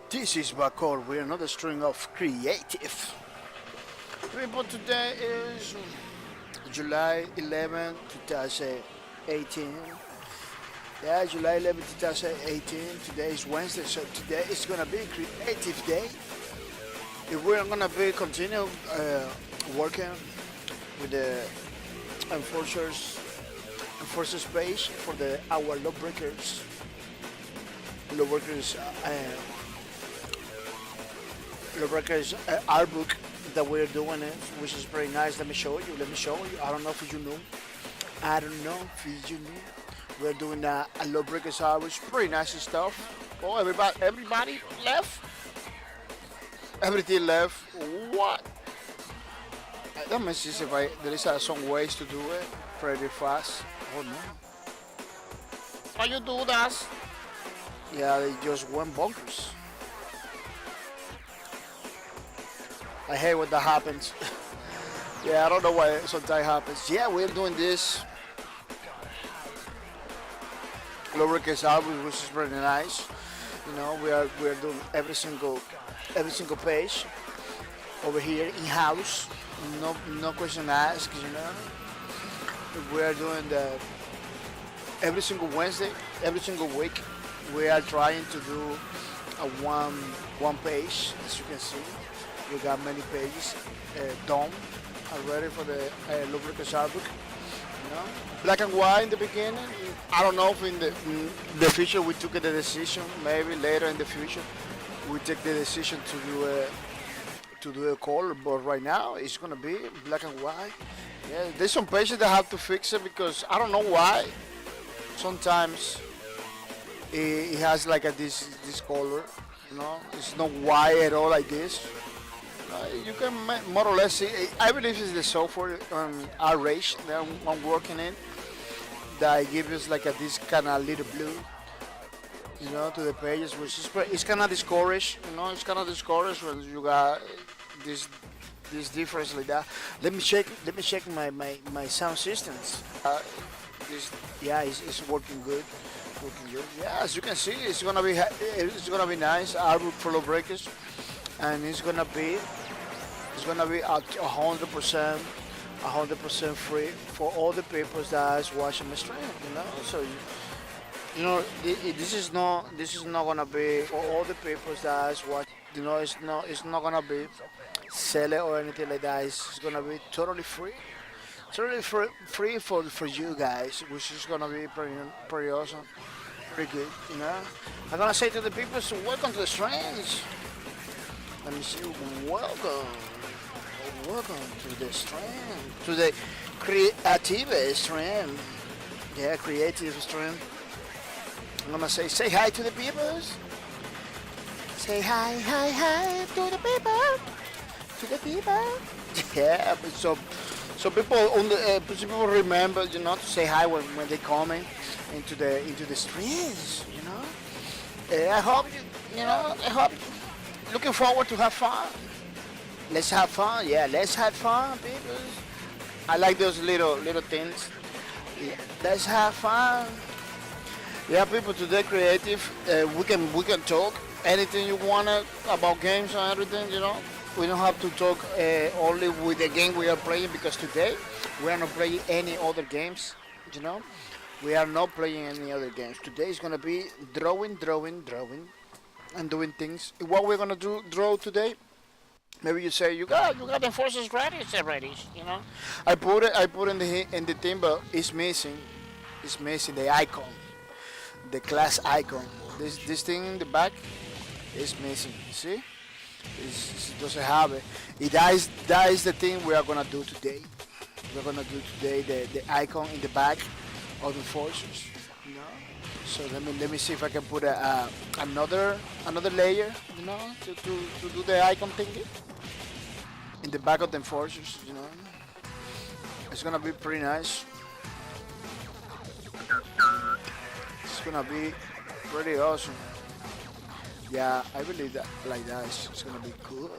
This is Bakor with another string of creative. People, today is July 11, 2018. Yeah, July 11, 2018. Today is Wednesday, so today is gonna be a creative day. If we're gonna be continue working with the enforcers page for our lawbreakers art book that we're doing it, which is very nice. Let me show you. I don't know if you know. We're doing a lawbreakers art, which is pretty nice stuff. Oh, everybody left. Everything left. What? Let me see if there is some ways to do it pretty fast. Oh no. How you do that? Yeah, they just went bonkers. I hate when that happens. Yeah, I don't know why sometimes happens. Yeah, we're doing this lawbreakers album, which is really nice. You know, we're doing every single page over here in house. No question asked. You know, we are doing every single Wednesday, every single week. We are trying to do a one page, as you can see. We got many pages done already for the lawbreakers art book. You know, black and white in the beginning. I don't know if in the future we took the decision. Maybe later in the future we take the decision to do a color. But right now it's gonna be black and white. Yeah, there's some pages that have to fix it because I don't know why. Sometimes it has like this color. You know, it's not white at all like this. You can more or less see. I believe it's the software RH that I'm working in that gives us like this kind of little blue, you know, to the pages, which is it's kind of discouraged. You know, it's kind of discouraged when you got this difference like that. Let me check my sound systems. It's working good. Yeah, as you can see, it's gonna be nice. Artwork for lawbreakers, and it's gonna be 100% free for all the people that is watching my stream. You know, so this is not gonna be for all the people that is watching. You know, it's not gonna be sell it or anything like that. It's gonna be totally free. Totally free for you guys, which is gonna be pretty awesome, pretty good. You know, I'm gonna say to the people, so welcome to the streams. Let me see, welcome to the stream, to the creative stream. Yeah, creative stream. I'm gonna say hi to the people. Say hi to the people. Yeah, but so people remember, you know, to say hi when they come into the streams. You know, I hope looking forward to have fun. Let's have fun. Yeah, let's have fun, people. I like those little things. Yeah, let's have fun. Yeah, people. Today, creative. We can talk anything you want about games and everything. You know, we don't have to talk only with the game we are playing because today we are not playing any other games. You know, we are not playing any other games. Today is gonna be drawing, and doing things. What we're gonna draw today? Maybe you say you got the forces ready. It's ready. You know, I put in the thing, but it's missing. It's missing the icon, the class icon. This thing in the back is missing. See, it doesn't have it. That is the thing we are gonna do today. We're gonna do today the icon in the back of the forces. You know. So let me see if I can put another layer, you know, to do the icon thingy in the back of the enforcers, you know. It's gonna be pretty nice. It's gonna be pretty awesome. Yeah, I believe that like that. It's gonna be cool.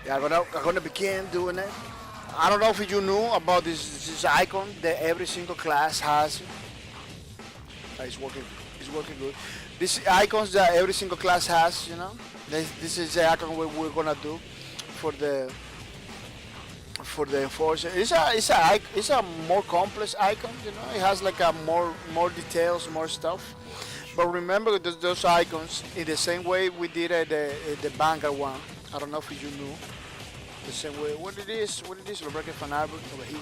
Yeah, I'm gonna begin doing it. I don't know if you knew about this icon that every single class has. It's working. It's working good. These icons that every single class has, you know. This is the icon we're gonna do for the enforcer. It's a more complex icon, you know. It has like a more details, more stuff. But remember those icons in the same way we did the Vanguard one. I don't know if you knew the same way. What it is? Rebecca Van Albert over here.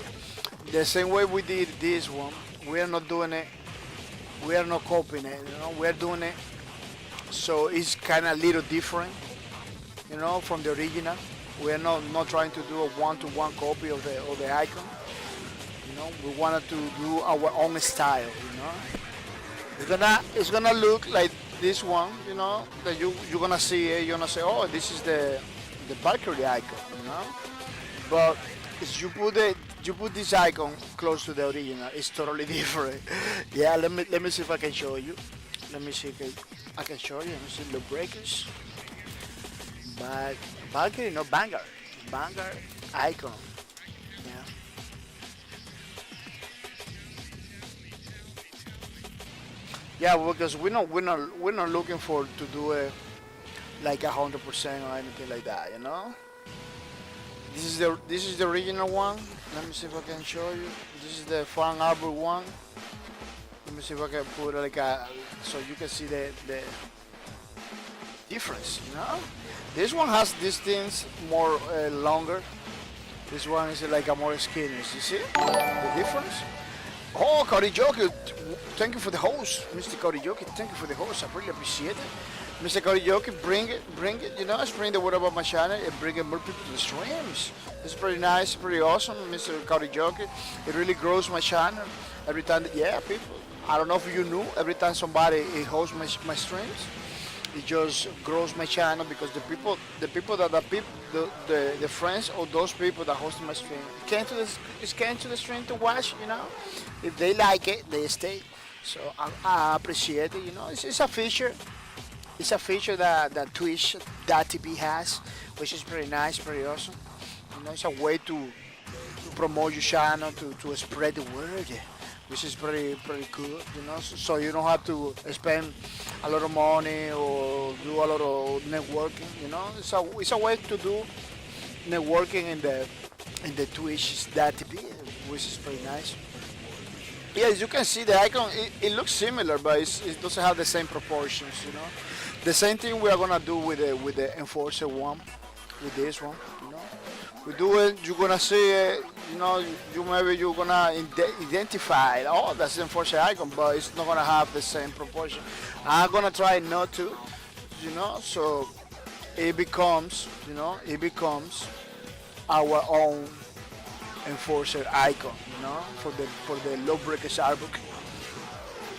The same way we did this one. We are not doing it. We are not copying it. You know, we are doing it. So it's kind of a little different, you know, from the original. We are not trying to do a one-to-one copy of the icon. You know, we wanted to do our own style. You know, it's gonna look like this one. You know, that you're gonna see it. You're gonna say, oh, this is the Valkyrie icon. You know, but if you put this icon close to the original, it's totally different. Yeah, let me see if I can show you. Let me see if I can show you. Let me see the breakers. But Valkyrie, no Vanguard. Vanguard icon. Yeah. Yeah, because we're not looking for to do it like 100% or anything like that, you know. This is the original one. Let me see if I can show you. This is the Fan Arbor one. Let me see if I can put like a so you can see the difference, you know. This one has these things more longer. This one is like a more skinny. You see the difference? Oh, Karijoki, thank you for the host, Mr. Karijoki. Thank you for the host. I really appreciate it. Mr. Karijoki, bring it, you know, spread the word about my channel and bring more people to the streams. It's pretty nice, pretty awesome, Mr. Karijoki. It really grows my channel every time. Yeah, people. I don't know if you knew, every time somebody hosts my streams, it just grows my channel because the friends or those people that host my stream came to the stream to watch, you know. If they like it, they stay. So I appreciate it, you know. It's a feature. It's a feature that Twitch.tv has, which is pretty nice, pretty awesome. You know, it's a way to promote your channel, to spread the word, which is pretty good, you know. So you don't have to spend a lot of money or do a lot of networking, you know. It's a way to do networking in the Twitch.tv, which is pretty nice. Yeah, as you can see, the icon it looks similar, but it doesn't have the same proportions, you know. The same thing we are gonna do with the Enforcer one, with this one, you know. We do it, you're gonna see it, you know. You're gonna identify, oh, that's the Enforcer icon, but it's not gonna have the same proportion. I'm gonna try not to, you know. So it becomes, you know, our own Enforcer icon, you know, for the low breakers artbook.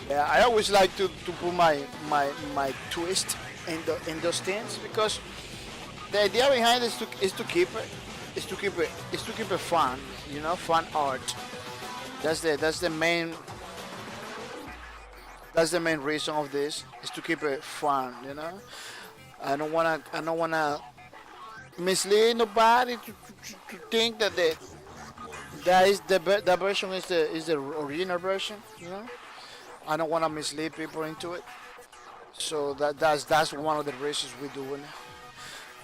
Yeah, I always like to put my twist in those things because the idea behind it is to keep it fun, you know, fun art. That's the main reason of this is to keep it fun, you know. I don't wanna mislead nobody to think that that version is the original version, you know. I don't want to mislead people into it. So that's one of the reasons we're doing it.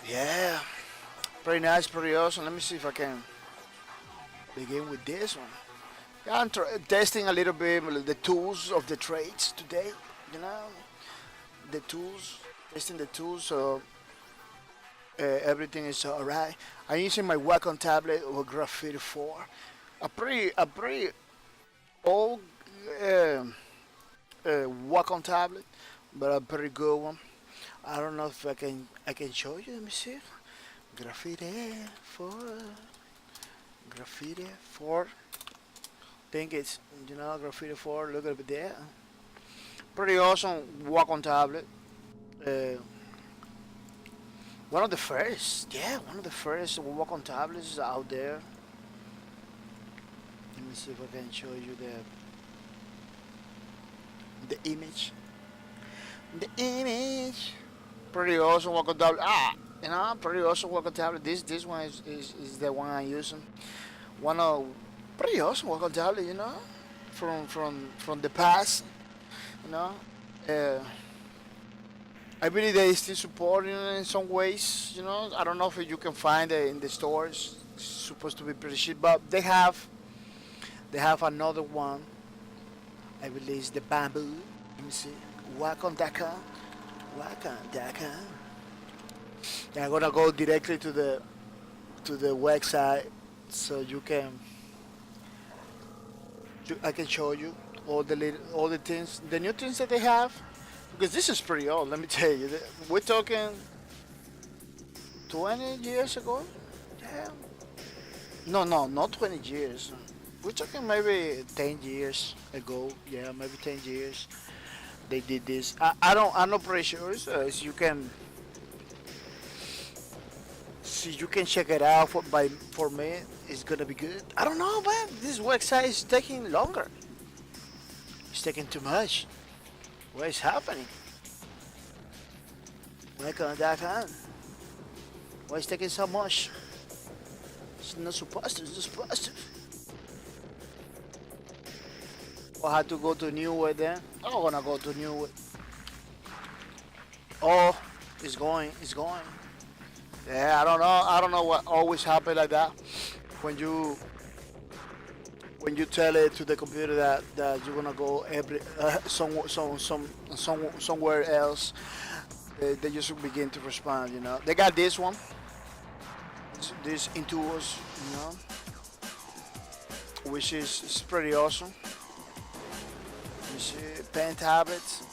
Yeah, pretty nice, pretty awesome. Let me see if I can begin with this one. Yeah, I'm testing a little bit the tools of the trades today. You know, the tools, testing the tools. So everything is alright. I'm using my Wacom tablet or Graffiti 4, a pretty old. Wacom tablet, but a pretty good one. I don't know if I can show you. Let me see. Graffiti 4. Graffiti 4. Think it's, you know, Graffiti 4. Look at it there. Pretty awesome Wacom tablet. One of the first. Yeah, one of the first Wacom tablets out there. Let me see if I can show you the image. The image. Pretty awesome Wacom tablet. You know, pretty awesome Wacom tablet. This one is the one I'm using. One of pretty awesome Wacom tablet, you know, from the past, you know. Uh, I believe they still supporting it in some ways, you know. I don't know if you can find it in the stores. It's supposed to be pretty cheap, but they have another one. I believe it's the bamboo. Let me see. Wacom.com. Wacom.com. And I'm gonna go directly to the website so I can show you all the things, the new things that they have, because this is pretty old. Let me tell you, we're talking 20 years ago. Yeah. No, no, not 20 years. We're talking maybe 10 years ago. Yeah, maybe 10 years. They did this. I'm not pretty sure. So as you can, see, you can check it out for me. It's gonna be good. I don't know, man. This website is taking longer. It's taking too much. What is happening? Welcome.com. Why is taking so much? It's not supposed to. It's not supposed to. I had to go to New Way then. I'm gonna go to New Way. Oh, it's going. It's going. Yeah, I don't know. I don't know what always happen like that when you tell it to the computer that you're gonna go somewhere else. They just begin to respond. You know, they got this one. This Intuos, you know, which is pretty awesome. You see, pen tablets,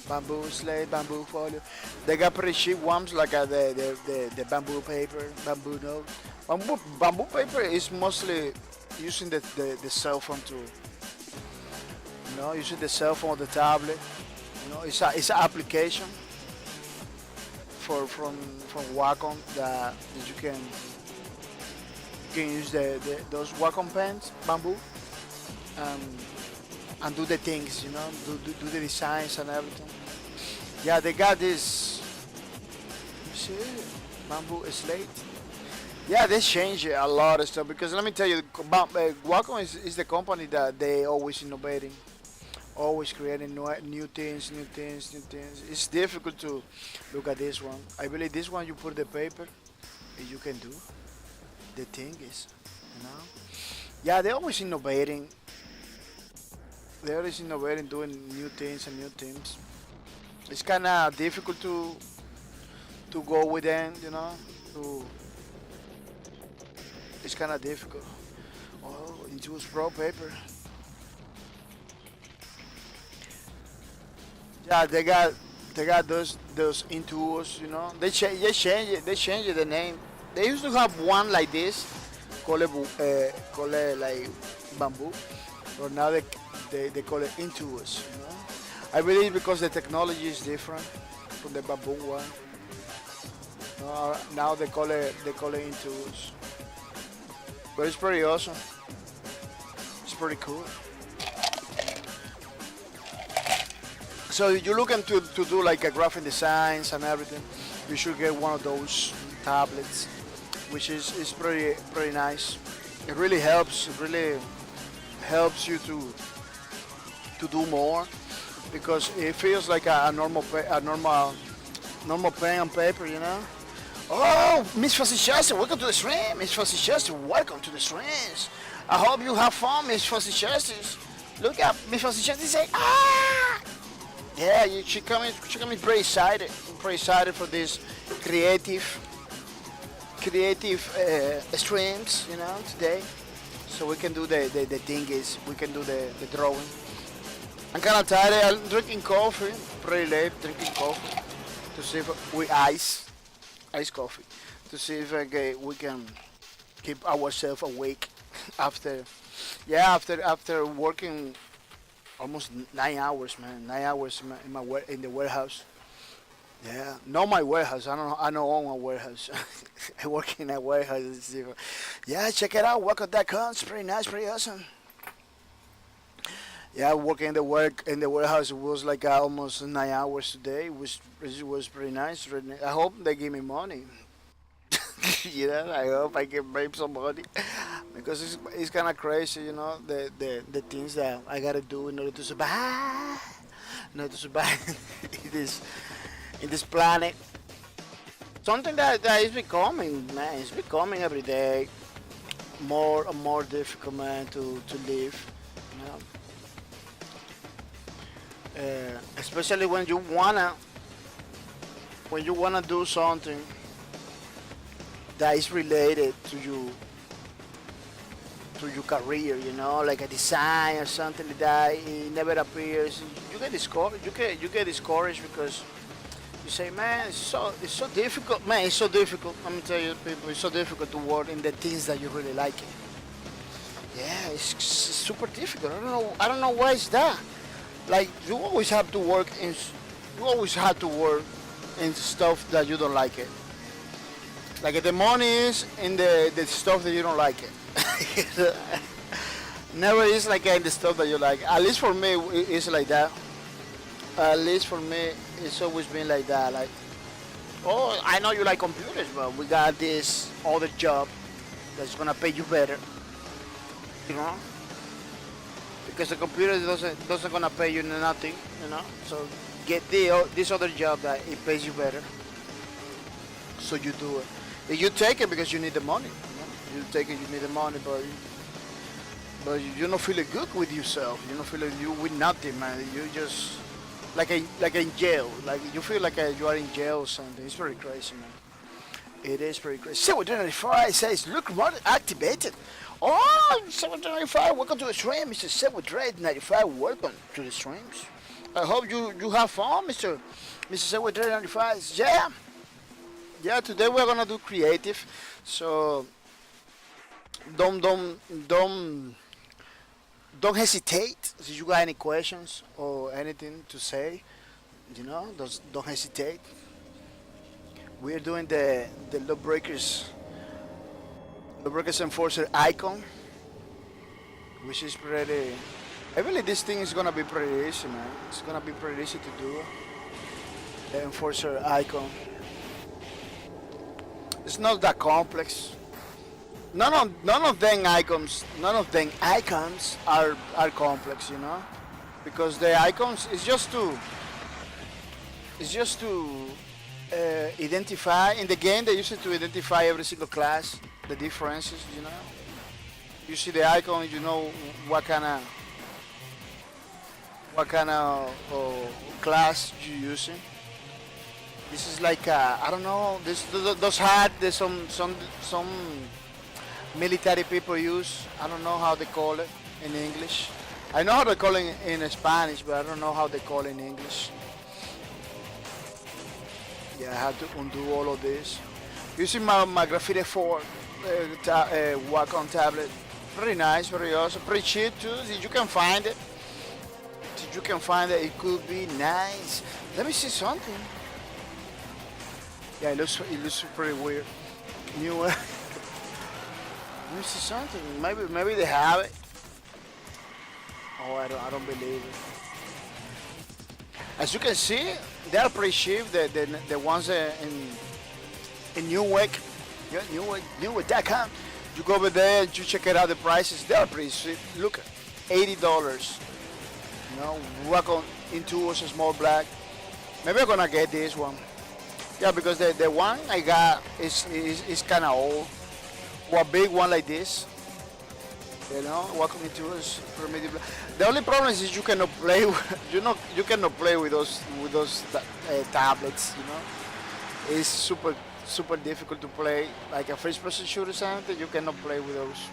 bamboo slate, bamboo folio. They got pretty cheap ones like the bamboo paper, bamboo note. Bamboo paper is mostly using the cell phone to, using the cell phone or the tablet. It's an application from Wacom that you can use those Wacom pens, bamboo, um, and do the things, do the designs and everything. Yeah, they got this. You see, bamboo slate. Yeah, they changed a lot of stuff because let me tell you, Wacom is the company that they always innovating, always creating new things, new things, new things. It's difficult to look at this one. I believe this one you put the paper, and you can do the thing is, you know. Yeah, they're always innovating. They're always innovating, doing new things and new things. It's kind of difficult to go with them, To it's kind of difficult. Oh, into Pro paper. Yeah, they got those Intuos, they change the name. They used to have one like this, call it like bamboo, but now they call it Intuos. I believe because the technology is different from the bamboo one. Now they call it Intuos, but it's pretty awesome. It's pretty cool. So you're looking to do like a graphic designs and everything, you should get one of those tablets, which is pretty nice. It really helps. It really helps you to do more because it feels like a normal pen and paper. Oh, Miss Chester, welcome to the stream. Miss Chester, welcome to the streams. I hope you have fun, Miss Chester. Look at Miss Chester say, ah! Yeah, she coming pretty excited for this creative streams, today. So we can do the thing is we can do the drawing. I'm kind of tired. I'm drinking coffee, pretty late drinking coffee to see if with ice coffee to see if we can keep ourselves awake after after working almost 9 hours, man. 9 hours in the warehouse. Yeah, not my warehouse. I don't own a warehouse. I work in a warehouse. Yeah, check it out. Welcome.com. It's pretty nice, pretty awesome. Yeah, working in the warehouse was like almost 9 hours today. It was pretty nice. I hope they give me money. You know, I hope I can make some money because it's kind of crazy, you know, the things that I gotta do in order to survive, in order to survive in this planet. Something that is becoming, man, it's becoming every day more and more difficult, man, to live. You know, especially when you wanna do something that is related to your career, you know, like a design or something like that. It never appears. You get discouraged. You get discouraged because you say, man, it's so difficult, man. It's so difficult. Let me tell you, people, it's so difficult to work in the things that you really like. Yeah, it's super difficult. I don't know why it's that. Like you always have to work in. You always have to work in stuff that you don't like it. Like the money is in the stuff that you don't like it. Never is like in the stuff that you like. At least for me, it's like that. At least for me, it's always been like that. Like, oh, I know you like computers, but we got this other job that's gonna pay you better. You know, because the computer doesn't gonna pay you nothing. You know, so get this other job that it pays you better. So you do it. If you take it because you need the money. You take it, you need the money, but you're not feeling good with yourself. You're not feeling you with nothing, man. You just like in jail. Like you feel like you are in jail or something. It's very crazy, man. It is very crazy. 795 says, look, remote activated. Oh, 795, welcome to the stream, Mr. 795. Welcome to the streams. I hope you have fun, Mr. 795. Yeah. Today we're gonna do creative, so don't don't don't hesitate. If you got any questions or anything to say, don't hesitate. We're doing the lawbreakers enforcer icon, which is pretty. I believe this thing is gonna be pretty easy, man. It's gonna be pretty easy to do. The enforcer icon. It's not that complex. None of them icons are complex, because the icons is just to identify in the game. They use it to identify every single class, the differences. You see the icon, you know what kind of class you're using. This is like I don't know. Those hat. There's some military people use. I don't know how they call it in English. I know how they call it in Spanish, but I don't know how they call it in English. Yeah, I have to undo all of this. Using my Graffiti 4 Wacom tablet. Pretty nice, very awesome. Pretty cheap too. If you can find it. If you can find it, it could be nice. Let me see something. Yeah, it looks pretty weird. New. Let me see something. Maybe they have it. Oh, I don't believe it. As you can see, they are pretty cheap. The ones in Newegg, yeah, Newegg.com. You go over there, you check it out. The prices, they are pretty cheap. Look, $80. Wacom into a small black. Maybe I'm gonna get this one. Yeah, because the one I got is kind of old. Or a big one like this. Welcome into us. The only problem is you cannot play. You cannot play with those tablets. It's super difficult to play. Like a first-person shooter or something, you cannot play with those.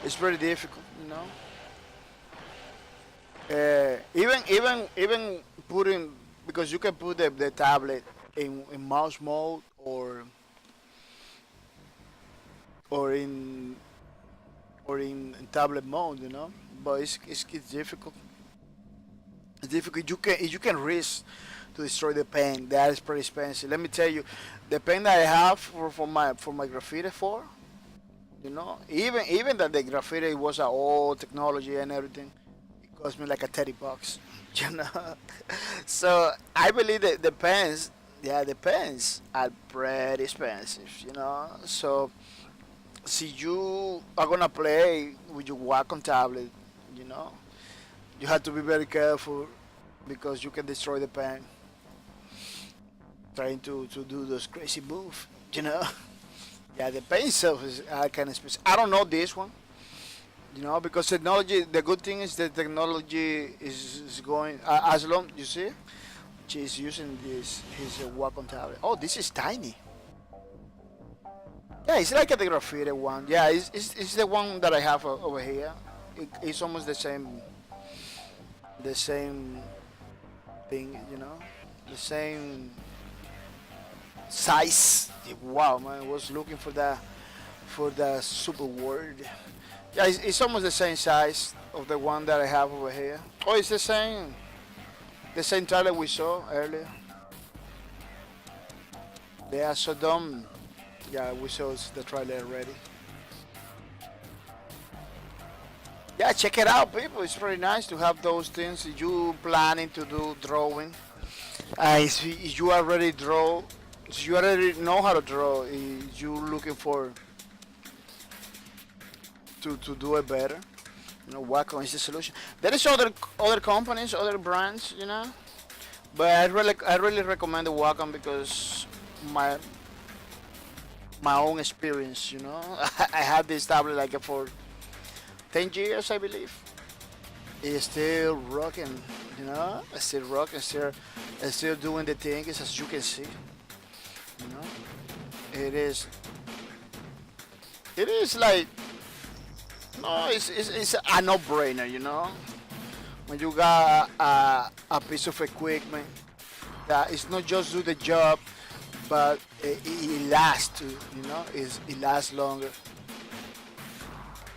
It's very difficult. Even putting, because you can put the tablet in mouse mode or in tablet mode, but it's difficult. It's difficult. You can risk to destroy the pen. That is pretty expensive. Let me tell you, the pen that I have for my Graffiti 4, even that the Graffiti was an old technology and everything, cost me like a $30. So I believe that the pens Yeah, the pens are pretty expensive, you know. So, see, you are gonna play with your Wacom tablet, you know, you have to be very careful because you can destroy the pen trying to do those crazy moves, you know. Yeah, the pen itself is kind of expensive. I don't know this one, you know, because technology. The good thing is that technology is going as long you see. She's using this his Wacom tablet. Oh, this is tiny. Yeah, it's like the graffiti one. Yeah, it's the one that I have over here. It's almost the same thing, you know, the same size. Wow, man, I was looking for the super word. Yeah, it's almost the same size of the one that I have over here. Oh, it's the same trailer we saw earlier. They are so dumb. Yeah, we saw the trailer already. Yeah, check it out, people. It's pretty nice to have those things. If you planning to do drawing, if you already draw, if you already know how to draw, if you looking for to do it better, you know, Wacom is the solution. There is other companies, other brands, you know, but I really recommend the Wacom because my my own experience, you know, I had this tablet like for 10 years, I believe. It's still rocking, you know. It's still rocking, still doing the things as you can see. You know, it is. It is like no, it's a no-brainer, you know. When you got a piece of equipment that it's not just do the job, but it lasts too, you know. It lasts longer.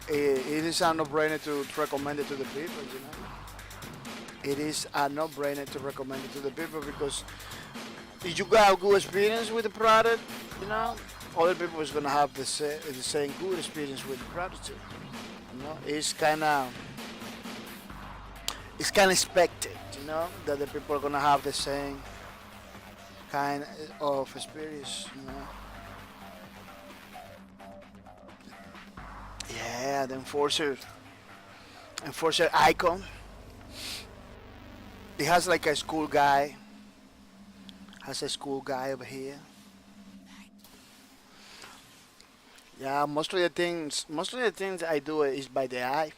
It is a no-brainer to recommend it to the people, you know. It is a no-brainer to recommend it to the people because if you got a good experience with the product, you know, other people is gonna have the same good experience with the product too. You know, it's kind of expected, you know, that the people are gonna have the same kind of experience, you know. Yeah, the enforcer icon. It has like a school guy. Has a school guy over here. Yeah, most of the things I do is by the eye.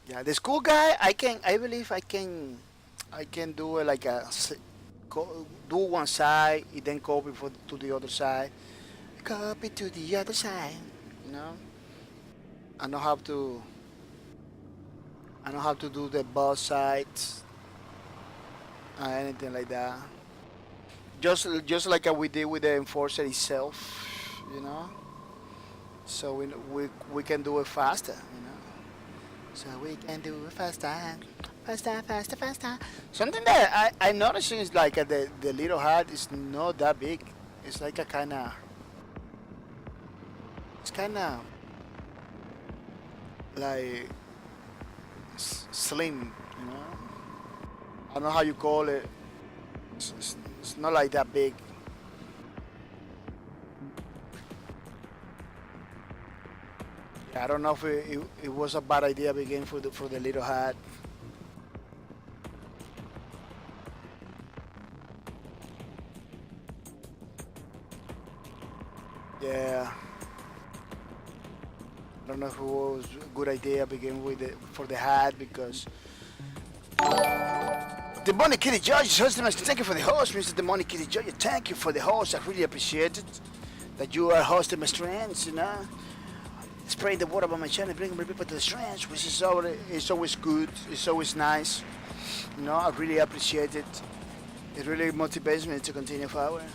Yeah, the school guy, I believe I can do it like do one side, and then copy to the other side, copy to the other side. You know, I know how to, I know how to do the both sides, anything like that. Just like we did with the enforcer itself, you know. So we can do it faster, you know. So we can do it faster, faster, faster, faster. Something that I noticed is like the little hat is not that big. It's like it's kind of like slim, you know. I don't know how you call it. It's not like that big. I don't know if it was a bad idea again for the little hat. Yeah, I don't know if it was a good idea begin with for the hat because the Money Kitty Judge is hosting us. Thank you for the host, Mr. The Money Kitty Judge. Thank you for the host. I really appreciate it that you are hosting my streams. You know, spread the word about my channel, bringing more people to the streams, which is always good. It's always nice. You know, I really appreciate it. It really motivates me to continue forward.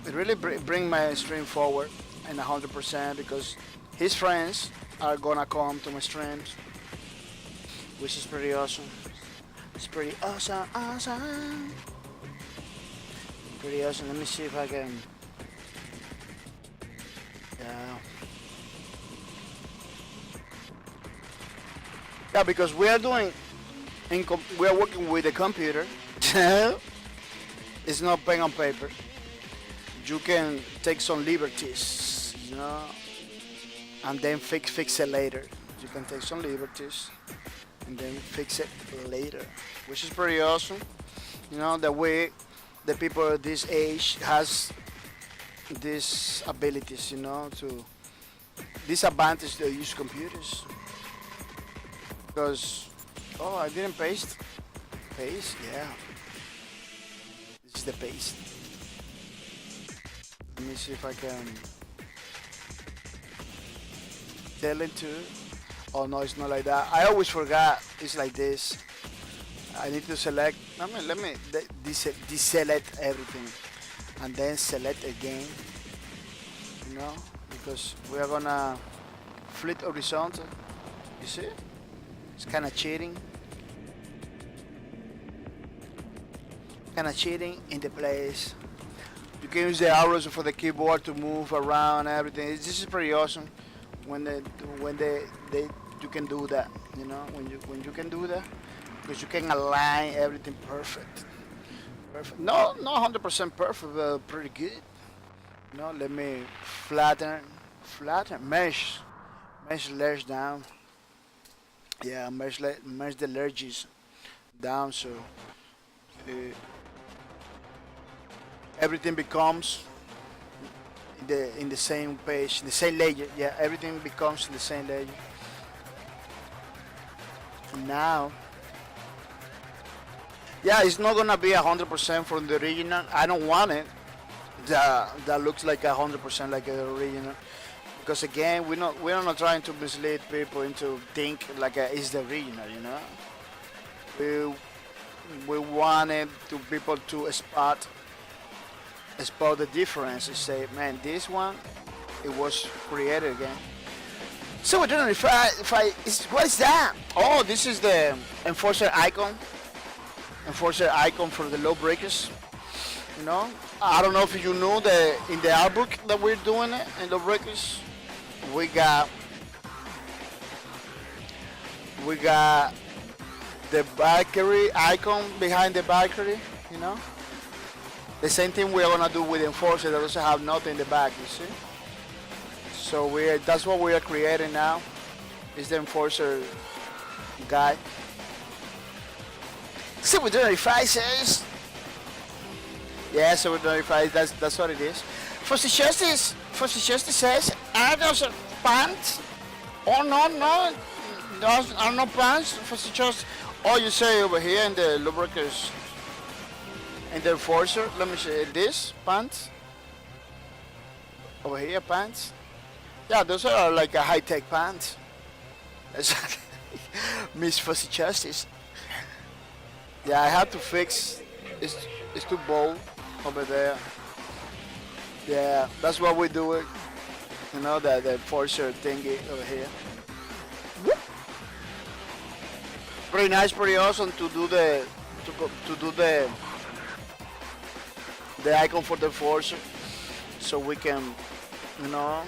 It really bring my stream forward and 100% because his friends are gonna come to my streams, which is pretty awesome. It's pretty awesome, awesome. Pretty awesome. Let me see if I can. Yeah. Yeah, because we are working with a computer. It's not pen on paper. You can take some liberties, you know, and then fix it later. You can take some liberties and then fix it later, which is pretty awesome. You know, the way the people at this age has these abilities, you know, to disadvantage to use computers. Because, oh, I didn't paste. Paste, yeah. This is the paste. Let me see if I can tell it to. Oh no, it's not like that. I always forgot. It's like this. I need to select. Let me deselect everything, and then select again. You know, because we are gonna flip horizontal. You see? It's kind of cheating. Kind of cheating in the place. You can use the arrows for the keyboard to move around and everything. This is pretty awesome when they you can do that. You know, when you can do that, because you can align everything perfect. Perfect. No, not 100% perfect, but pretty good. You know, let me flatten, mesh layers down. Yeah, mesh the layers down so uh, everything becomes in the same page, in the same layer. Yeah, everything becomes in the same layer. Now, yeah, it's not gonna be 100% from the original. I don't want it. That looks like 100% like the original. Because again, we're not trying to mislead people into think like it's the original. You know, we wanted to people to spot the difference and say, man, this one, it was created again. So we don't know if what is that? Oh, this is the enforcer icon for the low breakers. You know, I don't know if you know that in the art book that we're doing it in low breakers, we got the Valkyrie icon behind the Valkyrie. You know. The same thing we're gonna do with Enforcer that doesn't have nothing in the back, you see? So that's what we are creating now. Is the Enforcer guy. So we're doing says. Yeah, so we're doing that's what it is. For the justice says, are those pants? Oh no, those are no pants for the justice. Oh, you say over here in the lubricants. And the enforcer, let me see this pants. Over here, pants. Yeah, those are like a high-tech pants. Miss Fussy Justice. Yeah, I have to fix. It's too bold over there. Yeah, that's what we do it. You know, the enforcer thingy over here. Pretty nice, pretty awesome to do the icon for the enforcer, so we can, you know,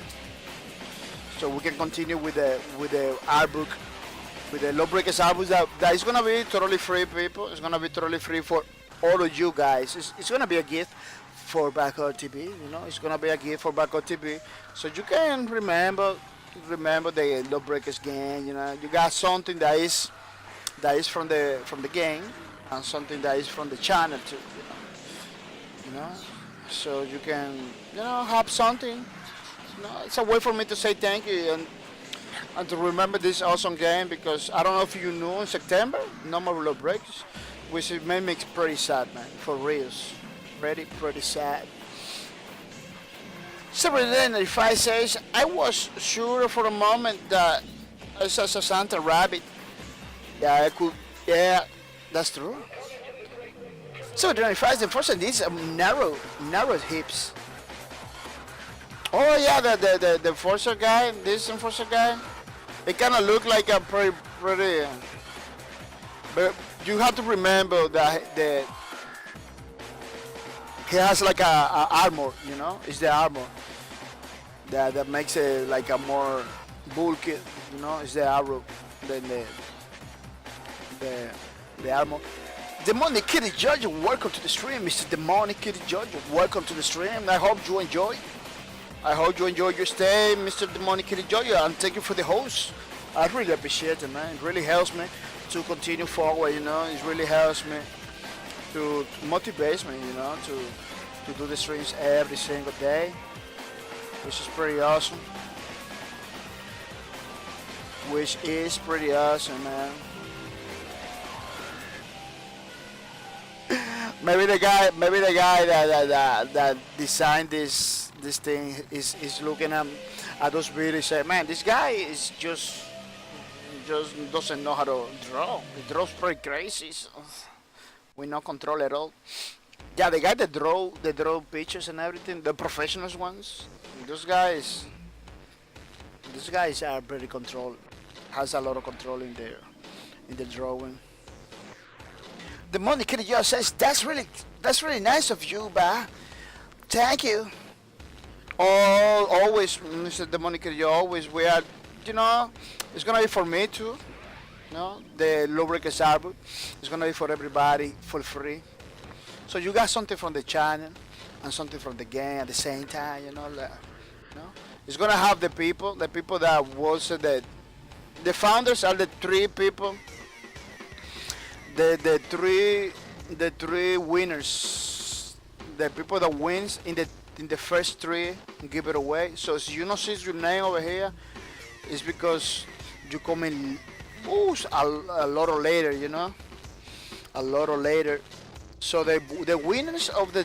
so we can continue with the art book, with the low breakers art book that is gonna be totally free, people. It's gonna be totally free for all of you guys. It's gonna be a gift for Backup TV. You know, it's gonna be a gift for Backup TV, so you can remember the low breakers game. You know, you got something that is from the game and something that is from the channel too. You know, so you can, you know, have something. You know, it's a way for me to say thank you and to remember this awesome game, because I don't know if you knew in September, no more low breaks, which made me pretty sad, man, for reals. Pretty sad. So then if I says, I was sure for a moment that I saw a Santa Rabbit. Yeah, I could, yeah, that's true. So the enforcer needs narrow hips. Oh yeah, the enforcer guy, this enforcer guy, it kind of look like a pretty, but you have to remember that he has like a armor, you know, it's the armor that makes it like a more bulky, you know, it's the arrow than the armor. Demonic Kitty Judge, welcome to the stream. Mr. Demonic Kitty Judge, welcome to the stream. I hope you enjoy. I hope you enjoy your stay, Mr. Demonic Kitty Judge, and thank you for the host. I really appreciate it, man. It really helps me to continue forward, you know. It really helps me to motivate me, you know, to do the streams every single day, which is pretty awesome. Which is pretty awesome, man. Maybe the guy that designed this thing is looking at those videos and say, man, this guy is just doesn't know how to draw. He draws pretty crazy. So we not control at all. Yeah, the guy that draw pictures and everything, the professional ones, those guys are pretty control. Has a lot of control in the drawing. The money kid just says that's really nice of you, ba. Thank you. Always, Mr. The money kid, always we are, you know, it's gonna be for me too. You know, the lubricants album is gonna be for everybody for free. So you got something from the channel and something from the game at the same time, you know. It's gonna have the people that was the founders are the three people. The three winners, the people that wins in the first three give it away. So as you know, see your name over here, it's because you come in a lot of later, you know, a lot of later. So the winners of the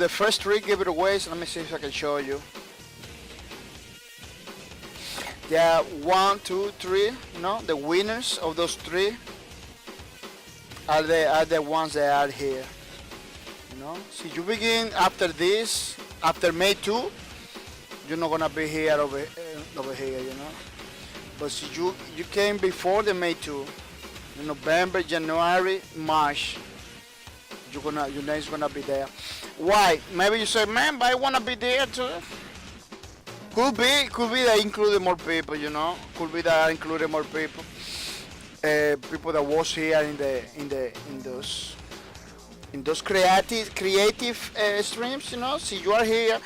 first three give it away. So let me see if I can show you. Yeah, 1, 2, 3. No, the winners of those three are the ones that are here. You know, so you begin after this, after May 2, you're not gonna be here over here. You know, but so you came before the May 2, in November, January, March. Your name's gonna be there. Why? Maybe you say, man, but I wanna be there too. Could be that included more people, you know. Could be that included more people. People that was here in those creative streams, you know. See, you are here.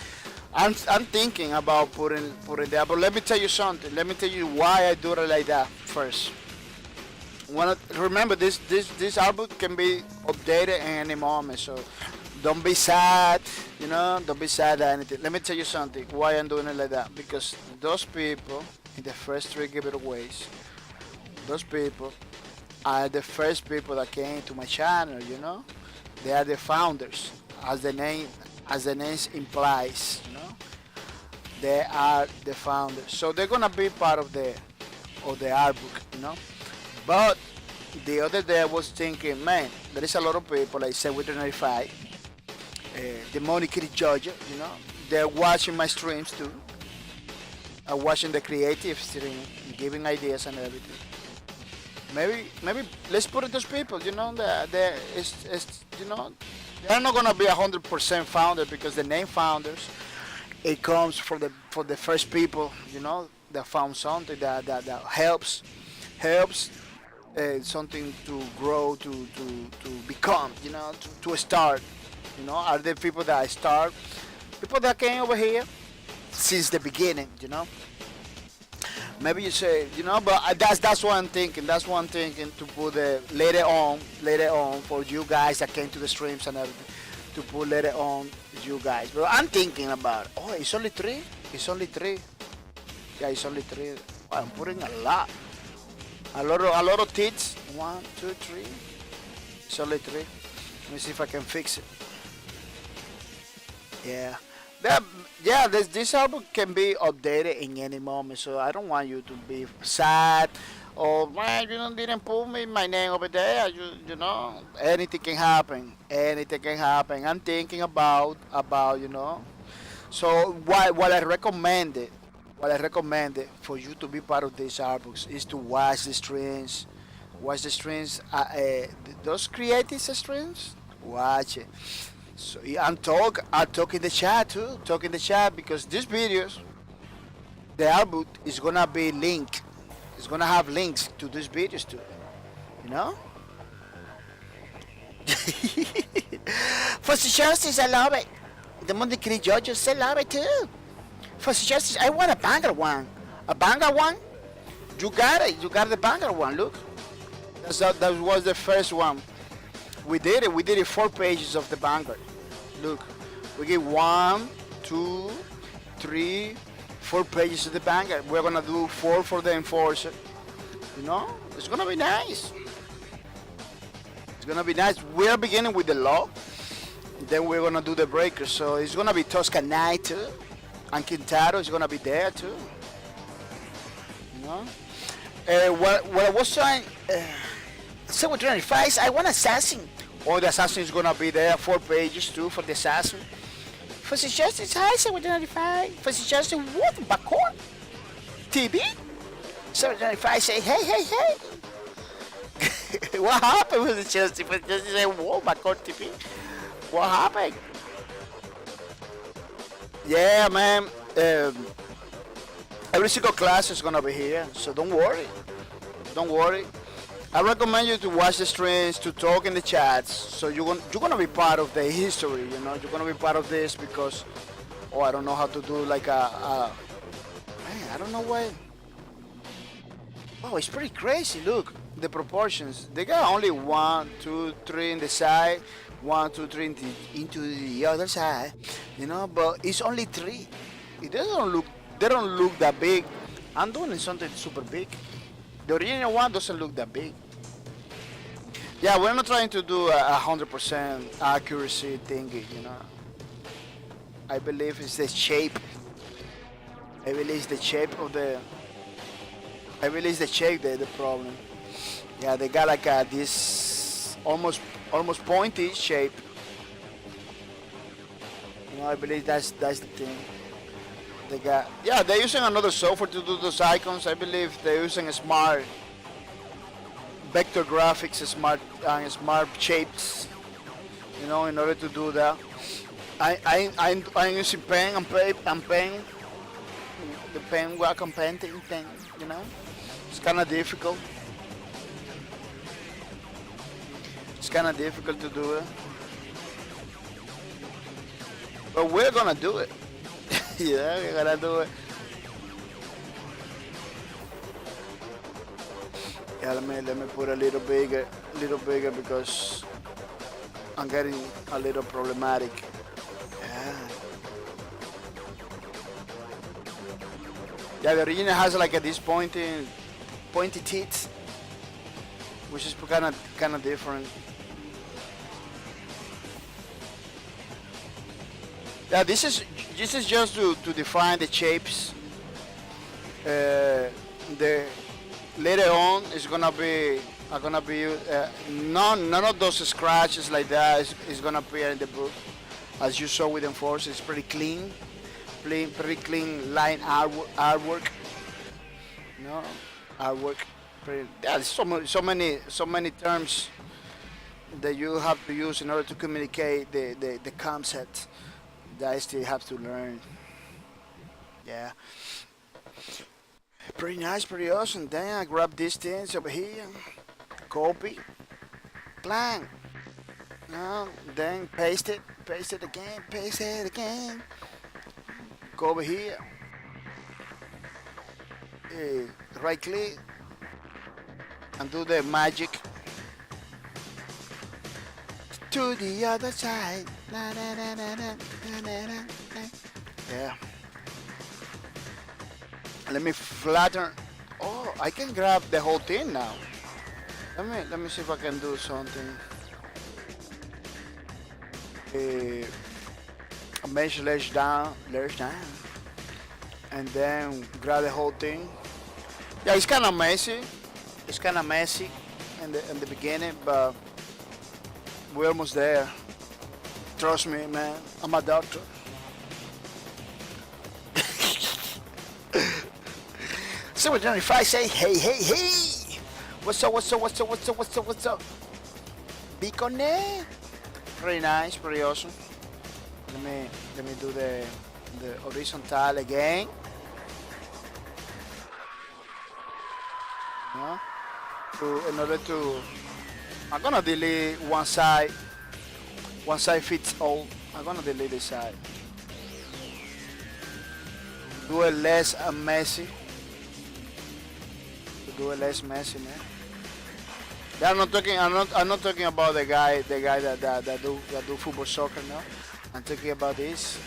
I'm thinking about putting there, but let me tell you something. Let me tell you why I do it like that first. Remember, this album can be updated in any moment, so don't be sad, you know, don't be sad at anything. Let me tell you something, why I'm doing it like that. Because those people in the first three giveaways, those people are the first people that came to my channel, you know. They are the founders, as the name implies, you know. They are the founders. So they're gonna be part of the art book, you know. But the other day I was thinking, man, there is a lot of people like 795. The Money Kitty Judge, you know, they're watching my streams too. Watching the creative stream, giving ideas and everything. Maybe let's put it those people, you know, you know, they're not gonna be 100% founder because the name founders, it comes for the first people, you know, that found something that helps something to grow, to become, you know, to start. You know, are the people that I start, people that came over here since the beginning, you know. Maybe you say, you know, but that's what I'm thinking. That's what I'm thinking to put later on for you guys that came to the streams and everything, to put later on you guys. But I'm thinking about it. Oh, it's only three. It's only three. Yeah, it's only three. Well, I'm putting a lot of tits. 1, 2, 3. It's only three. Let me see if I can fix it. Yeah, this album can be updated in any moment, so I don't want you to be sad or, man, you didn't put my name over there. You know, anything can happen. Anything can happen. I'm thinking about you know. So what I recommended for you to be part of these albums is to watch the streams. Watch the streams. Those creative streams. Watch it. So I talk in the chat too. Talk in the chat because these videos, the album is gonna be linked. It's gonna have links to these videos too. you know. For justice, I love it. The Monday Kitty judges, I love it too. For justice, I want a banger one. A banger one? You got it. You got the banger one. Look, that was the first one. We did it. We did it 4 pages of the banger. Look, we get 1, 2, 3, 4 pages of the banger. We're gonna do 4 for the enforcer. You know, it's gonna be nice. It's gonna be nice. We're beginning with the law. Then we're gonna do the breakers. So it's gonna be Toscanite too, and Quintaro is gonna be there too. You know. What I was trying. So with 25, I want assassin. Oh, the assassin is gonna be there. 4 pages too for the assassin. For suggestions, hi, 795. For suggestions, what? Bacon? TV? 795 say, hey, hey, hey. What happened with the suggestions? For suggestions, say, whoa, Bacon TV. What happened? Yeah, man. Every single class is gonna be here, so don't worry. Don't worry. I recommend you to watch the streams, to talk in the chats, so you're gonna be part of the history. You know, you're gonna be part of this because, oh, I don't know how to do like man, I don't know why. Oh, it's pretty crazy. Look, the proportions. They got only 1, 2, 3 in the side, 1, 2, 3 into the other side. You know, but it's only 3. It doesn't look. They don't look that big. I'm doing something super big. The original one doesn't look that big. Yeah, we're not trying to do a 100% accuracy thingy, you know. I believe it's the shape. I believe it's the shape of the. I believe it's the shape the problem. Yeah, they got like this almost pointy shape. You know, I believe that's the thing. They got, yeah, they're using another software to do those icons. I believe they're using a smart vector graphics, smart shapes, you know, in order to do that. I'm using pen and paper and pen, the pen work and painting thing, you know. It's kind of difficult. It's kind of difficult to do it, but we're gonna do it. Yeah, we're gonna do it. Yeah, let me put a little bigger because I'm getting a little problematic. Yeah, the original has like this pointy teeth, which is kind of different. Yeah, this is just to define the shapes. The later on is gonna be none of those scratches like that is gonna appear in the book. As you saw with Enforce, it's pretty clean line artwork. No artwork. There's so many terms that you have to use in order to communicate the concept that I still have to learn. Yeah. Pretty nice, pretty awesome. Then I grab these things over here, copy, blank. No, then paste it again. Go over here, right click, and do the magic to the other side. Yeah. Let me flatten. Oh, I can grab the whole thing now. Let me see if I can do something. Mesh ledge down, and then grab the whole thing. Yeah, it's kind of messy. It's kind of messy in the beginning, but we're almost there. Trust me, man. I'm a doctor. So if I say hey, what's up? Bicone. Pretty nice, pretty awesome. Let me do the horizontal again. No? in order to, I'm gonna delete one side fits all. I'm gonna delete this side. Do it less messy. To do it less messy, man. Yeah, I'm not talking about the guy that do football soccer now. I'm talking about this.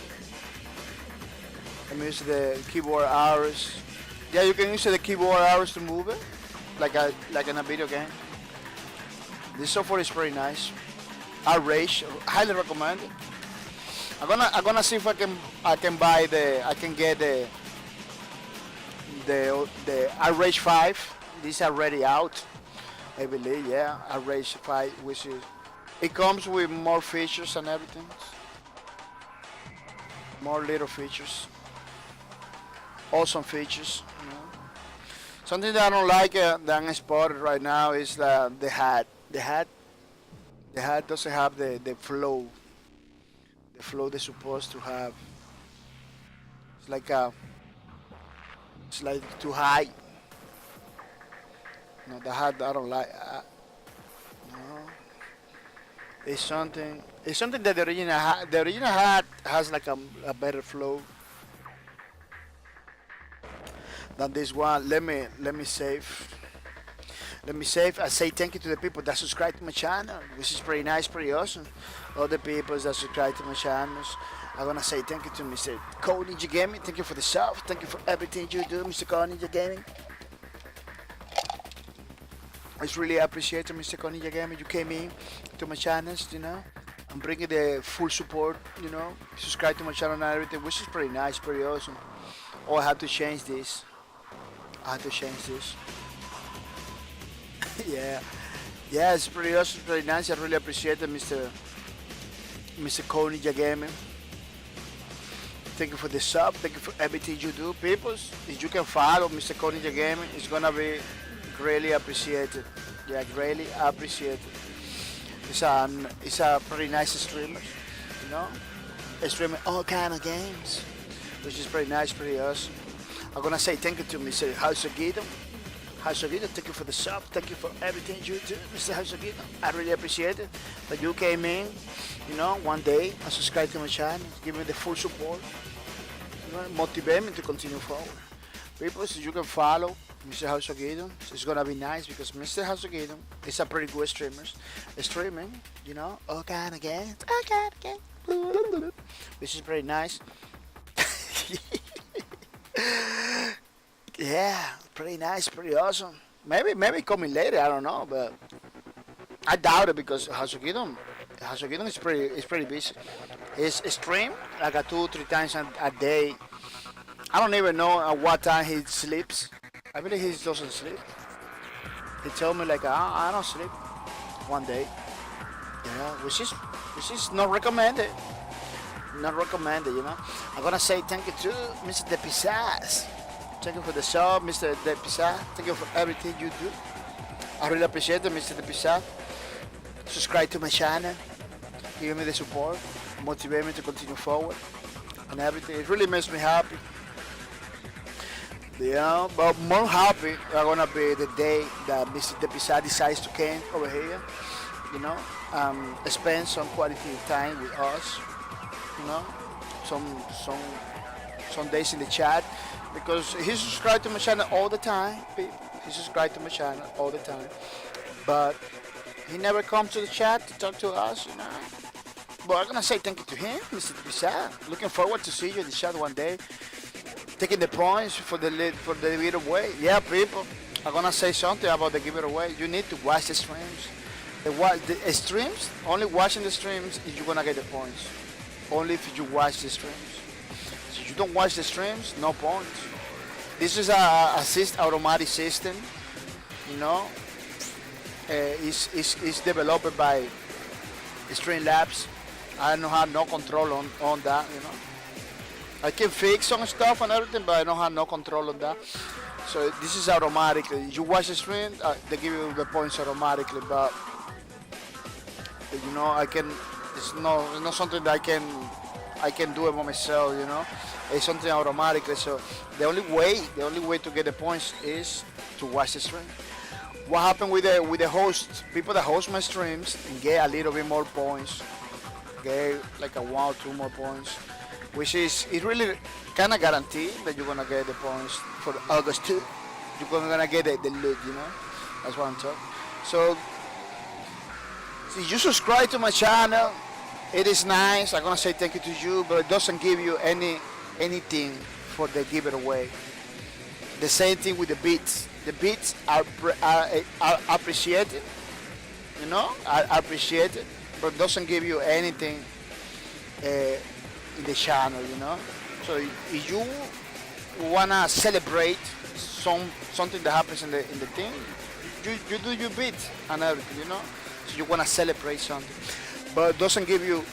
I'm using the keyboard arrows. Yeah, you can use the keyboard arrows to move it, like in a video game. This software is pretty nice. Rage, highly recommend it. I'm gonna see if I can get the Rage 5. These are already out, I believe. Yeah, Rage 5, which is it comes with more features and everything, more little features, awesome features. You know. Something that I don't like that I'm spotted right now is the hat. The hat doesn't have the flow they're supposed to have. It's like too high. No, the hat I don't like. No, it's something that the original hat has like a better flow than this one. Let me save. Let me save. I say thank you to the people that subscribe to my channel, which is pretty nice, pretty awesome. All the people that subscribe to my channels. I'm gonna say thank you to Mr. Code Ninja Gaming. Thank you for the sub. Thank you for everything you do, Mr. Code Ninja Gaming. It's really appreciated, Mr. Code Ninja Gaming. You came in to my channels, you know. I'm bringing the full support, you know. Subscribe to my channel and everything, which is pretty nice, pretty awesome. Oh, I have to change this. Yeah, it's pretty awesome, pretty nice. I really appreciate it, Mr. Code Ninja Gaming. Thank you for the sub. Thank you for everything you do, people. If you can follow Mr. Code Ninja Gaming, it's gonna be greatly appreciated. Yeah, greatly appreciated. It's a pretty nice streamer, you know. Streaming all kind of games, which is pretty nice, pretty awesome. I'm gonna say thank you to Mr. House of Gito. Thank you for the sub. Thank you for everything you do, Mr. Hasogito. I really appreciate it that you came in, you know, one day and subscribed to my channel, give me the full support, you know, motivate me to continue forward. People, so you can follow Mr. Hasogito. It's gonna be nice because Mr. Hasogito is a pretty good streamer. Streaming, you know, all kind of games, which is pretty nice. Yeah, pretty nice, pretty awesome. Maybe coming later, I don't know, but I doubt it because Hasogidon is pretty busy. His stream like a 2-3 times a day. I don't even know at what time he sleeps. I believe he doesn't sleep. He told me like I don't sleep one day. Yeah, which is not recommended. Not recommended, you know. I'm gonna say thank you to Mr. De Pisas. Thank you for the sub, Mr. De Pisas. Thank you for everything you do. I really appreciate it, Mr. De Pisas. Subscribe to my channel. Give me the support. Motivate me to continue forward. And everything. It really makes me happy. Yeah, but more happy are gonna be the day that Mr. De Pisas decides to come over here. You know, spend some quality time with us. You know, some days in the chat. Because he subscribed to my channel all the time, people. He subscribed to my channel all the time. But he never comes to the chat to talk to us, you know. But I'm gonna say thank you to him, Mr. Pisa. Looking forward to see you in the chat one day. Taking the points for the giveaway. Yeah, people. I'm gonna say something about the giveaway. You need to watch the streams. The streams, only watching the streams is you're gonna get the points. Only if you watch the streams. If you don't watch the streams, no points. This is a automatic system, you know. It's developed by Streamlabs. I don't have no control on that, you know. I can fix some stuff and everything, but I don't have no control on that. So this is automatically. You watch the stream, they give you the points automatically. But you know, it's not something that I can do it by myself, you know. It's something automatically. So the only way to get the points is to watch the stream. what happened with the host people that host my streams and get a little bit more points, get like a 1 or 2 more points, which is it really kind of guaranteed that you're gonna get the points for August 2. You're gonna get the loot, you know. That's what I'm talking. So if you subscribe to my channel, it is nice. I'm gonna say thank you to you, but it doesn't give you anything for the giveaway. The same thing with the beats. The beats are appreciated, you know, are appreciated, but doesn't give you anything in the channel, you know. So if you wanna celebrate something that happens in the thing, you do your beats and everything, you know. So you wanna celebrate something, but doesn't give you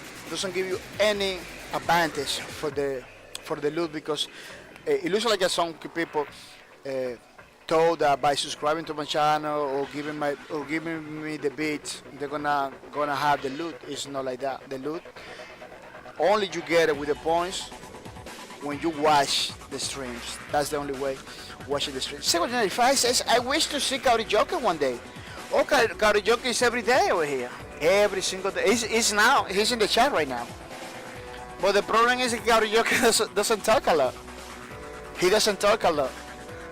any advantage for the loot because it looks like some people told that by subscribing to my channel or giving me the beats, they're gonna have the loot. It's not like that. The loot only you get it with the points when you watch the streams. That's the only way. Watching the streams. 795 says, I wish to see Karaoke one day. Oh, Karaoke is every day over here. Every single day. He's in the chat right now. But the problem is that Karaoke doesn't talk a lot. He doesn't talk a lot.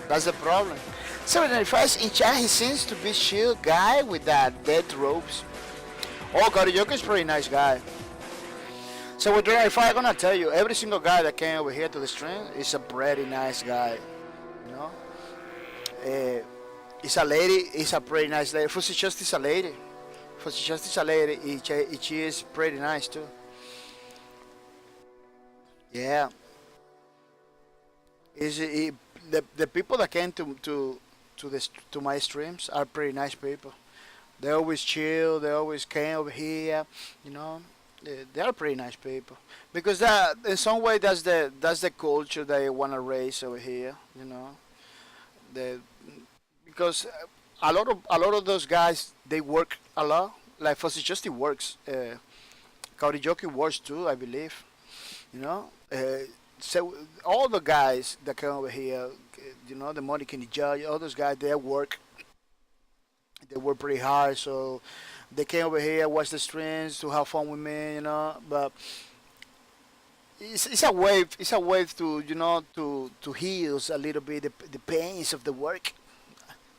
That's the problem. 795 in chat, he seems to be chill guy with that dead ropes. Oh, Karaoke is pretty nice guy. So with 795, I'm gonna tell you, every single guy that came over here to the stream is a pretty nice guy. You know? It's a lady, it's a pretty nice lady. Fussy just is a lady. Fussy just is a lady, she is pretty nice too. Yeah. The people that came to my streams are pretty nice people. They always chill. They always came over here. You know, they are pretty nice people because that in some way that's the culture they wanna raise over here. You know, the because a lot of those guys they work a lot. Like Fuzzy Justy works. Kaurijoki works too, I believe. You know. So all the guys that come over here, you know, the money can judge. All those guys, they work pretty hard. So they came over here, watch the streams, to have fun with me, you know. But it's a wave. It's a wave to to heal a little bit the pains of the work.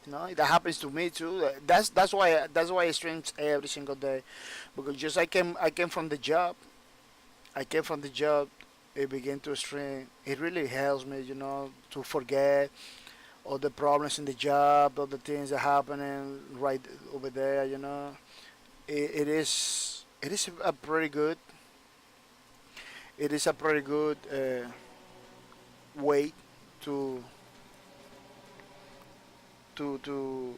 You know that happens to me too. That's why I stream every single day, because just I came from the job. I came from the job. It began to stream. It really helps me, to forget all the problems in the job, all the things that happening right over there. It is a pretty good. It is a pretty good way to to.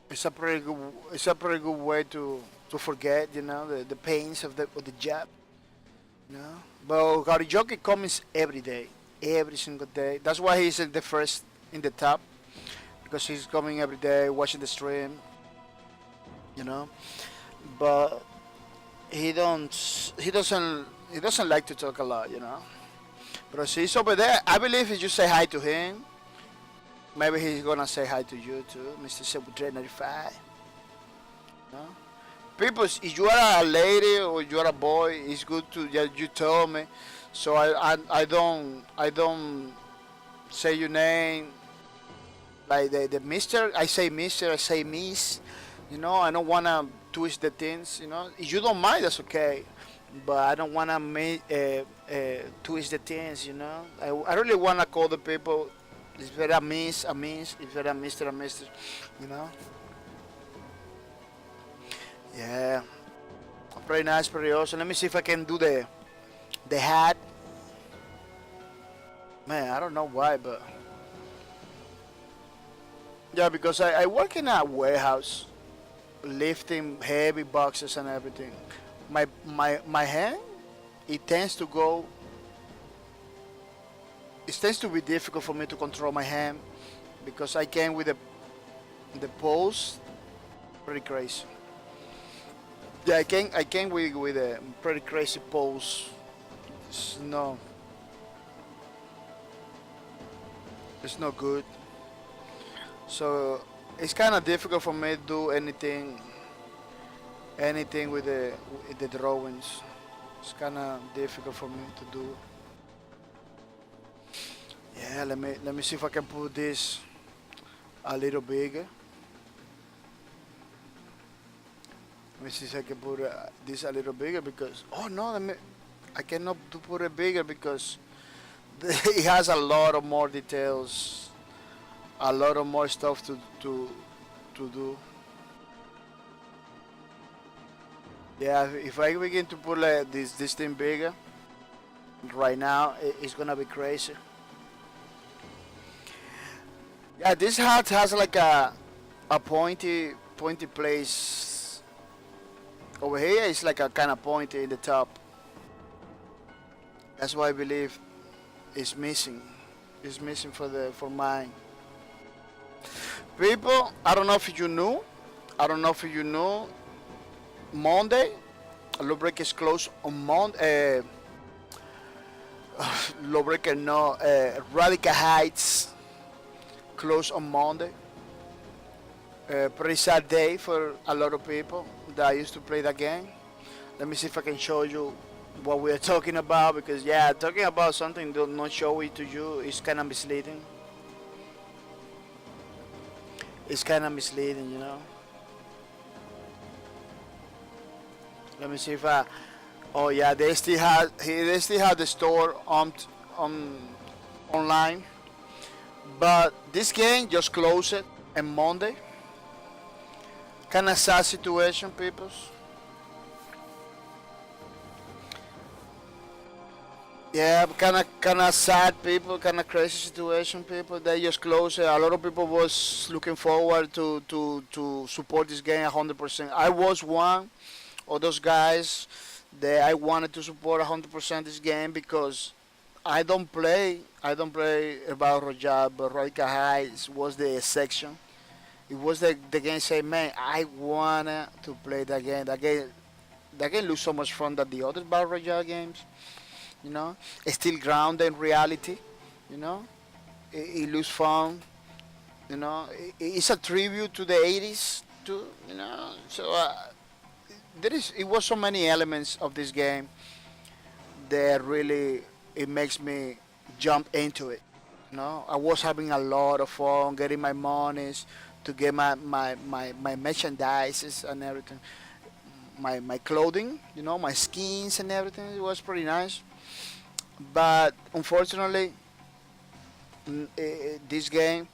It's a pretty good way to forget, the pains of the job. But karaoke comes every day, every single day. That's why he's in the first in the top, because he's coming every day, watching the stream. You know, but he doesn't like to talk a lot. But he's over there. I believe if you say hi to him, maybe he's gonna say hi to you too, Mr. 795. People, if you are a lady or you are a boy, it's good to you tell me, so I don't say your name like the Mister. I say Mister. I say Miss. I don't wanna twist the things. If you don't mind, that's okay. But I don't wanna twist the things. I really wanna call the people. It's better a Miss, a Miss. It's better a Mister, a Mister. You know. Yeah, pretty nice, pretty awesome. Let me see if I can do the hat. Man, I don't know why, but yeah, because I work in a warehouse, lifting heavy boxes and everything. My hand, it tends to go. It tends to be difficult for me to control my hand because I came with the pulse, pretty crazy. Yeah, I came with a pretty crazy pose. No, it's not good. So it's kind of difficult for me to do anything with the drawings. It's kind of difficult for me to do. Yeah, let me see if I can put this a little bigger. Let me see if I can put this a little bigger because oh no, I cannot put it bigger because it has a lot of more details, a lot of more stuff to do. Yeah, if I begin to put like this thing bigger, right now it's gonna be crazy. Yeah, this hat has like a pointy place over here. It's like a kind of pointy in the top. That's why I believe it's missing. It's missing for mine. People, I don't know if you knew. I don't know if you knew. Monday, Lawbreaker is closed on Monday. Lawbreaker no. Radical Heights closed on Monday. Pretty sad day for a lot of people that used to play that game. Let me see if I can show you what we are talking about because yeah, talking about something that not show it to you is kind of misleading. It's kind of misleading, you know. Let me see if I. Oh yeah, they still have the store online, but this game just closed it on Monday. Kind of sad situation, peoples. Yeah, kind of sad people, kind of crazy situation people. They just closed it. A lot of people was looking forward to support this game 100%. I was one of those guys that I wanted to support 100% this game because I don't play about Rojab, but Radical Heights was the exception. It was the game say, man, I wanted to play that game. That game looks so much fun than the other Battle Royale games. You know, it's still grounded in reality. You know, it looks fun. You know, it's a tribute to the 80s too. You know, so it was so many elements of this game that really it makes me jump into it. You know, I was having a lot of fun getting my monies to get my merchandises and everything, my clothing, you know, my skins and everything. It was pretty nice. But unfortunately, this game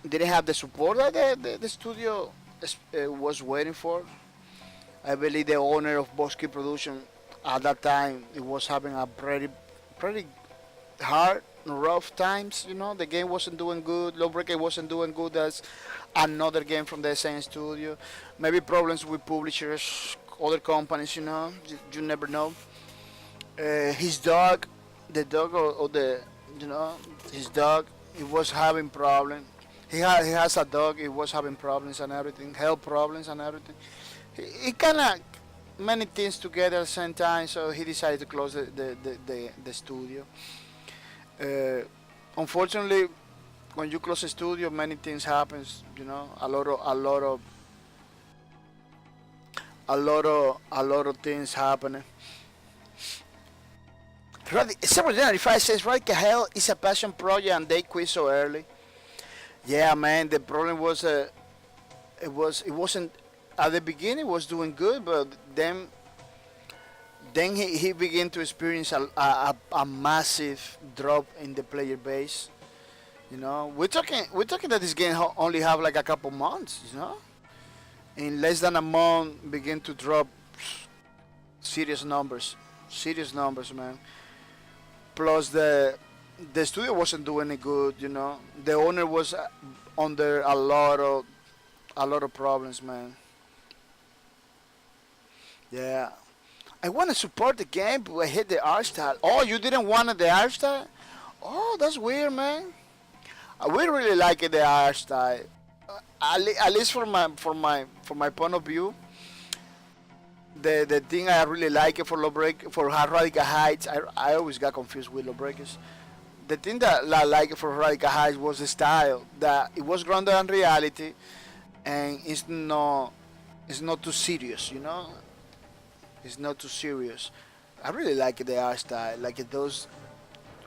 didn't have the support that the studio was waiting for. I believe the owner of Bosky Production at that time it was having a pretty hard and rough times. You know, the game wasn't doing good. Lawbreaker wasn't doing good as another game from the same studio. Maybe problems with publishers, other companies. You know, you never know. His dog, the dog or the, you know, his dog, he was having problems. He has a dog. He was having problems and everything, health problems and everything. He kind of many things together at the same time, so he decided to close the studio. Uh, Unfortunately, when you close a studio, many things happens. You know, a lot of things happening. Several if says right hell is a passion project and they quit so early. Yeah, man. The problem was it wasn't at the beginning. It was doing good, but then he began to experience a massive drop in the player base. You know, we're talking that this game only have like a couple months. You know, in less than a month, begin to drop serious numbers, man. Plus the studio wasn't doing any good. You know, the owner was under a lot of problems, man. Yeah, I want to support the game, but I hate the art style. Oh, you didn't want the art style? Oh, that's weird, man. We really like it, the art style. At least for my point of view, the thing I really like it for Lawbreak for Radical Heights. I always got confused with Lawbreakers. the thing that I like for Radical Heights was the style that it was grounded in reality, and it's not too serious, you know. It's not too serious. I really like the art style, like it those.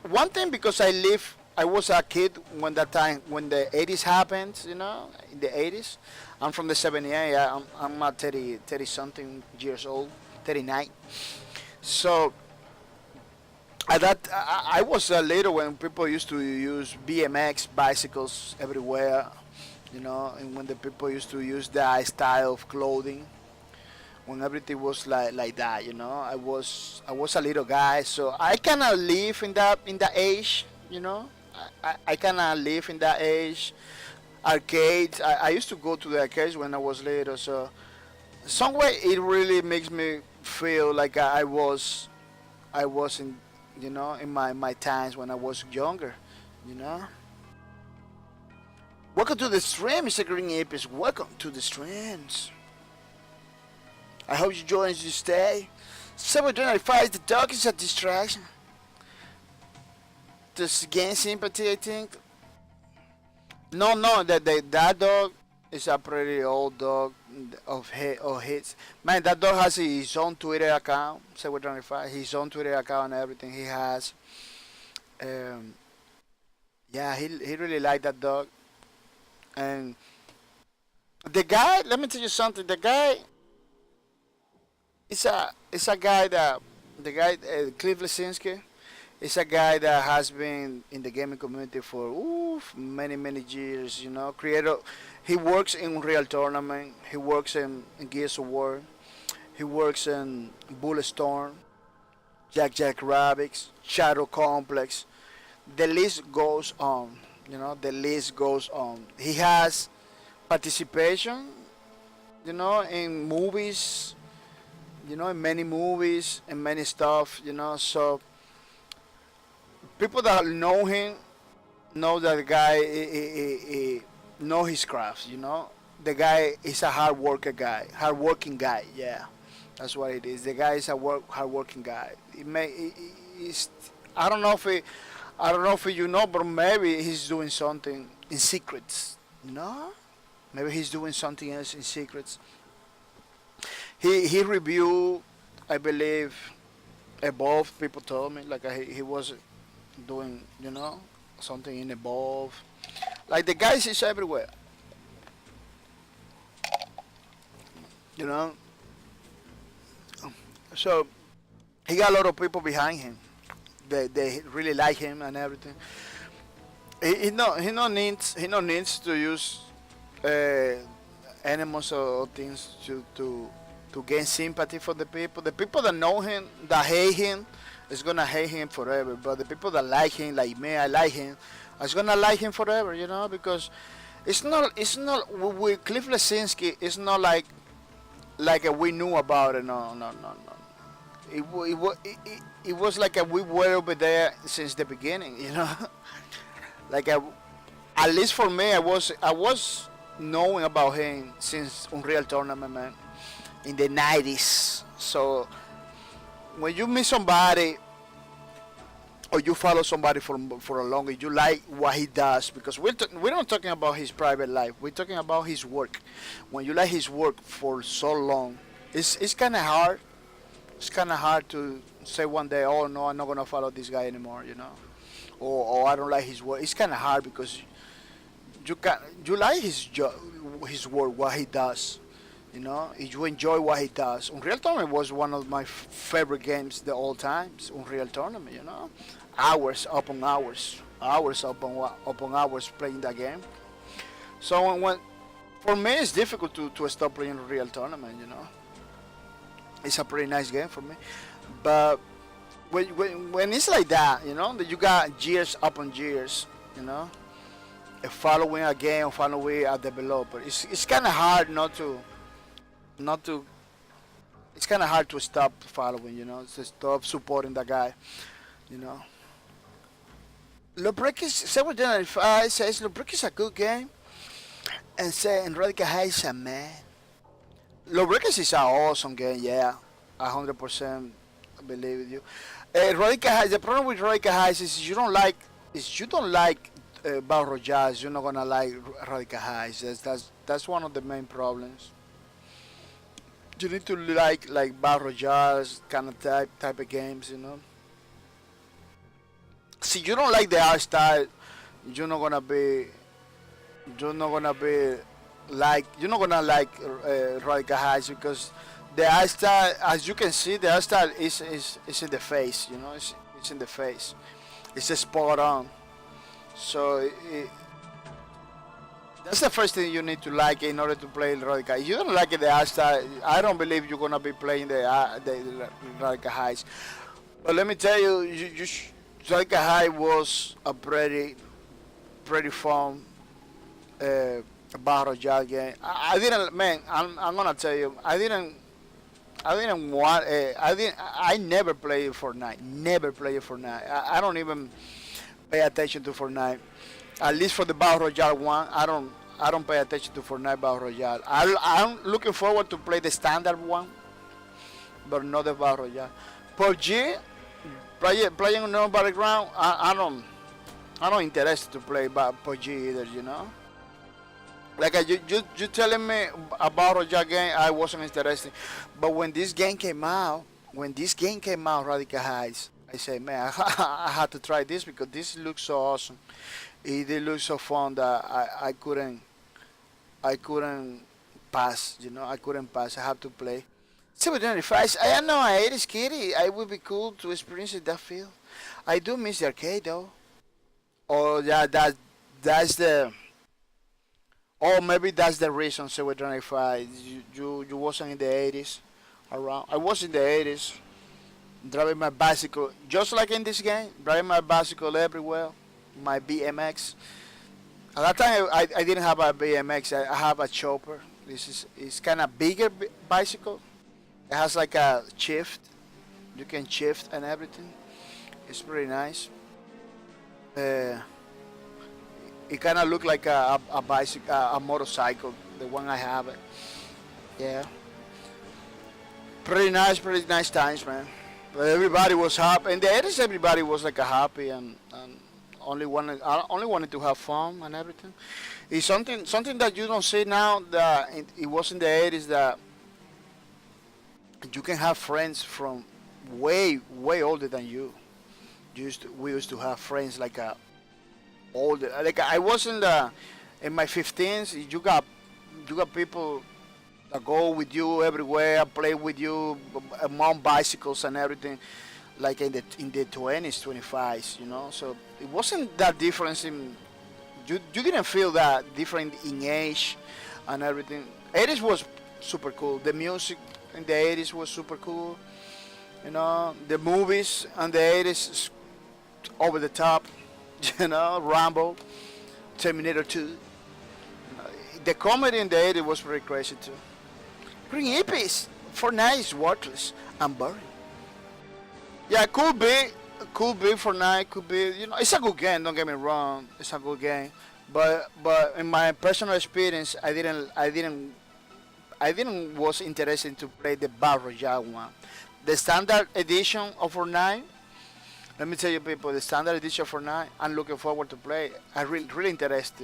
One thing because I was a kid when that time when the 80s happened, you know, in the 80s. I'm from the 78. I'm at 30 something years old, 39. So at that I was later when people used to use BMX bicycles everywhere, you know, and when the people used to use that style of clothing, when everything was like that, you know. I was a little guy, so I kind of live in that age, you know. I kind of live in that age. Arcades. I used to go to the arcades when I was little, so some way it really makes me feel like I was in, you know, in my times when I was younger, you know. Welcome to the stream, Mr. Green Apis. Welcome to the streams. I hope you join us to stay. 725, the dog is a distraction. Just gain sympathy, I think. No, that dog is a pretty old dog of his. Man, that dog has his own Twitter account. 725, his own Twitter account and everything he has. Um, yeah, he really liked that dog. And the guy, let me tell you something. The guy it's a guy that the guy Cliff Lesinski is a guy that has been in the gaming community for many years. You know, creator. He works in Real Tournament. He works in Gears of War. He works in Bulletstorm, Jack Rabbits, Shadow Complex. The list goes on. You know, the list goes on. He has participation, you know, in movies, you know, in many movies and many stuff, you know. So people that know him know that the guy know his crafts, you know. The guy is a hard working guy. Yeah, that's what it is. The guy is a hard working guy. He's, I don't know if I don't know if you know, but maybe he's doing something in secrets. You know, maybe he's doing something else in secrets. He reviewed, I believe, Evolve. People told me like he was doing, you know, something in Evolve. Like the guys is everywhere. You know, so he got a lot of people behind him. They really like him and everything. He no needs to use uh, animals or things to gain sympathy for the people. The people that know him, that hate him, is gonna hate him forever. But the people that like him, like me, I like him, is gonna like him forever. You know, because it's not with Cliff Lesinski. It's not like we knew about it. No. It was like we were over there since the beginning. You know, like at least for me, I was knowing about him since Unreal Tournament, man, in the 90s. So when you meet somebody or you follow somebody for a longer, you like what he does because we're not talking about his private life. We're talking about his work. When you like his work for so long, it's kind of hard. It's kind of hard to say one day, oh no, I'm not gonna follow this guy anymore, you know, or I don't like his work. It's kind of hard because you like his work, what he does, you know. You enjoy what he does. Unreal Tournament was one of my favorite games the all times. Unreal Tournament, you know, hours upon hours, upon hours playing that game. So when for me it's difficult to stop playing Unreal Tournament, you know. It's a pretty nice game for me, but when it's like that, you know, that you got years upon years, you know, following a game, following a developer, it's kind of hard not to. It's kind of hard to stop following, you know, to stop supporting the guy, you know. Lobreak is 705 says Lobreak is a good game, and say Radical High is a man. Lawbreakers is an awesome game, yeah, 100% believe with you. Radical Heights, the problem with Radical Heights is you don't like if you don't like Battle Royales, you're not gonna like Radical Highs. That's one of the main problems. You need to like Battle Royales kind of type of games, you know. See, you don't like the art style, you're not gonna be you're not gonna be you're not gonna like Radical Highs because the art style, as you can see, the art style is in the face, you know. It's in the face. It's a spot on. So that's the first thing you need to like in order to play Radical. If you don't like the art style, I don't believe you're gonna be playing the Radical Highs. But let me tell you, Radical High was a pretty fun battle royale game. I didn't, man. I'm gonna tell you, I didn't want. I never played Fortnite. Never played Fortnite. I don't even pay attention to Fortnite. At least for the Battle Royale one, I don't pay attention to Fortnite Battle Royale. I'm looking forward to play the standard one, but not the Battle Royale. PUBG, playing on no battleground, I don't interested to play PUBG either. You know, like you telling me about Royale game, I wasn't interested. But when this game came out, Radical Heights, I said, man, I had to try this because this looks so awesome. It did look so fun that I couldn't pass. You know, I couldn't pass. I have to play. 725. I don't know. It is scary. I would be cool to experience that feel. I do miss the arcade though. Or yeah, that's the. Or maybe that's the reason 725. You wasn't in the 80s around. I was in the 80s driving my bicycle, just like in this game, driving my bicycle everywhere, my BMX. At that time, I didn't have a BMX. I have a chopper. It's kind of bigger bicycle. It has like a shift. You can shift and everything. It's pretty nice. Uh, it kind of look like a bicycle, a motorcycle. The one I have. Yeah. Pretty nice times, man. But everybody was happy. In the 80s, everybody was like a happy and only wanted to have fun and everything. It's something that you don't see now. That it was in the 80s that you can have friends from way older than you. We used to have friends like older. Like I was in my 15s. You got people that go with you everywhere, play with you, among bicycles and everything, like in the 20s, 25s, you know. So it wasn't that difference in you didn't feel that different in age and everything. 80s was super cool. The music in the 80s was super cool. You know, the movies in the 80s over the top. You know, Rambo, Terminator 2. The comedy in the 80s was pretty crazy too. Green hippies. Fortnite is worthless and boring. Yeah, could be Fortnite, could be, you know, it's a good game. Don't get me wrong, it's a good game. But in my personal experience, I didn't was interested to play the Battle Royale one. The standard edition of Fortnite. Let me tell you, people, the standard edition of Fortnite. I'm looking forward to play. I really interest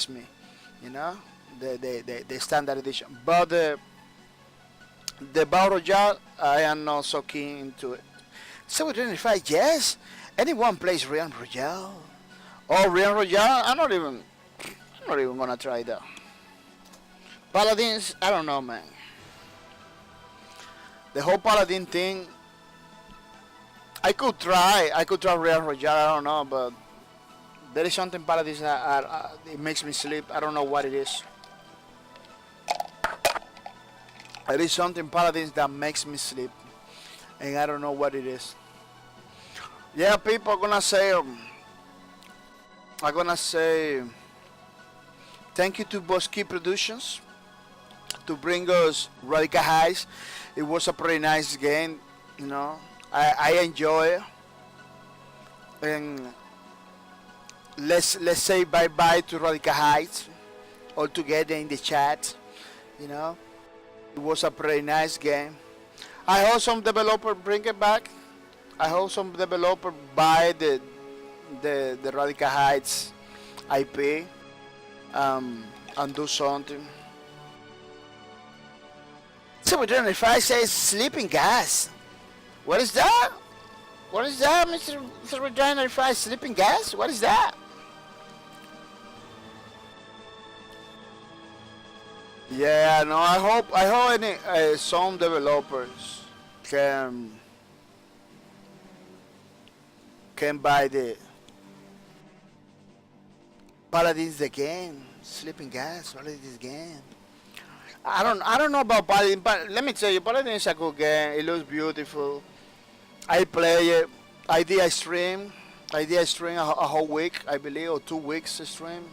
me. You know, the standard edition. But the Battle Royale, I am not so keen into it. So we identify, yes, anyone plays Real Royale. Oh, Real Royale, I'm not even gonna try that. Paladins, I don't know, man. The whole Paladin thing, I could try Real Royale, I don't know, but there is something Paladins that it makes me sleep. I don't know what it is. There is something Paladins that makes me sleep, and I don't know what it is. Yeah, people are gonna say thank you to Bosky Productions to bring us Radical Highs. It was a pretty nice game, you know. I enjoy it, and let's say bye bye to Radical Heights all together in the chat, you know. It was a pretty nice game. I hope some developer bring it back. I hope some developer buy the Radical Heights IP and do something. So we don't. If I say sleeping gas, what is that? What is that, Mr. Regina? If I sleeping gas, what is that? Yeah, no. I hope any some developers can buy the Paladins the game. Sleeping gas. Paladins game. I don't know about Paladin, but let me tell you, Paladin is a good game. It looks beautiful. I play it. I did a stream a whole week, I believe, or 2 weeks stream.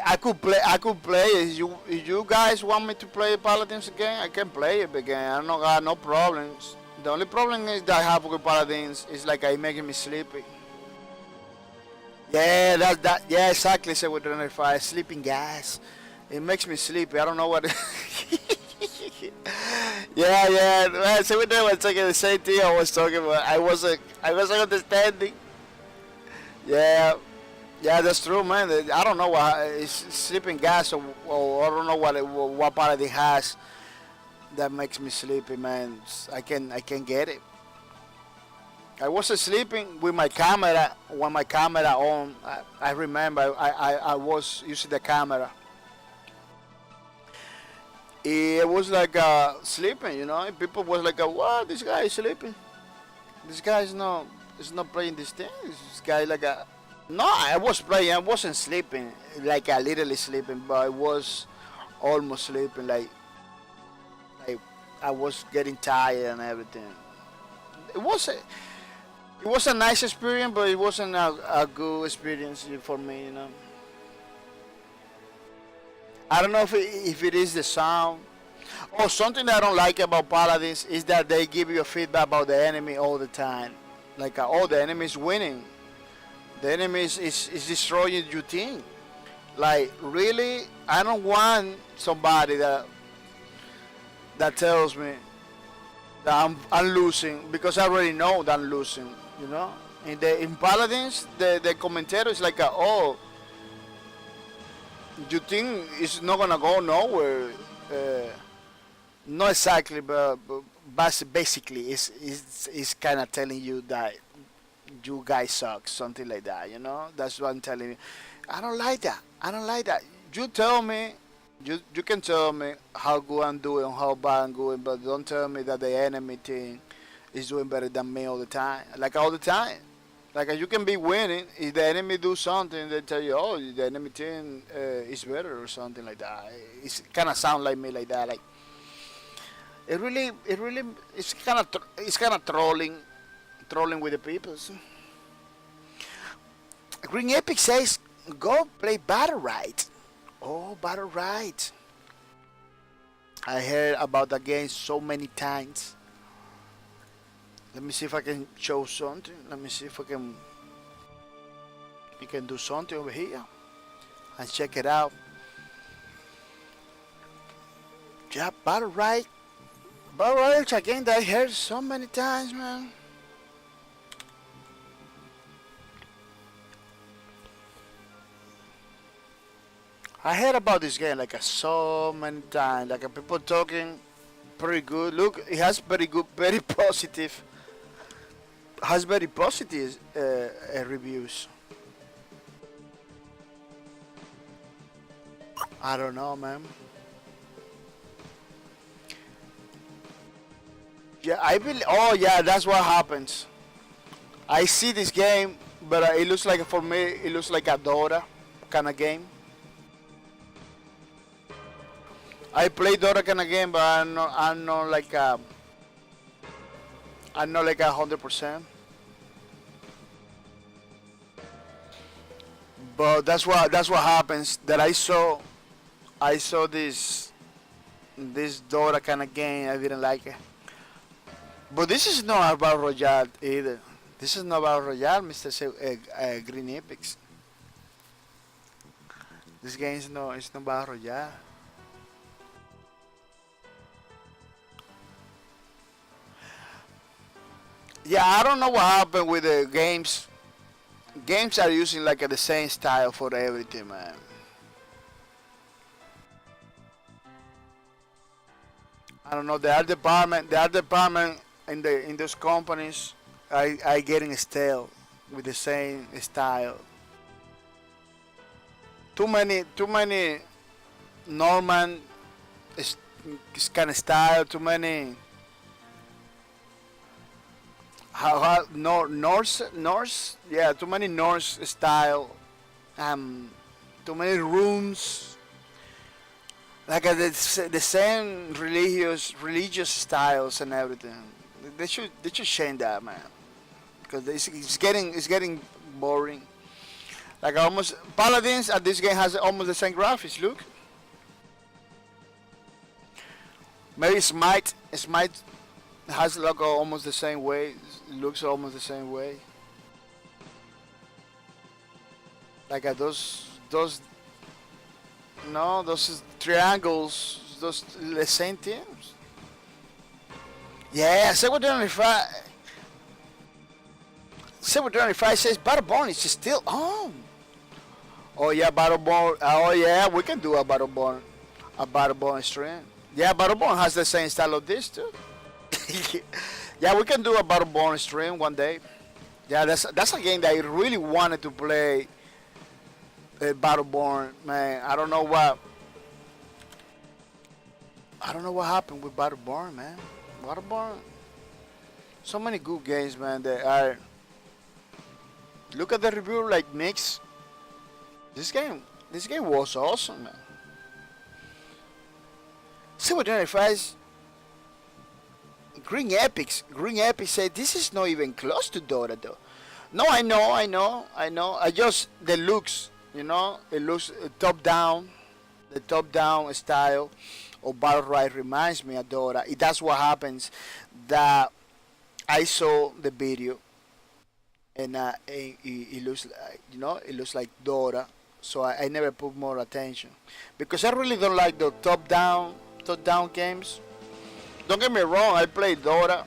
I could play it. If you guys want me to play Paladins again, I can play it again. I don't got no problems. The only problem is that I have with Paladins is like I making me sleepy. Yeah, that. Yeah, exactly. So with the fire, sleeping gas. It makes me sleepy. I don't know what. Yeah, yeah. Well, so we were talking the same thing I was talking about. I wasn't understanding. Yeah, yeah, that's true, man. I don't know what it's sleeping gas or I don't know what part it has that makes me sleepy, man. I can get it. I was sleeping with my camera when my camera on. I remember I was using the camera. It was like sleeping, People was like, "What? This guy is sleeping. This guy is not playing this thing. This guy like a." No, I was playing. I wasn't sleeping, like literally sleeping, but I was almost sleeping. Like I was getting tired and everything. It was a, it was a nice experience, but it wasn't a good experience for me. I don't know if it is the sound. Oh, something that I don't like about Paladins is that they give you a feedback about the enemy all the time. Like, oh, the enemy is winning. The enemy is destroying your team. Like, really, I don't want somebody that tells me that I'm losing because I already know that I'm losing. In Paladins, the commentator is like, oh, you think it's not gonna go nowhere. Not exactly, but basically, it's kind of telling you that you guys suck, something like that. That's what I'm telling you. I don't like that. I don't like that. You tell me, you can tell me how good I'm doing, how bad I'm doing, but don't tell me that the enemy team is doing better than me all the time. Like all the time. Like you can be winning. If the enemy do something, they tell you, "Oh, the enemy team is better" or something like that. It's kind of sound like me like that. Like it really, it's kind of trolling with the people. So. Green Epic says, "Go play Battle Right." Oh, Battle Right. I heard about the game so many times. Let me see if I can show something. Let me see if we can do something over here and check it out. Yeah, Battle Right. Battle Right again that I heard so many times, man. I heard about this game like so many times. Like people talking pretty good. Look, it has very good, very positive. Has very positive reviews. I don't know, man. Yeah, I believe. Oh, yeah, that's what happens. I see this game, but it looks like for me, it looks like a Dota kind of game. I play Dota kind of game, but I'm not like 100%. But that's what happens. That I saw this Dota kind of game. I didn't like it. But this is not about Royale either. This is not about Royale, Mr. Green Epics. This game is no, it's not about Royale. Yeah, I don't know what happened with the games. Games are using like the same style for everything, man. I don't know. The art department in those companies are getting stale with the same style. Too many Norman is, is kind of style. Too many Norse, yeah. Too many Norse style. Um, Too many rooms. Like the same religious styles and everything. They should change that, man, because it's getting boring. Like almost Paladins at this game has almost the same graphics. Look, maybe Smite has logo almost the same way. Looks almost the same way. Like those no those triangles, those the same teams. Yeah, 725 says Battleborn is still on. Oh yeah, Battleborn. Oh yeah, we can do a Battleborn stream. Yeah, Battleborn has the same style of this too. Yeah, we can do a Battleborn stream one day. Yeah, that's a game that I really wanted to play. Battleborn, man. I don't know what happened with Battleborn, man. Battleborn. So many good games, man. That are. Look at the review, like mix. This game was awesome, man. See what 25 Green Epics said this is not even close to Dota though. No, I know. I just the looks, it looks top down. The top down style of Battle Royale reminds me of Dota. That's what happens. That I saw the video and it looks like it looks like Dota. So I never put more attention because I really don't like the top down games. Don't get me wrong, I play Dota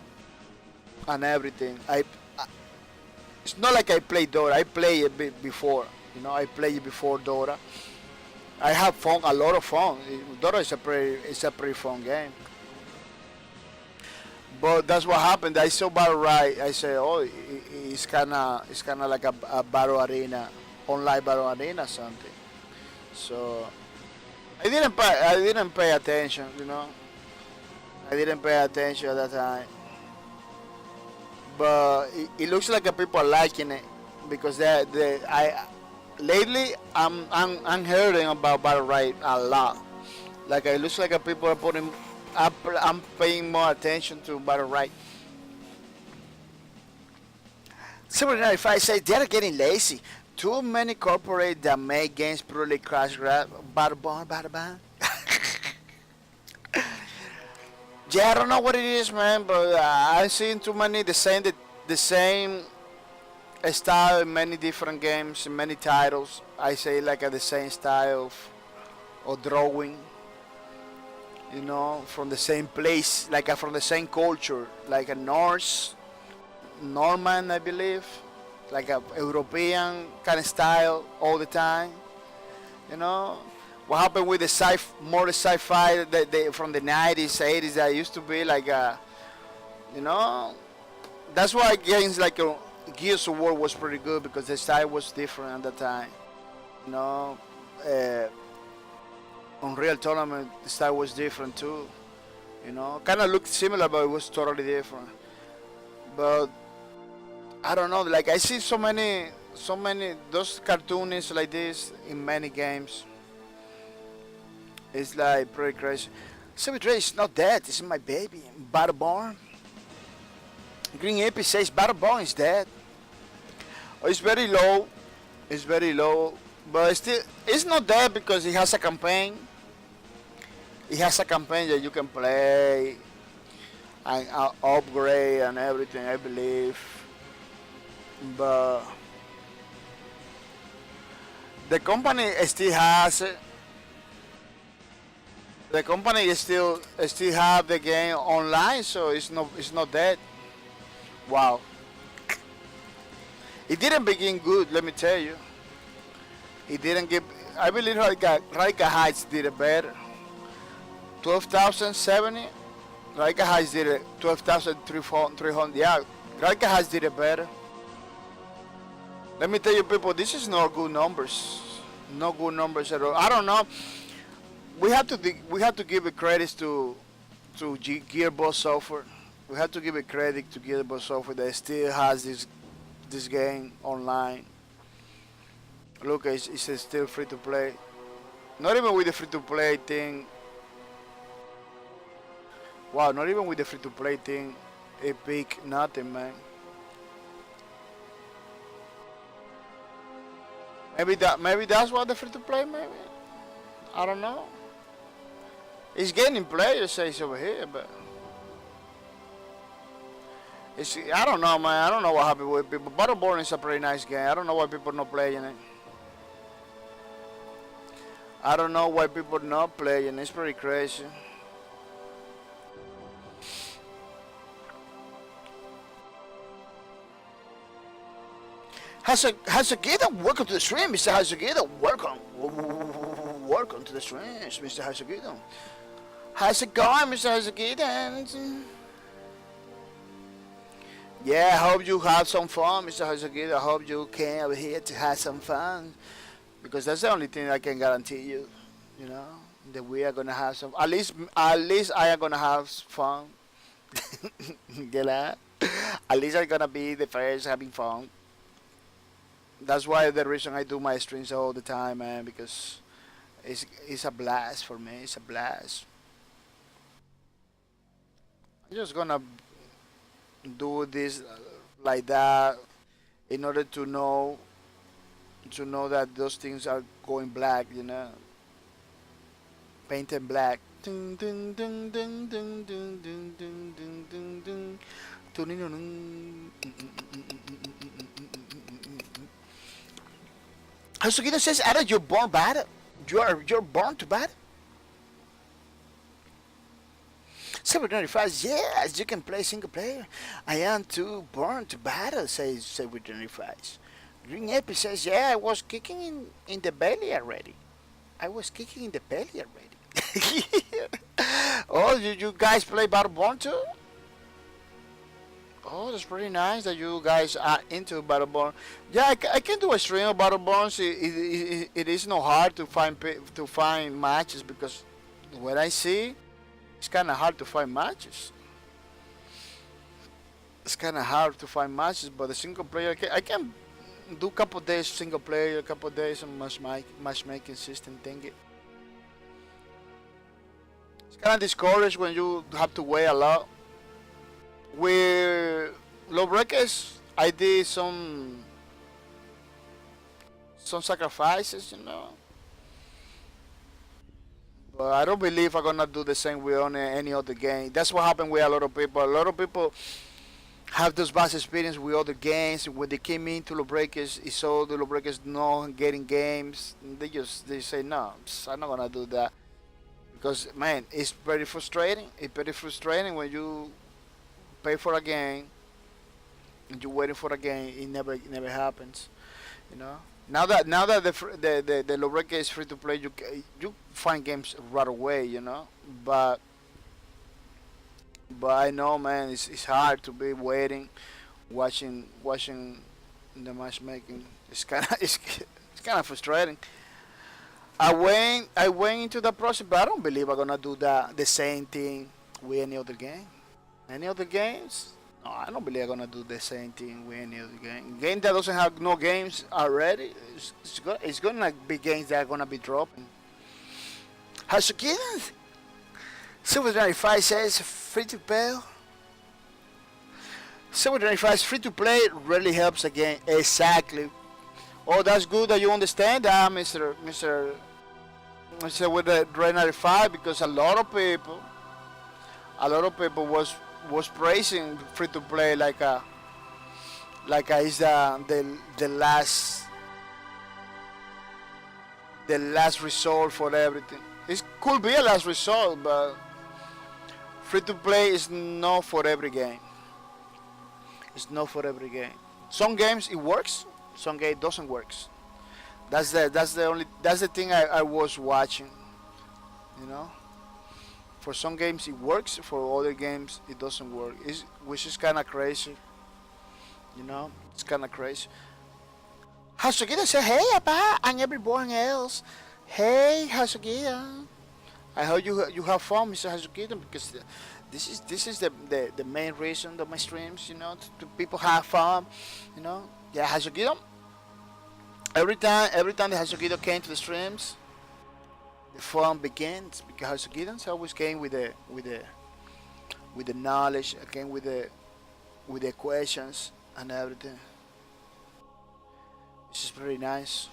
and everything. It's not like I play Dota. I play a bit before. I play it before Dota. I have fun, a lot of fun. Dota is a pretty fun game. But that's what happened. I saw Battle Royale. I said, oh, it's kinda like a battle arena, online battle arena something. So I didn't pay attention. I didn't pay attention at that time. But it looks like people are liking it because lately I'm hearing about Battle Royale a lot. Like it looks like people are I'm paying more attention to Battle Royale. 795 says they're getting lazy. Too many corporate that make games purely crash grab. Battleborn. Yeah, I don't know what it is, man, but I've seen too many the same style in many different games, in many titles. I say like the same style of drawing, from the same place, like from the same culture, like a Norman, I believe, like a European kind of style all the time, What happened with the sci-fi from the 90s, 80s that used to be like that's why games like Gears of War was pretty good because the style was different at the time. You know, Unreal Tournament, the style was different too. Kind of looked similar, but it was totally different. But I don't know, like I see so many those cartoonists like this in many games. It's like pretty crazy. Cemetery is not dead. It's my baby. Battleborn. Green Epi says Battleborn is dead. Oh, it's very low. It's very low. But it's not dead because it has a campaign. It has a campaign that you can play and upgrade and everything, I believe. But the company still has it. The company is still have the game online, so it's not dead. Wow. It didn't begin good, let me tell you. It didn't get. I believe Rika Heights did it better. 12,070. Rika Heights did it 12,300. Yeah, Rika Heights did it better. Let me tell you, people, this is not good numbers. No good numbers at all. I don't know. We have to give it credit to Gearbox Software. We have to give it credit to Gearbox Software that still has this game online. Look, it's still free to play. Not even with the free to play thing. Wow, not even with the free to play thing. It peak nothing, man. Maybe that's what the free to play. Maybe I don't know. It's gaining players, says over here, but I don't know, man. I don't know what happened with people. Battleborn is a pretty nice game. I don't know why people not playing it. I don't know why people not playing. It's pretty crazy. Hasagita, welcome to the stream, Mr. Hasagita. Welcome to the stream, Mr. Hasagita. How's it going, Mr. Hasagita? Yeah, I hope you have some fun, Mr. Hasagita. I hope you came over here to have some fun. Because that's the only thing I can guarantee you, you know, that we are gonna have some. At least I am gonna have fun. Get that? At least I'm gonna be the first having fun. That's why the reason I do my streams all the time, man. Because it's a blast for me. It's a blast. I'm just gonna do this like that in order to know that those things are going black, you know, painted black. Dun, dun, dun, dun, dun, dun, dun, dun, dun, dun, dun. Hasugita says, Ada, you're born bad. You're born to bad. 795, yes, you can play single player. I am too born to battle, says 795. Green Epi says, yeah, I was kicking in the belly already. I was kicking in the belly already. Oh, you guys play Battleborn too? Oh, that's pretty nice that you guys are into Battleborn. Yeah, I can do a stream of Battleborns. It is not hard to find matches because what I see, it's kind of hard to find matches. It's kind of hard to find matches, but the single player, I can do a couple days single player, a couple days on matchmaking system thingy. It's kind of discouraged when you have to wait a lot. With Lawbreakers, I did some sacrifices, you know. But I don't believe I'm gonna do the same with any other game. That's what happened with a lot of people. A lot of people have those bad experience with other games. When they came into Lawbreakers, it's all the Lawbreakers not getting games. They say no, I'm not gonna do that because man, it's very frustrating. It's very frustrating when you pay for a game and you're waiting for a game. It never happens, you know. Now that the Lawbreaker is free to play, you find games right away, you know. But I know, man, it's hard to be waiting, watching the matchmaking. It's kind of frustrating. I went into the process, but I don't believe I'm gonna do the same thing with any other game. Any other games? No, I don't believe I'm gonna do the same thing with any other game. Game that doesn't have no games already, it's gonna be games that are gonna be dropping. How's it going? Silver 95 says free to play. Silver 95 free to play really helps the game. Exactly. Oh, that's good that you understand that, Mr. with the Red 95, because a lot of people was praising free to play like is the last resort for everything. It could be a last resort, but free to play is not for every game. It's not for every game. Some games it works, some game doesn't works. That's the thing I was watching. You know, for some games it works, for other games it doesn't work. Which is kind of crazy. You know, it's kind of crazy. Hasugita said, "Hey, Apa, and everyone else. Hey, Hasugita. I hope you have fun, Mr. Hasugita, because this is the main reason of my streams. You know, to people have fun. You know, yeah, Hasugita. Every time the Hasugita came to the streams, the fun begins because Hasugita always came with the knowledge, came with the questions and everything. This is pretty nice.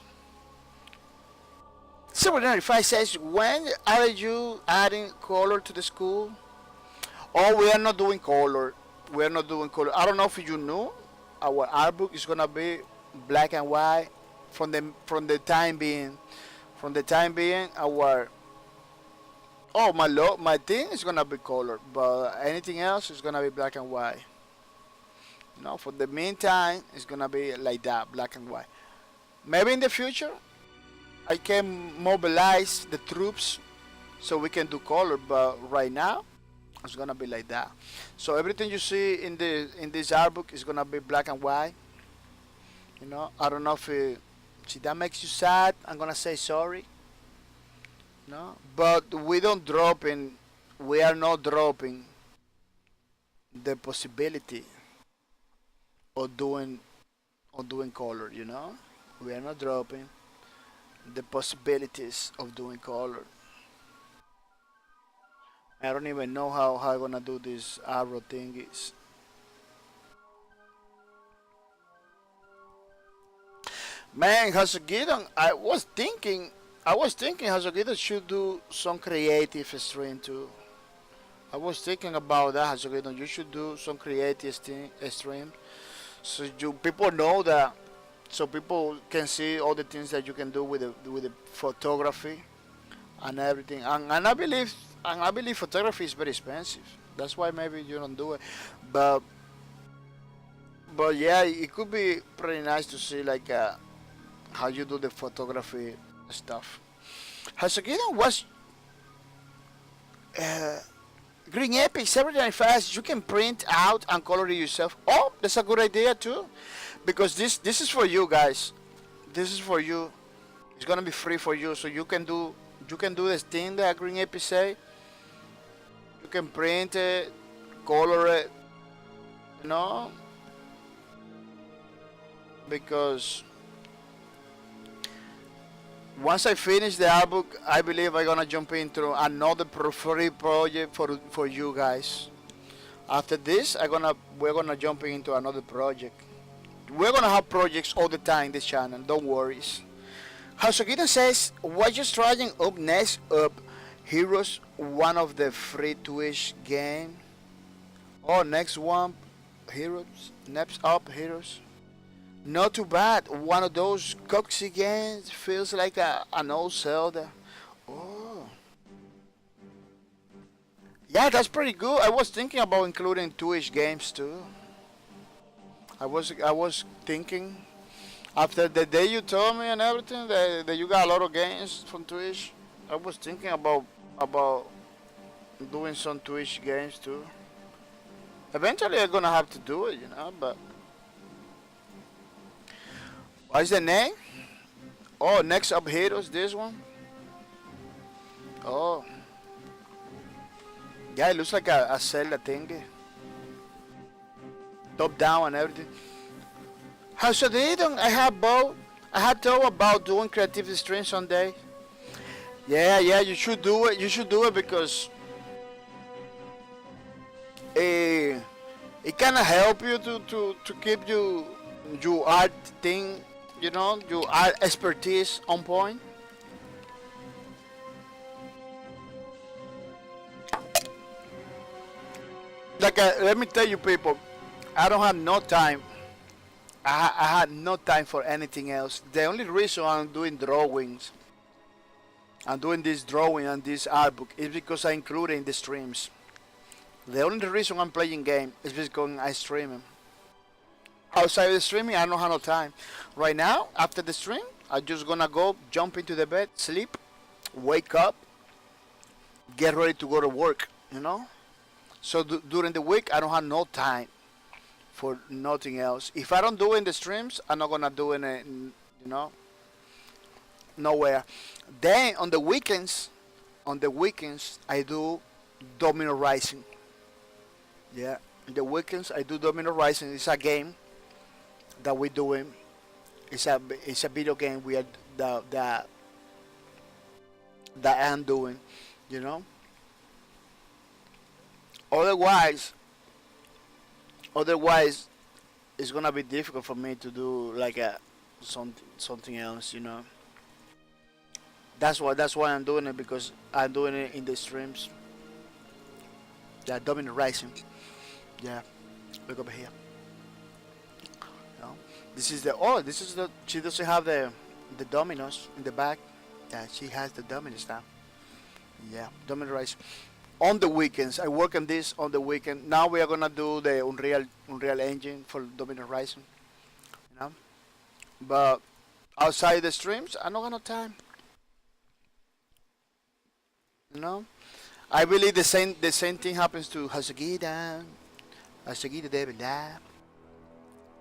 795 says, when are you adding color to the school? Oh, we are not doing color. We are not doing color. I don't know if you knew, our art book is gonna be black and white from the time being. From the time being, my thing is gonna be color, but anything else is gonna be black and white. You know, for the meantime, it's gonna be like that, black and white. Maybe in the future, I can mobilize the troops so we can do color, but right now, it's gonna be like that. So everything you see in this art book is gonna be black and white. You know, I don't know if that makes you sad. I'm gonna say sorry. No, but we are not dropping the possibility of doing color. You know, we are not dropping the possibilities of doing color. I don't even know how I'm gonna do this arrow thingies. Man, Hasugidon, I was thinking Hasugidon should do some creative stream too. I was thinking about that, Hasugidon. You should do some creative stream, so people know that, so people can see all the things that you can do with the photography and everything. And I believe photography is very expensive. That's why maybe you don't do it. But but yeah, it could be pretty nice to see like how you do the photography stuff. Hasugita was uh, Green Epic 795. You can print out and color it yourself. Oh, that's a good idea too, because this is for you guys. This is for you. It's gonna be free for you, so you can do this thing that Green Epic say. You can print it, color it, you know, because once I finish the art book, I believe I'm gonna jump into another free project for you guys. After this, we're gonna jump into another project. We're gonna have projects all the time this channel. Don't worry. Hasugita says, "What you trying up next up Heroes, one of the free Twitch game. Oh, next one, Heroes. Next up, Heroes. Not too bad. One of those coxy games feels like an old Zelda. Oh, yeah, that's pretty good. I was thinking about including Twitch games too. I was thinking after the day you told me and everything that you got a lot of games from Twitch. I was thinking about doing some Twitch games too. Eventually, I'm gonna have to do it, But what's the name? Oh, next up heroes. This one. Oh, yeah, it looks like a Zelda thingy. Top down and everything. How so they don't? I have both. I had thought about doing creative stream someday. Yeah, yeah, you should do it. You should do it because eh, it kind of help you to keep your art thing, your art expertise on point. Like, let me tell you, people, I don't have no time. I had no time for anything else. The only reason I'm doing drawings, I'm doing this drawing and this art book is because I include it in the streams. The only reason I'm playing game is because I stream them. outside of the streaming, I don't have no time. Right now, after the stream, I'm just gonna go jump into the bed, sleep, wake up, get ready to go to work. You know. So during the week, I don't have no time for nothing else. If I don't do it in the streams, I'm not gonna do it in, you know, nowhere. Then on the weekends, I do domino rising. Yeah, in the weekends I do domino rising. It's a game that we doing. It's a video game we are that that I'm doing. You know. Otherwise, otherwise, it's gonna be difficult for me to do like a something else. You know. That's why I'm doing it because I'm doing it in the streams. Yeah, domino rising. Yeah, look over here. No, this is the this is the she doesn't have the dominoes in the back. Yeah, she has the dominoes now. Yeah, domino rising. On the weekends, I work on this on the weekend. Now we are gonna do the Unreal Engine for domino rising. You know, but outside the streams, I don't got no time. You know, I believe the same thing happens to Hasagida. Hasagida David Lab.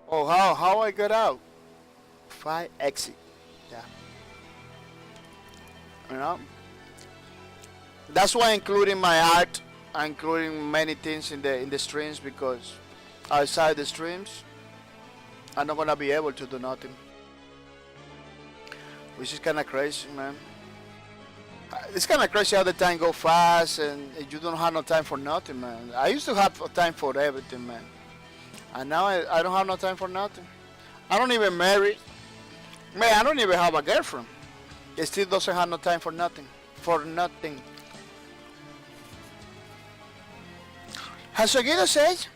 Oh, how I got out? Five exit. Yeah. You know. That's why including my art, I'm including many things in the streams because outside the streams, I'm not gonna be able to do nothing, which is kind of crazy, man. It's kind of crazy how the time go fast and you don't have no time for nothing, man. I used to have time for everything, man, and now I don't have no time for nothing. I don't even marry, man. I don't even have a girlfriend. It still doesn't have no time for nothing, for nothing. Hasagido says,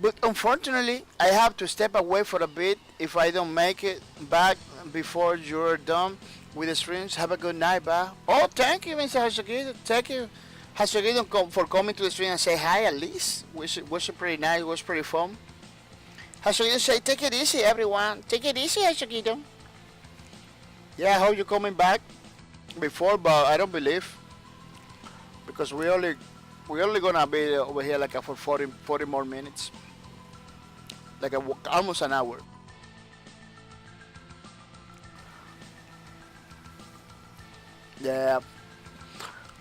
but unfortunately, I have to step away for a bit if I don't make it back before you're done with the streams. Have a good night, bye. Oh, thank you, Mr. Hasagido. Thank you, Hasagido, for coming to the stream and say hi at least. Was it pretty nice, was pretty fun. Hasagido say, take it easy, everyone. Take it easy, Hasagido. Yeah, I hope you're coming back before, but I don't believe. Because we only gonna be over here like for 40 more minutes, like almost an hour. Yeah,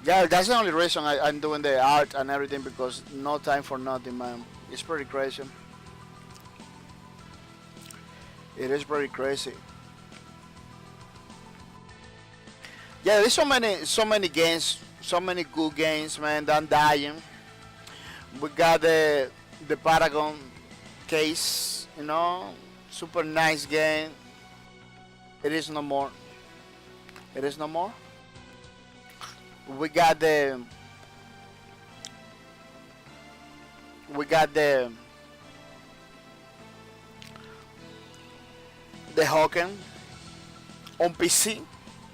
yeah. That's the only reason I'm doing the art and everything because no time for nothing, man. It's pretty crazy. It is pretty crazy. Yeah, there's so many games, so many good games, man. That I'm dying. We got the Paragon case, super nice game. It is no more. It is no more. We got the we got the Hawken on PC.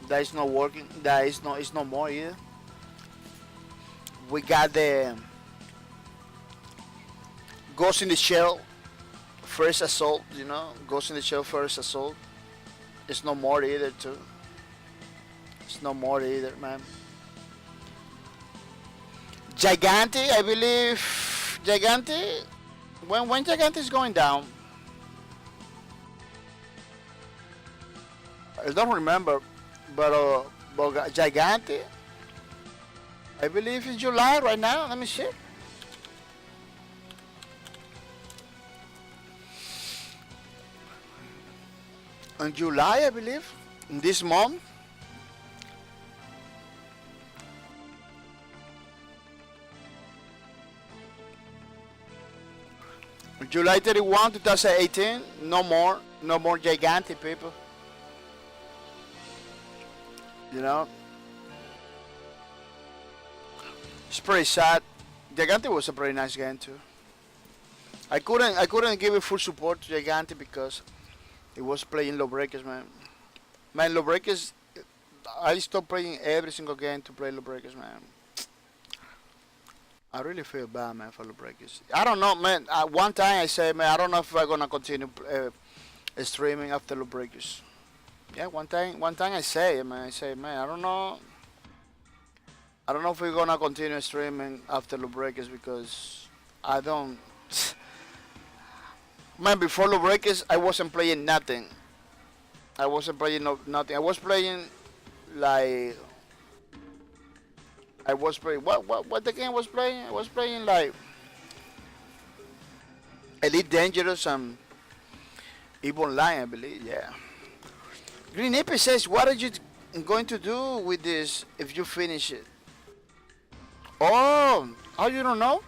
That is not working. That is no. It's no more either. We got the Ghost in the Shell First Assault. Ghost in the Shell First Assault. It's no more either too. It's no more either, man. Gigante, I believe. Gigante. When Gigante is going down, I don't remember, but Gigante, I believe it's July right now. Let me see. In July, I believe, in this month. July 31, 2018. No more Gigante, people. It's pretty sad. Gigante was a pretty nice game too. I couldn't give it full support to Gigante because it was playing Lawbreakers, man. Man, Lawbreakers, I stopped playing every single game to play Lawbreakers, man. I really feel bad, man, for the breakers. I don't know, man. One time I said, man, I don't know if I'm gonna continue streaming after the breakers. Yeah, one time I say, man, man, I don't know if we're gonna continue streaming after the breakers because I don't. Man, before the breakers, I wasn't playing nothing. I wasn't playing nothing. I was playing like I was playing what the game was playing. I was playing like Elite Dangerous and Evil Online, I believe. Yeah. Green Apple says, "What are you going to do with this if you finish it?" Oh, you don't know?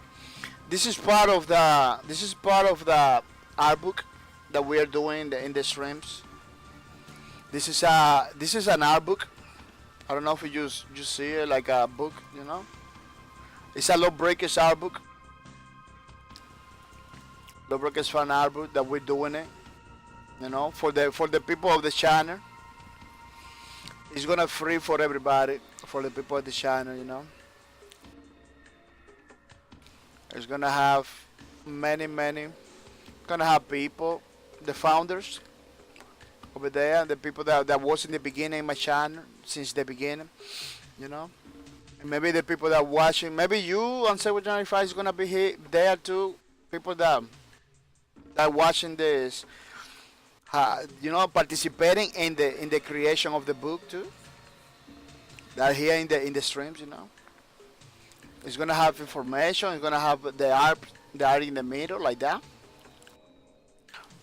This is part of the art book that we are doing in the streams. This is an art book. I don't know if you just see it like a book, you know. It's a Lawbreakers art book. Lawbreakers fan art book that we're doing it, you know, for the people of the channel. It's gonna free for everybody, for the people of the channel, you know. It's gonna have many gonna have people, the founders over there, the people that was in the beginning of my channel since the beginning, you know. And maybe the people that watching, maybe you on Server 95 is gonna be here there too. People that watching this, you know, participating in the creation of the book too. That here in the streams, you know. It's gonna have information. It's gonna have the art in the middle like that.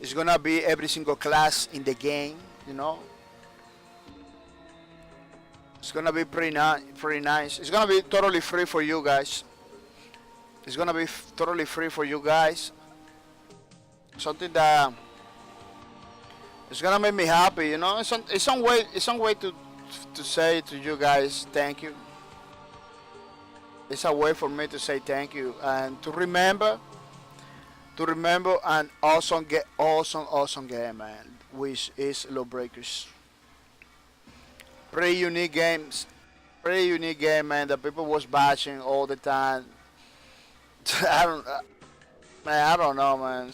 It's gonna be every single class in the game, you know. It's gonna be pretty nice. It's gonna be totally free for you guys. It's gonna be totally free for you guys. Something that it's gonna make me happy, you know. It's some way to say to you guys thank you. It's a way for me to say thank you and to remember an awesome game, man, which is Lawbreakers. Pretty unique games, pretty unique game, man. That people was bashing all the time. I don't, man, I don't know, man.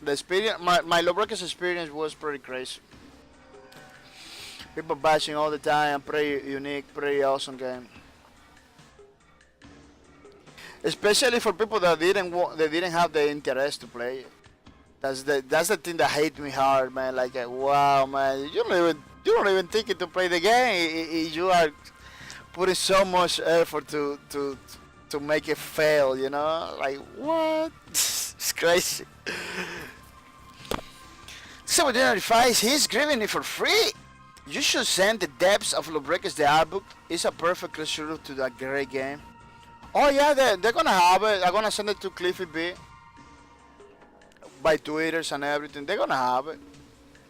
The experience, my Lawbreakers experience was pretty crazy. People bashing all the time. Pretty unique, pretty awesome game. Especially for people that didn't have the interest to play it. That's the thing that hate me hard, man. Like, wow, man, you don't even think it to play the game. You are putting so much effort to make it fail, you know? Like, what? It's crazy. So with advice, he's giving it for free. You should send the depths of Lawbreakers the art book. It's a perfect closure to that great game. Oh yeah, they're gonna have it. I'm gonna send it to Cliffy B by Twitters and everything. They're gonna have it.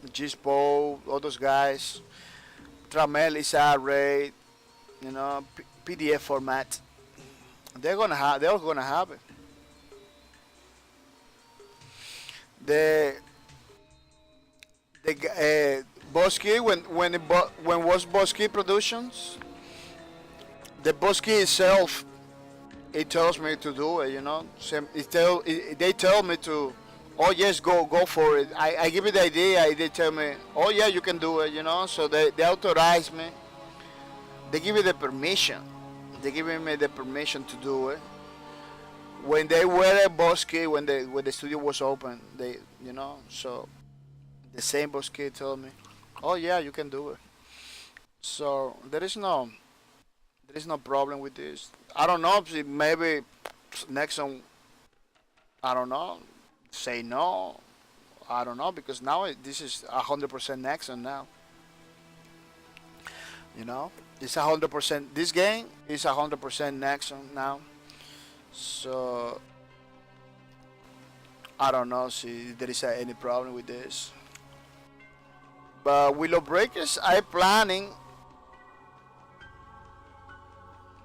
Gispo, all those guys. Tramel is Ray, you know, PDF format. They're all gonna have it. The Bosky when was Bosky Productions, the Bosky itself, it tells me to do it, you know. They tell me to, oh yes, go for it. I give it the idea. They tell me, oh yeah, you can do it, you know. So they authorize me. They give me the permission. They give me the permission to do it. When they were at Bosky, when the studio was open, they, you know, so the same Bosky told me, oh yeah, you can do it. So there is no problem with this. I don't know if maybe Nexon, I don't know, say no. I don't know because now this is 100% Nexon now. You know, it's 100%. This game is 100% Nexon now. So I don't know if there is any problem with this. But Willow Breakers, I planning.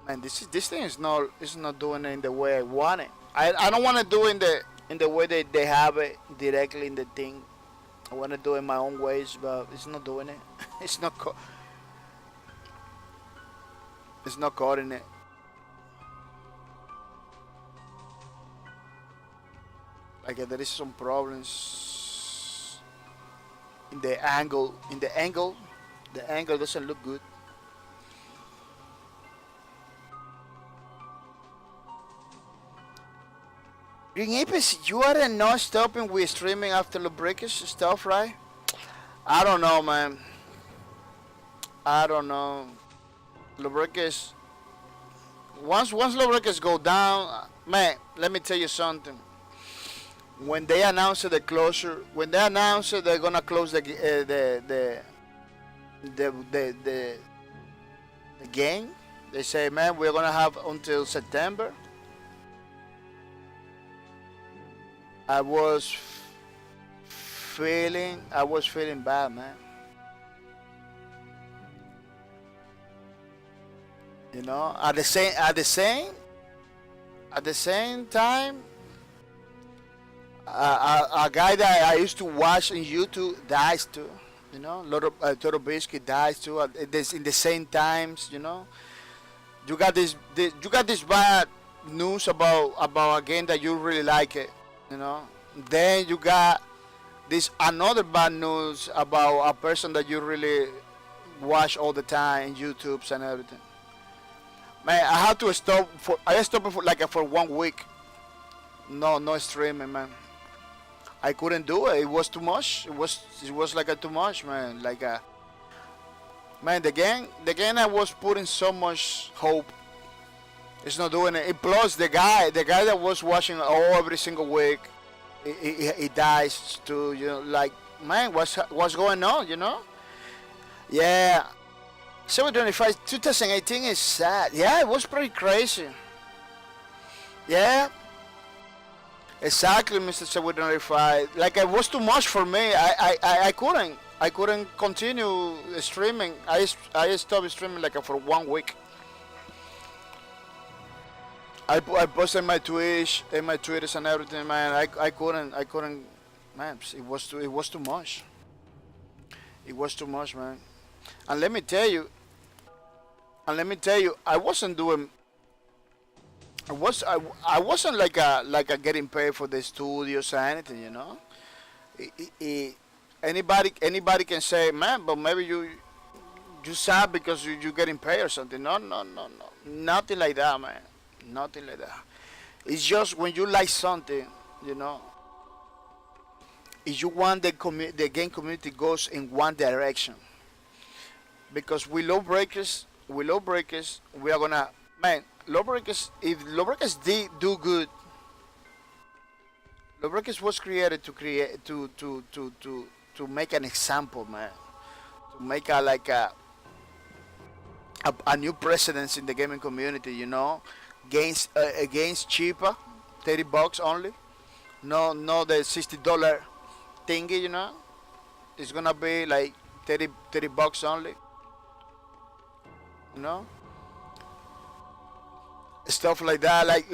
Man, this thing is not doing it in the way I want it. I don't want to do it in the way that they have it directly in the thing. I want to do it my own ways, but it's not doing it. It's not it's not coding it. Like there is some problems in the angle. The angle doesn't look good. Green Apis, you are not stopping with streaming after the breakage stuff, right? I don't know, man. I don't know. Lubricants. Once lubricants go down, man. Let me tell you something. When they announce the closure, when they announce they're gonna close the game, they say, man, we're gonna have until September. I was feeling bad, man. You know, at the same time, a guy that I used to watch on YouTube dies too. You know, Toro Biscuit dies too. In the same times, you know, you got this bad news about a game that you really like it. You know, then you got this another bad news about a person that you really watch all the time in YouTube's and everything. Man, I had to stop I stopped for 1 week. No streaming, man. I couldn't do it. It was too much. It was like too much, man. Man, the game I was putting so much hope. It's not doing it. Plus the guy that was watching every single week, he dies too. You know, like, man, what's going on? You know? Yeah. 725 2018 is sad. Yeah, it was pretty crazy. Yeah. Exactly, Mr. 725. Like, it was too much for me. I couldn't continue streaming. I stopped streaming like for 1 week. I posted my Twitch and my Twitters and everything, man. I couldn't, man. It was too much. It was too much, man. And let me tell you, I wasn't doing. I wasn't like a getting paid for the studios or anything, you know. Anybody can say, man, but maybe you sad because you getting paid or something. No, nothing like that, man. Nothing like that. It's just when you like something, you know. If you want the game community goes in one direction. Because we lawbreakers, we are gonna, man. Lawbreakers, if lawbreakers do good, lawbreakers was created to make an example, man. To make a new precedence in the gaming community, you know. Against cheaper, $30 only. No, the $60 thingy, you know. It's gonna be like 30 bucks only. You know, stuff like that. Like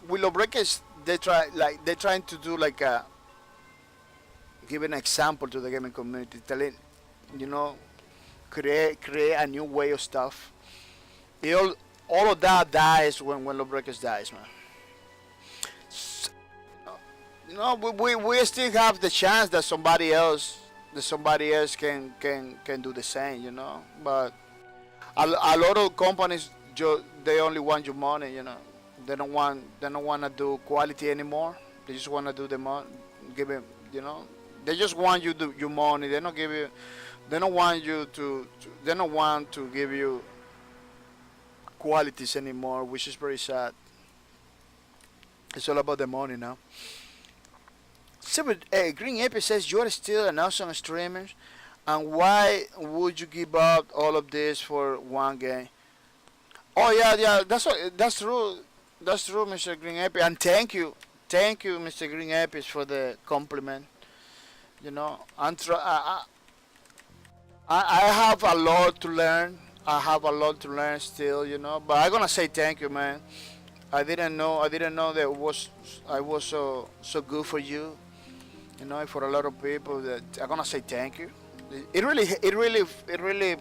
with lawbreakers, they're trying to do give an example to the gaming community, telling, you know, create a new way of stuff. All of that dies when lawbreakers dies, man. You know, we still have the chance that somebody else can do the same, you know. But a lot of companies, they only want your money, you know. They don't want to do quality anymore. They just want to do the money, give it, you know. They just want you to your money. They don't give you. They don't want you to. They don't want to give you qualities anymore, which is very sad. It's all about the money now. So, Green Epi says you are still an awesome streamer, and why would you give up all of this for one game? Oh yeah, that's true. That's true, Mr. Green Epi, and thank you, Mr. Green Epi, for the compliment. You know, I have a lot to learn. I have a lot to learn still, you know. But I'm gonna say thank you, man. I didn't know that I was so good for you. You know, for a lot of people, that I'm gonna say thank you. It really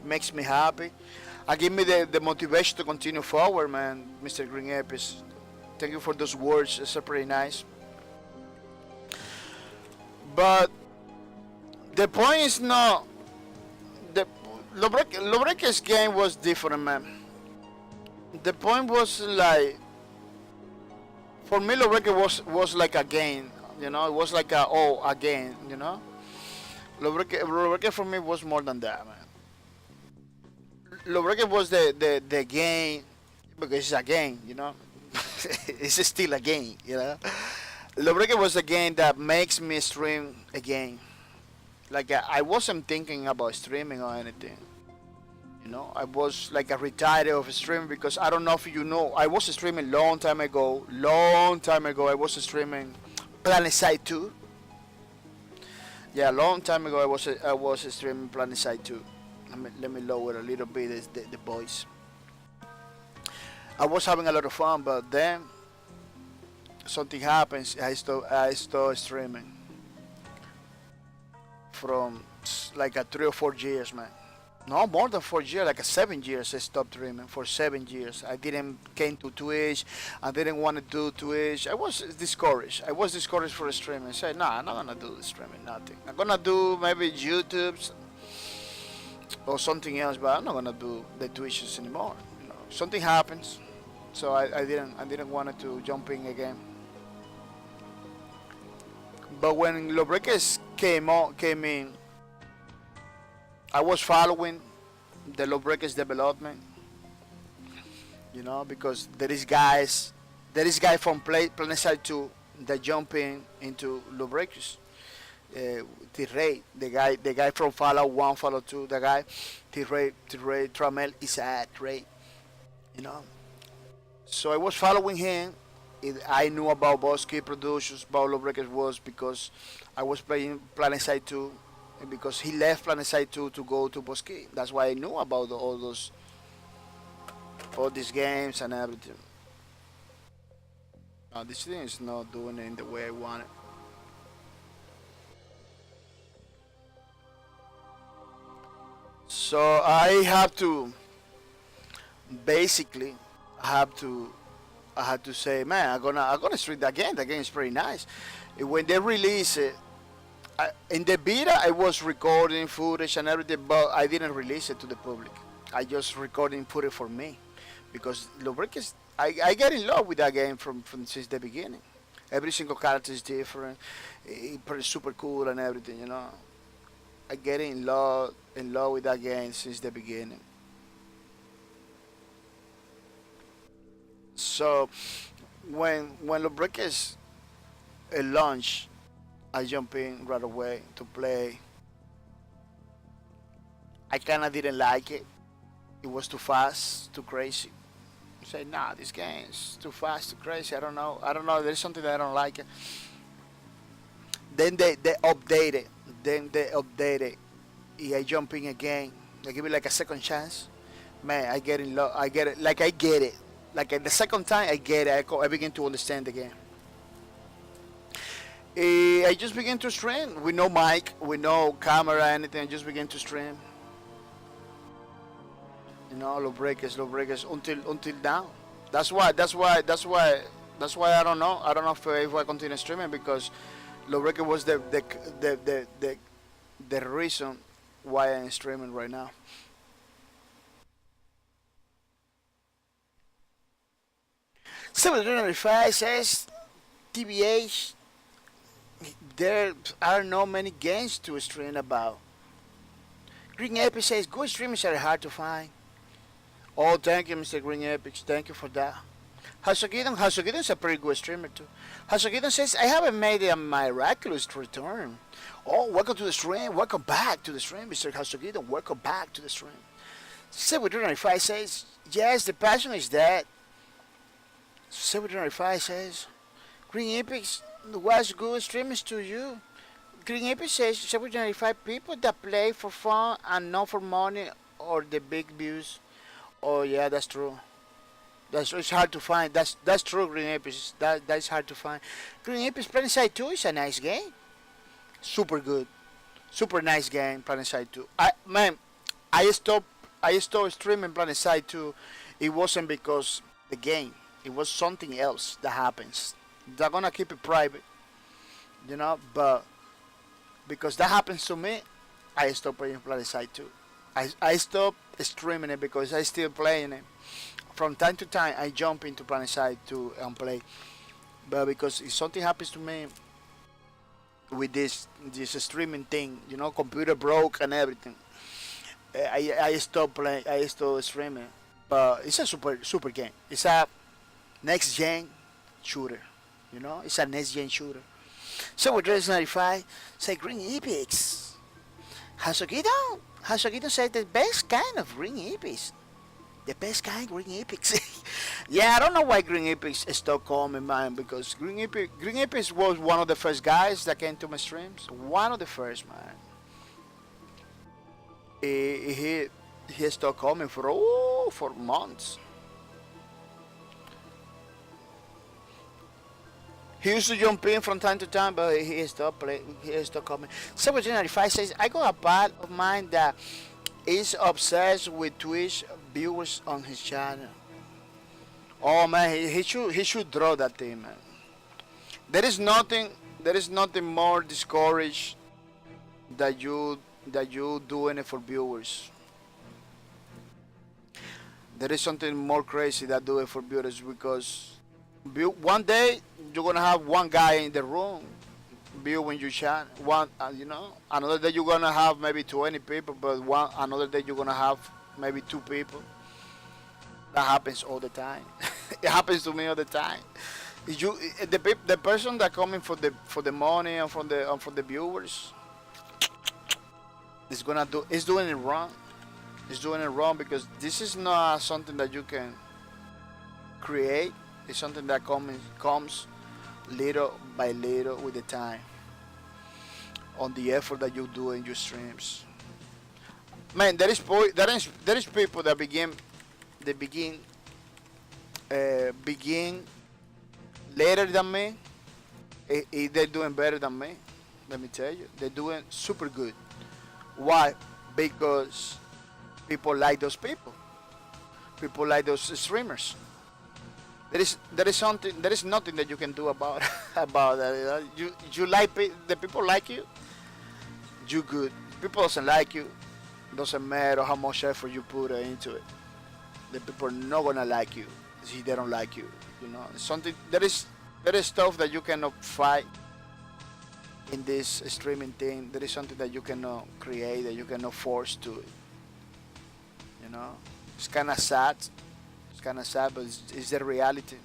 makes me happy. And give me the motivation to continue forward, man, Mr. Green Epis. Thank you for those words. It's pretty nice. But the point is not the Lobreke's game was different, man. The point was like for me, Lobreke was like a game, you know. It was like a game, you know. Lobreke for me was more than that, man. Lobreke was the game because it's a game, you know. It's still a game, you know. Lobreke was a game that makes me stream again. Like I wasn't thinking about streaming or anything. You know, I was like a retired of streaming because I don't know if you know, I was streaming long time ago. Long time ago, I was streaming Planet Side 2. Yeah, long time ago, I was streaming Planet Side 2. Let me lower a little bit the voice. I was having a lot of fun, but then something happens. I start streaming from like a 3 or 4 years, man. No, more than 4 years, like a 7 years. I stopped streaming for 7 years. I didn't came to Twitch. I didn't want to do Twitch. I was discouraged. I was discouraged for streaming. I said, nah, I'm not gonna do streaming, nothing. I'm gonna do maybe YouTube or something else, but I'm not gonna do the Twitches anymore. You know, something happens, so I didn't want to jump in again. But when Lobreques came in, I was following the Lobreques development, you know, because there is guy from Planet 2 that jump into Lobreques. T-Ray, the guy from Fallout 1, Fallout 2, the guy, T-Ray Tramel is at Ray, you know. So I was following him. I knew about Bosky Productions, about Lobreques was because I was playing Planet Side 2, and because he left Planet Side 2 to go to Bosky. That's why I knew about all these games and everything. Now this thing is not doing it in the way I want it. So I have to basically I had to say, man, I'm gonna stream that game. That game is pretty nice. When they release it, in the beta, I was recording footage and everything, but I didn't release it to the public. I just recording footage for me, because Lobreques, I get in love with that game from since the beginning. Every single character is different, pretty super cool and everything, you know. I get in love with that game since the beginning. So when Lobreques launched, I jump in right away to play. I kinda didn't like it. It was too fast, too crazy. I say, nah, this game is too fast, too crazy. I don't know. There's something that I don't like it. Then they updated. I jump in again. They give me like a second chance. Man, I get in love. I get it. Like I get it. Like the second time I get it, I begin to understand the game. I just begin to stream with no mic, with no camera, anything. I just begin to stream. You know, low breakers until now. That's why I don't know. I don't know if I continue streaming, because low breaker was the reason why I'm streaming right now. 795 says TBH. There are not many games to stream about. Green Epic says good streamers are hard to find. Oh, thank you, Mr. Green Epic. Thank you for that. Hasogidon is a pretty good streamer too. Hasogidon says, I haven't made a miraculous return. Oh, welcome to the stream. Welcome back to the stream, Mr. Hasogidon. Welcome back to the stream. 795 says, yes, the passion is dead. 795 says, Green Epic was good streamers to you. Green Epic says 795 people that play for fun and not for money or the big views. Oh yeah, that's true. It's hard to find. That's true, Green Epic. That's hard to find. Green Epic Planet Side 2 is a nice game. Super good. Super nice game, Planet Side 2. I stopped streaming Planet Side 2. It wasn't because the game. It was something else that happens. They're gonna keep it private, you know. But because that happens to me, I stop playing Planet Side 2. I stop streaming it because I still playing it. From time to time, I jump into Planet Side 2 and play. But because if something happens to me with this streaming thing, computer broke and everything, I stop playing. I stop streaming. But it's a super game. It's a next gen shooter. It's a next gen shooter. So with Dress 95, say Green Epics. Hasogito said the best kind of Green Epics. The best kind Green Epics. Yeah, I don't know why Green Epics stopped coming, man, because Green Epics was one of the first guys that came to my streams. One of the first, man. He stopped coming for months. He used to jump in from time to time, but he stopped playing. He stopped coming. Super General 5 says, I got a pal of mine that is obsessed with Twitch viewers on his channel. Oh man, he should draw that thing, man. There is nothing more discouraged that you doing it for viewers. There is something more crazy that do it for viewers because one day you're gonna have one guy in the room viewing your channel. Another day you're gonna have maybe 20 people, but another day you're gonna have maybe 2 people. That happens all the time. It happens to me all the time. The person that coming for the money and for the viewers is doing it wrong. It's doing it wrong because this is not something that you can create. It's something that comes little by little with the time on the effort that you do in your streams. Man, there is people that begin later than me. They're doing better than me. Let me tell you, they're doing super good. Why? Because people like those people. People like those streamers. There is nothing that you can do about that. You like the people like you. You good. People doesn't like you. Doesn't matter how much effort you put into it. The people are not gonna like you if they don't like you. Something there is stuff that you cannot fight in this streaming thing. There is something that you cannot create, that you cannot force to it. It's kind of sad. It's kind of sad, but it's the reality.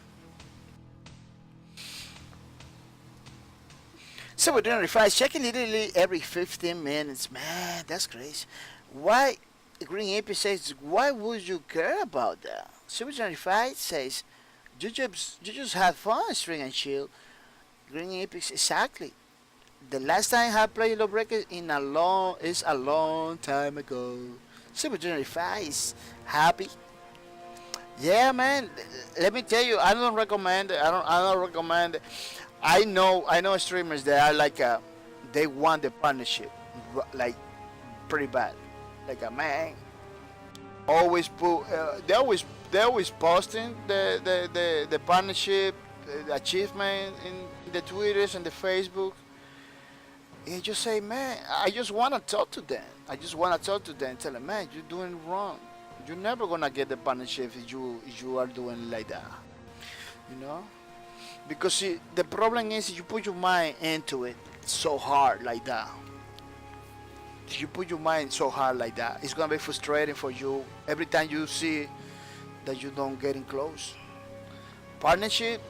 So we're doing refresh, checking literally every 15 minutes. Man, that's crazy. Why? Green AP says, why would you care about that? Super 25 says, you just have fun, string and chill. Green Apex, exactly. The last time I played Lawbreaker is a long time ago. Super 25 is happy. Yeah, man. Let me tell you, I don't recommend it. I don't recommend it. I know streamers that are like they want the partnership, like pretty bad. Like a man. Always put. They always posting the partnership, the achievement in the Twitters and the Facebook. And just say, man, I just want to talk to them. I just want to talk to them. Tell them, man, you're doing wrong. You're never gonna get the partnership if you are doing like that. Because see, the problem is you put your mind into it so hard like that. If you put your mind so hard like that, it's gonna be frustrating for you every time you see that you don't getting close. Partnership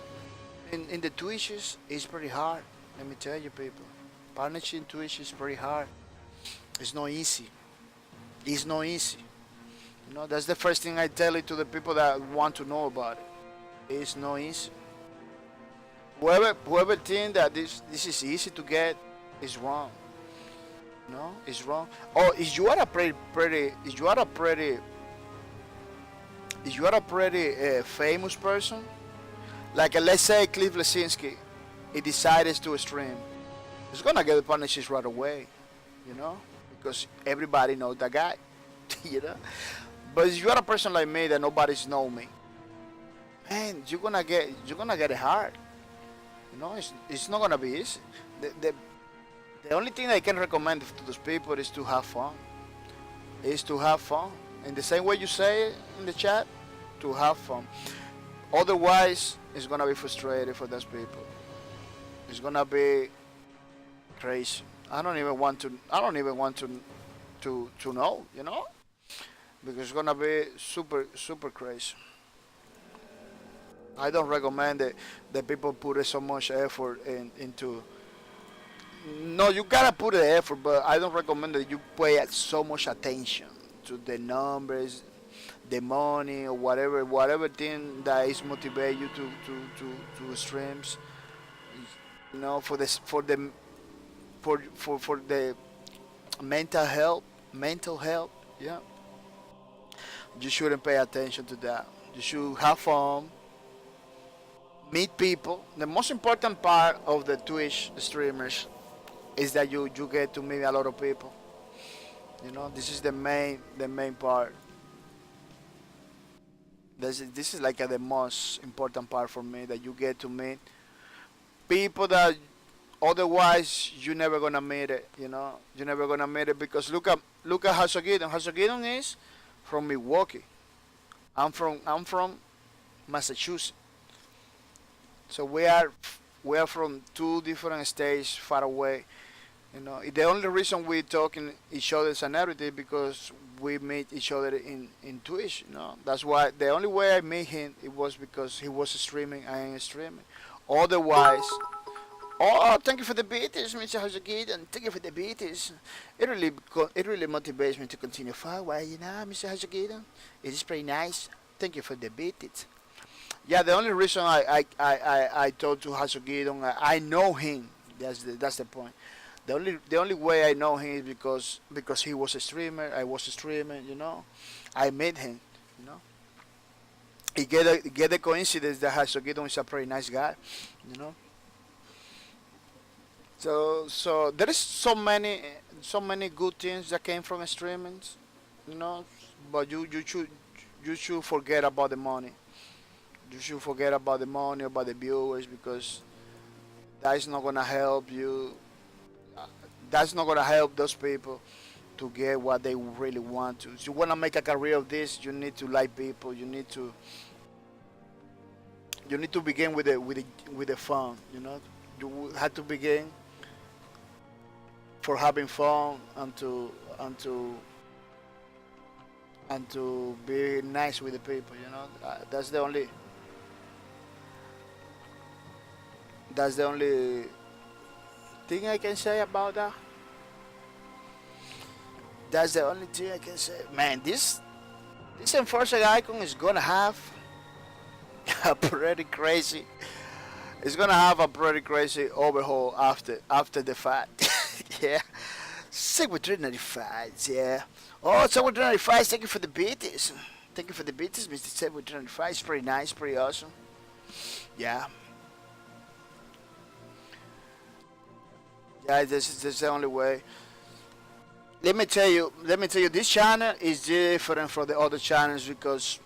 in the Twitches is pretty hard. Let me tell you, people. Partnership in Twitch is pretty hard. It's not easy. It's not easy. That's the first thing I tell it to the people that want to know about it. It's not easy. Whoever think that this is easy to get is wrong. No, it's wrong. Oh, if you are a pretty famous person, like let's say Cliff Lesinski, he decides to stream, he's gonna get the partnerships right away, because everybody knows that guy, But if you are a person like me that nobody's know me, man, you're gonna get it hard. It's not gonna be easy. The only thing I can recommend to those people is to have fun. Is to have fun. In the same way you say it in the chat, to have fun. Otherwise, it's gonna be frustrating for those people. It's gonna be crazy. I don't even want to. I don't even want to know. You know, because it's gonna be super crazy. I don't recommend that people put so much effort into. No, you gotta put the effort, but I don't recommend that you pay so much attention to the numbers, the money, or whatever thing that is motivate you to streams. You know, for the mental health. Yeah, you shouldn't pay attention to that. You should have fun, meet people. The most important part of the Twitch streamers is that you get to meet a lot of people. You know, this is the main part. This is like the most important part for me, that you get to meet people that otherwise you're never gonna meet it. You know, you're never gonna meet it, because look at Hasogidon. Hasogidon is from Milwaukee. I'm from Massachusetts. So we are from two different states far away. You know, the only reason we talk in each other's nationality is because we meet each other in Twitch. You know, that's why the only way I met him, it was because he was streaming, I am streaming. Otherwise, oh, thank you for the beats, Mr. Hazagid, and thank you for the beats. It really motivates me to continue forward. You know, Mr. Hazagid, it is pretty nice. Thank you for the beats. Yeah, the only reason I told to Hasogidon, I know him. That's the point. The only way I know him is because he was a streamer. I was a streamer. You know, I met him. You know, he get the coincidence that Hasogidon is a pretty nice guy. You know, so there is so many good things that came from streaming. You know, but you should forget about the money. You should forget about the money, about the viewers, because that is not gonna help you. That's not gonna help those people to get what they really want to. If you wanna make a career of this, you need to like people. You need to begin with the fun. You know, you have to begin for having fun and to be nice with the people. You know, that's the only thing I can say about that. That's the only thing I can say. Man, this enforcer icon is gonna have a pretty crazy. It's gonna have a pretty crazy overhaul after the fact. Yeah, sick with 395. Yeah. Oh, 795. Thank you for the beats. Thank you for the beats, Mr. 795. It's pretty nice, pretty awesome. Yeah. Yeah, this is the only way. Let me tell you, this channel is different from the other channels because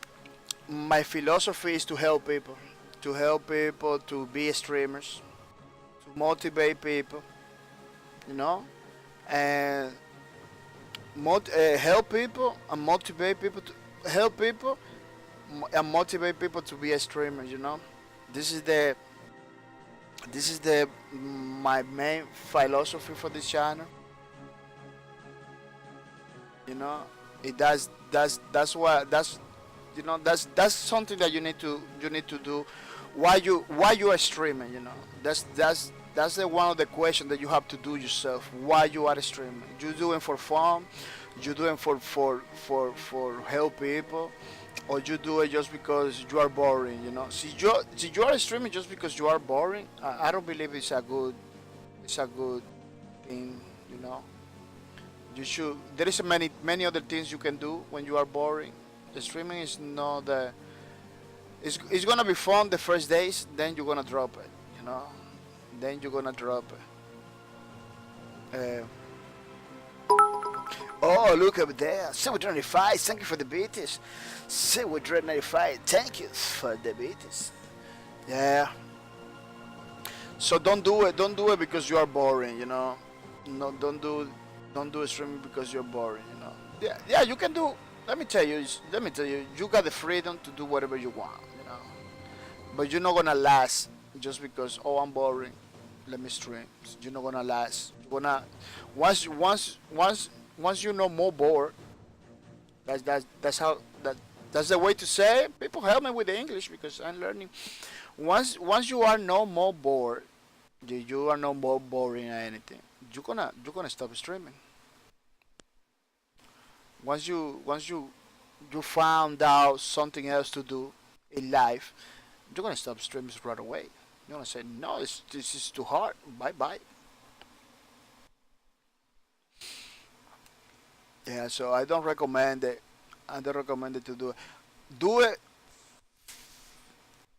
my philosophy is to help people to be streamers, to motivate people, you know, and help people and motivate people to help people and motivate people to be a streamer. You know, this is the my main philosophy for this channel. You know, it does that's why that's you know that's something that you need to do while you are streaming. You know, that's the one of the questions that you have to do yourself while you are streaming. You doing for fun, you doing for help people, or you do it just because you are boring. You know, si you are streaming just because you are boring, I don't believe it's a good thing. You know, you should. There is many other things you can do when you are boring. The streaming is not the. It's gonna be fun the first days, then you're gonna drop it. You know, then you're gonna drop it. Oh, look up there. 725, thank you for the beats. 795, thank you for the beats. Yeah. So don't do it because you are boring, you know. No, don't do streaming because you're boring. You know. Yeah, yeah, you can do. Let me tell you, you got the freedom to do whatever you want. You know, but you're not gonna last just because oh I'm boring. Let me stream. You're not gonna last. You're gonna once you know more bored. That's how that's the way to say it. People help me with the English because I'm learning. Once you are no more bored, you are no more boring or anything. You're gonna stop streaming. Once you found out something else to do in life, you're gonna stop streaming right away. You're gonna say no, this is too hard. Bye bye. Yeah, so I don't recommend it. I don't recommend it to do it. Do it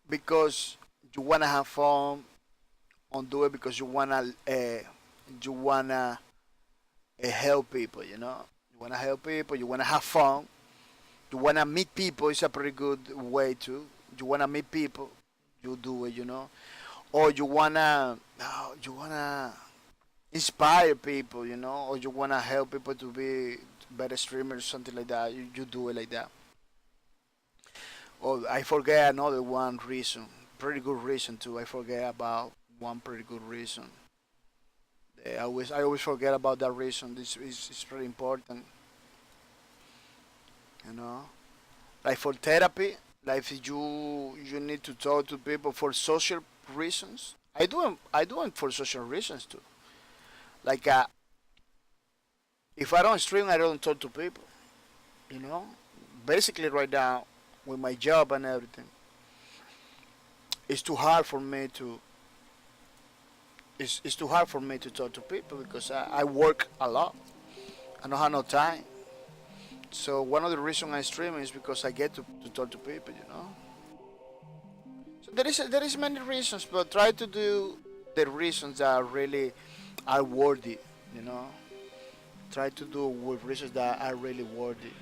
because you wanna have fun, or do it because you wanna help people. You know, you wanna help people. You wanna have fun. You wanna meet people. It's a pretty good way too. You wanna meet people. You do it. You know, or you wanna inspire people. You know, or you wanna help people to be better streamers, something like that. You do it like that. Oh, I forget another one reason. Pretty good reason too. I forget about one pretty good reason. I always forget about that reason. This is pretty important, you know. Like for therapy, like if you need to talk to people for social reasons. I do it for social reasons too. Like if I don't stream, I don't talk to people. You know, basically right now with my job and everything, it's too hard for me to it's too hard for me to talk to people because I work a lot. I don't have no time. So one of the reasons I stream is because I get to talk to people, you know. So there is many reasons, but try to do the reasons that really are worthy, you know. Try to do with reasons that are really worthy,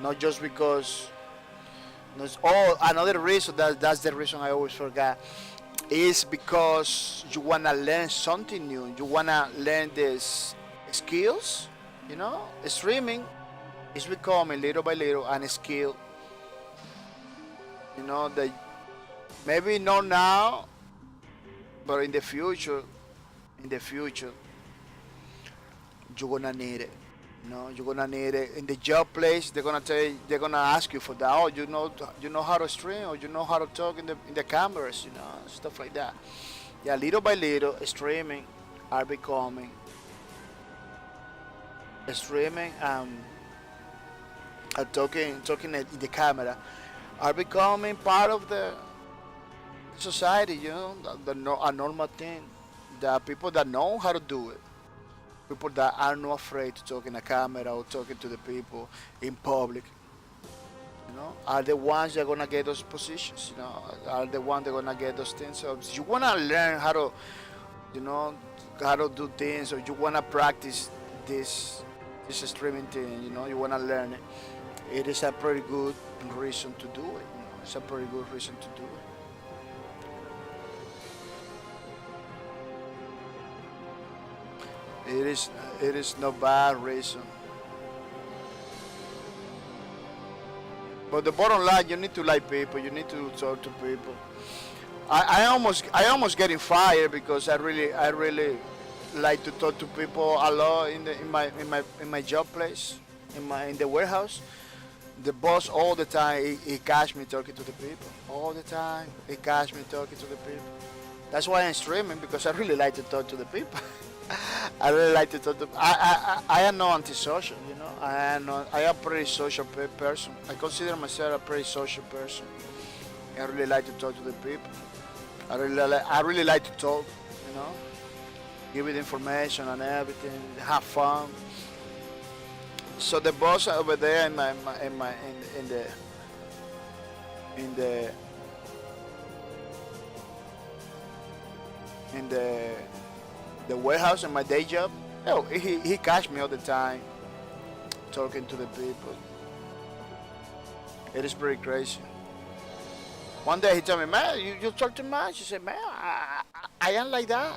not just because. Oh, another reason that's the reason I always forget is because you wanna learn something new. You wanna learn these skills. You know, streaming is becoming little by little a skill. You know that maybe not now, but in the future, you're gonna need it. You're gonna need it in the job place. They're gonna ask you for that. Oh, you know how to stream, or you know how to talk in the cameras, stuff like that. Yeah, little by little, are becoming streaming talking in the camera are becoming part of the society. A normal thing. The people that know how to do it, people that are not afraid to talk in a camera or talking to the people in public, are the ones that are gonna get those positions. Are the ones that are gonna get those things. So if you wanna learn you know, how to do things, or you wanna practice this this streaming thing, you wanna learn it. It is a pretty good reason to do it. It's a pretty good reason to do it. It is no bad reason. But the bottom line, you need to like people. You need to talk to people. I almost getting fired because I really like to talk to people a lot in my job place, in the warehouse. The boss all the time he catch me talking to the people all the time. He catch me talking to the people. That's why I'm streaming, because I really like to talk to the people. I really like to talk to. I am not antisocial, I am a pretty social person. I consider myself a pretty social person. I really like to talk to the people. I really like to talk, you know, give it information and everything, have fun. So the boss over there in the in the warehouse in my day job, he catch me all the time talking to the people. It is pretty crazy. One day he told me, man, you talk too much. He said, man, I am like that.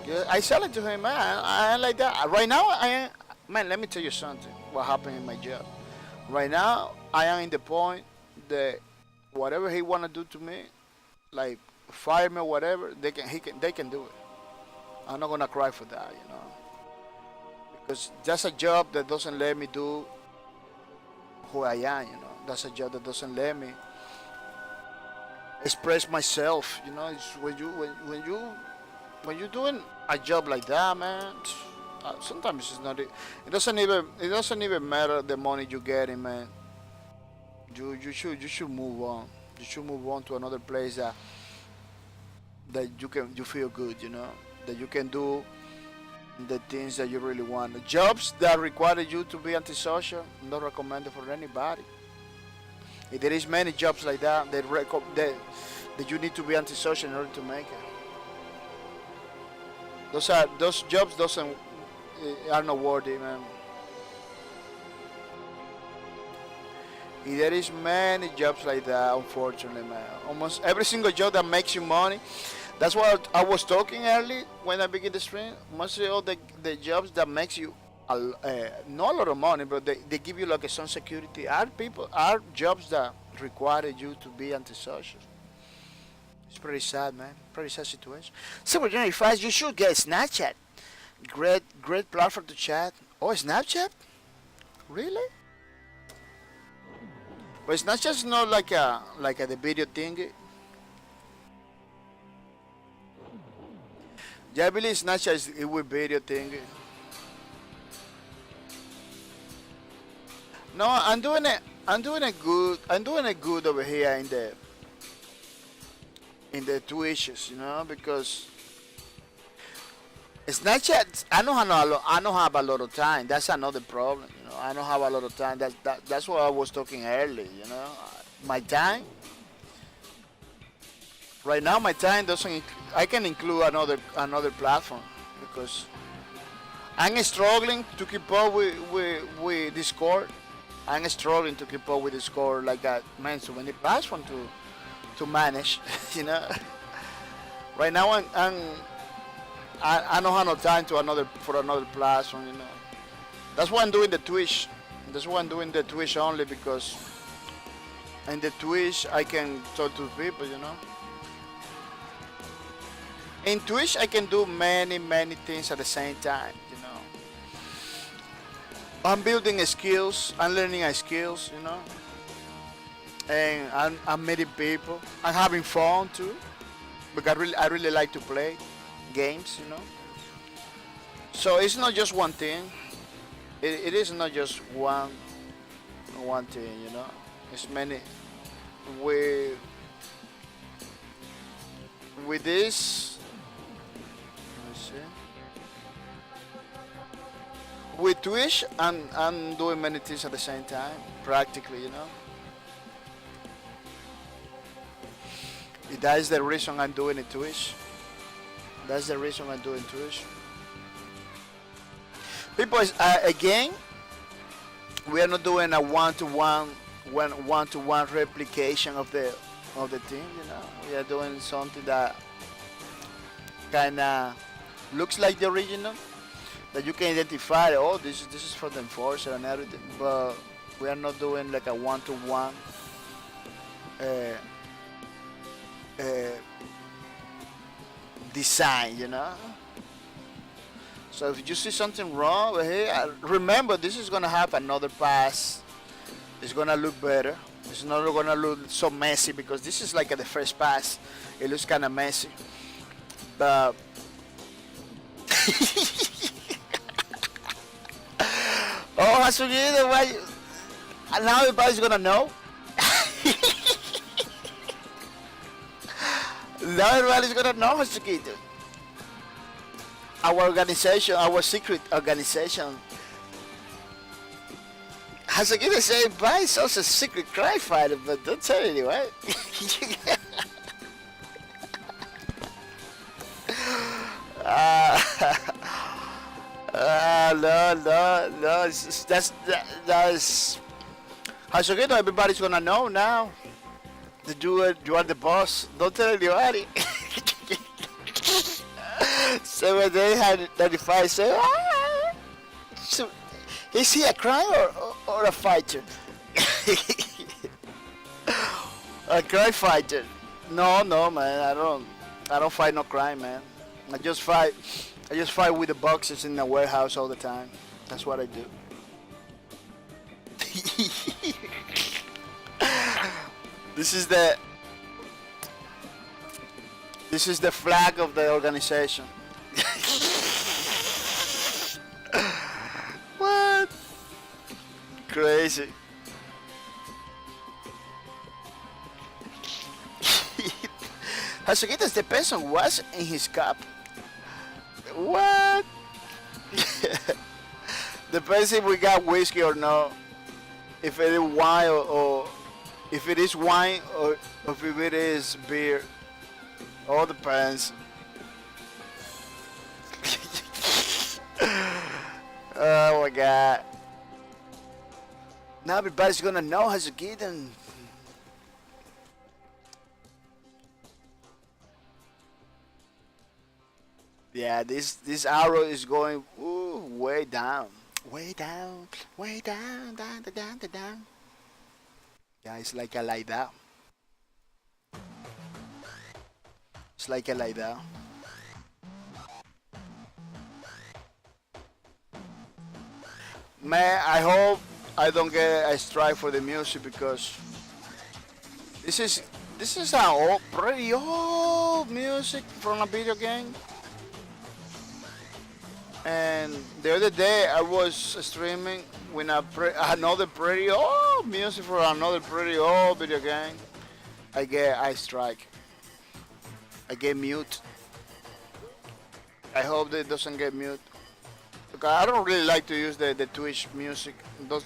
Yeah, I sell it to him, man. I like that. Right now, man, let me tell you something. What happened in my job? Right now, I am in the point that whatever he wanna do to me, like fire me or whatever, they can do it. I'm not gonna cry for that, you know, because that's a job that doesn't let me do who I am, you know. That's a job that doesn't let me express myself, you know. It's when you're doing a job like that, man. Sometimes it's not. It doesn't even matter the money you're getting, man. You should move on. You should move on to another place that you feel good, you know, that you can do the things that you really want. Jobs that require you to be antisocial, not recommended for anybody. If there is many jobs like that that you need to be antisocial in order to make it. Those jobs doesn't are not worthy, man. There is many jobs like that, unfortunately, man. Almost every single job that makes you money. That's what I was talking early when I began the stream. Most of all the jobs that makes you not a lot of money, but they give you like some security. Are jobs that require you to be antisocial. It's pretty sad, man. Pretty sad situation. Super Journey Fast, you should get Snapchat. Great platform to chat. Oh, Snapchat? Really? But Snapchat is not like the video thing. Yeah, I believe Snapchat is it with video thing. No, I'm doing it. I'm doing it good. I'm doing it good over here in the Twitches, you know, because Snapchat. I don't have a lot of time. That's another problem, you know. I don't have a lot of time. That's what I was talking earlier, you know. My time. Right now, my time doesn't. I can include another platform because I'm struggling to keep up with Discord. I'm struggling to keep up with Discord like that. Man, so many platforms to manage, you know. Right now, I don't have no time for another platform, you know. That's why I'm doing the Twitch. That's why I'm doing the Twitch only because in the Twitch I can talk to people, you know. In Twitch, I can do many things at the same time, you know. I'm building skills, I'm learning skills, you know. And I'm meeting people. I'm having fun too, because I really like to play games, you know. So it's not just one thing. It is not just one thing, you know. It's many. With this. With Twitch, I'm doing many things at the same time, practically, you know. That is the reason I'm doing it Twitch. That's the reason I'm doing Twitch. People, again, we are not doing a one-to-one replication of the thing, you know. We are doing something that kind of looks like the original. That you can identify, oh, this is from the enforcer and everything, but we are not doing like a one-to-one design, you know. So if you see something wrong over here, remember this is gonna have another pass. It's gonna look better. It's not gonna look so messy because this is like at the first pass. It looks kind of messy, but. Oh, Hasugito, why? Now everybody's gonna know. Now everybody's gonna know, Hasugito. Our organization, our secret organization. Hasugito saying, "Bye." It's also a secret crime fighter, but don't tell anyone. No. That's. Hasugito, everybody's gonna know now. That you are the boss. Don't tell anybody. 7,895 say, ah! So, is he a crime or a fighter? A crime fighter. No, no, man. I don't fight no crime, man. I just fight with the boxes in the warehouse all the time. That's what I do. This is the flag of the organization. What? Crazy. Hasugitas depends on what's in his cup. What? Depends if we got whiskey or no. If it is wine or if it is wine or if it is beer. All depends. Oh my god. Now everybody's gonna know Hasugitan. Yeah, this arrow is going way down. Way down, down, down, down, down. Yeah, it's like a like that. It's like a like that. Man, I hope I don't get a strike for the music because this is a pretty old music from a video game. And the other day I was streaming with another pretty old music for another pretty old video game. I strike. I get mute. I hope that it doesn't get mute. Because I don't really like to use the Twitch music.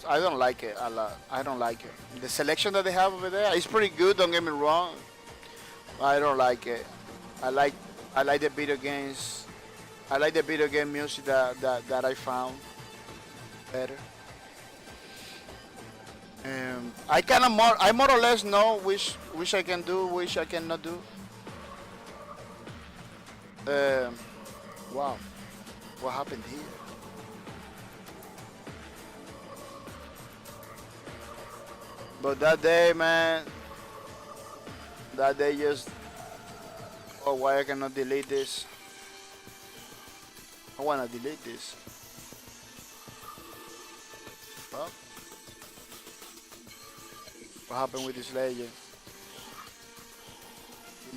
I don't like it a lot. I don't like it. The selection that they have over there is pretty good, don't get me wrong. I don't like it. I like the video games. I like the video game music that I found better. I more or less know which I can do, which I cannot do. Wow, what happened here? But that day, man, just, oh, why I cannot delete this? I wanna delete this. Oh. What happened with this layer?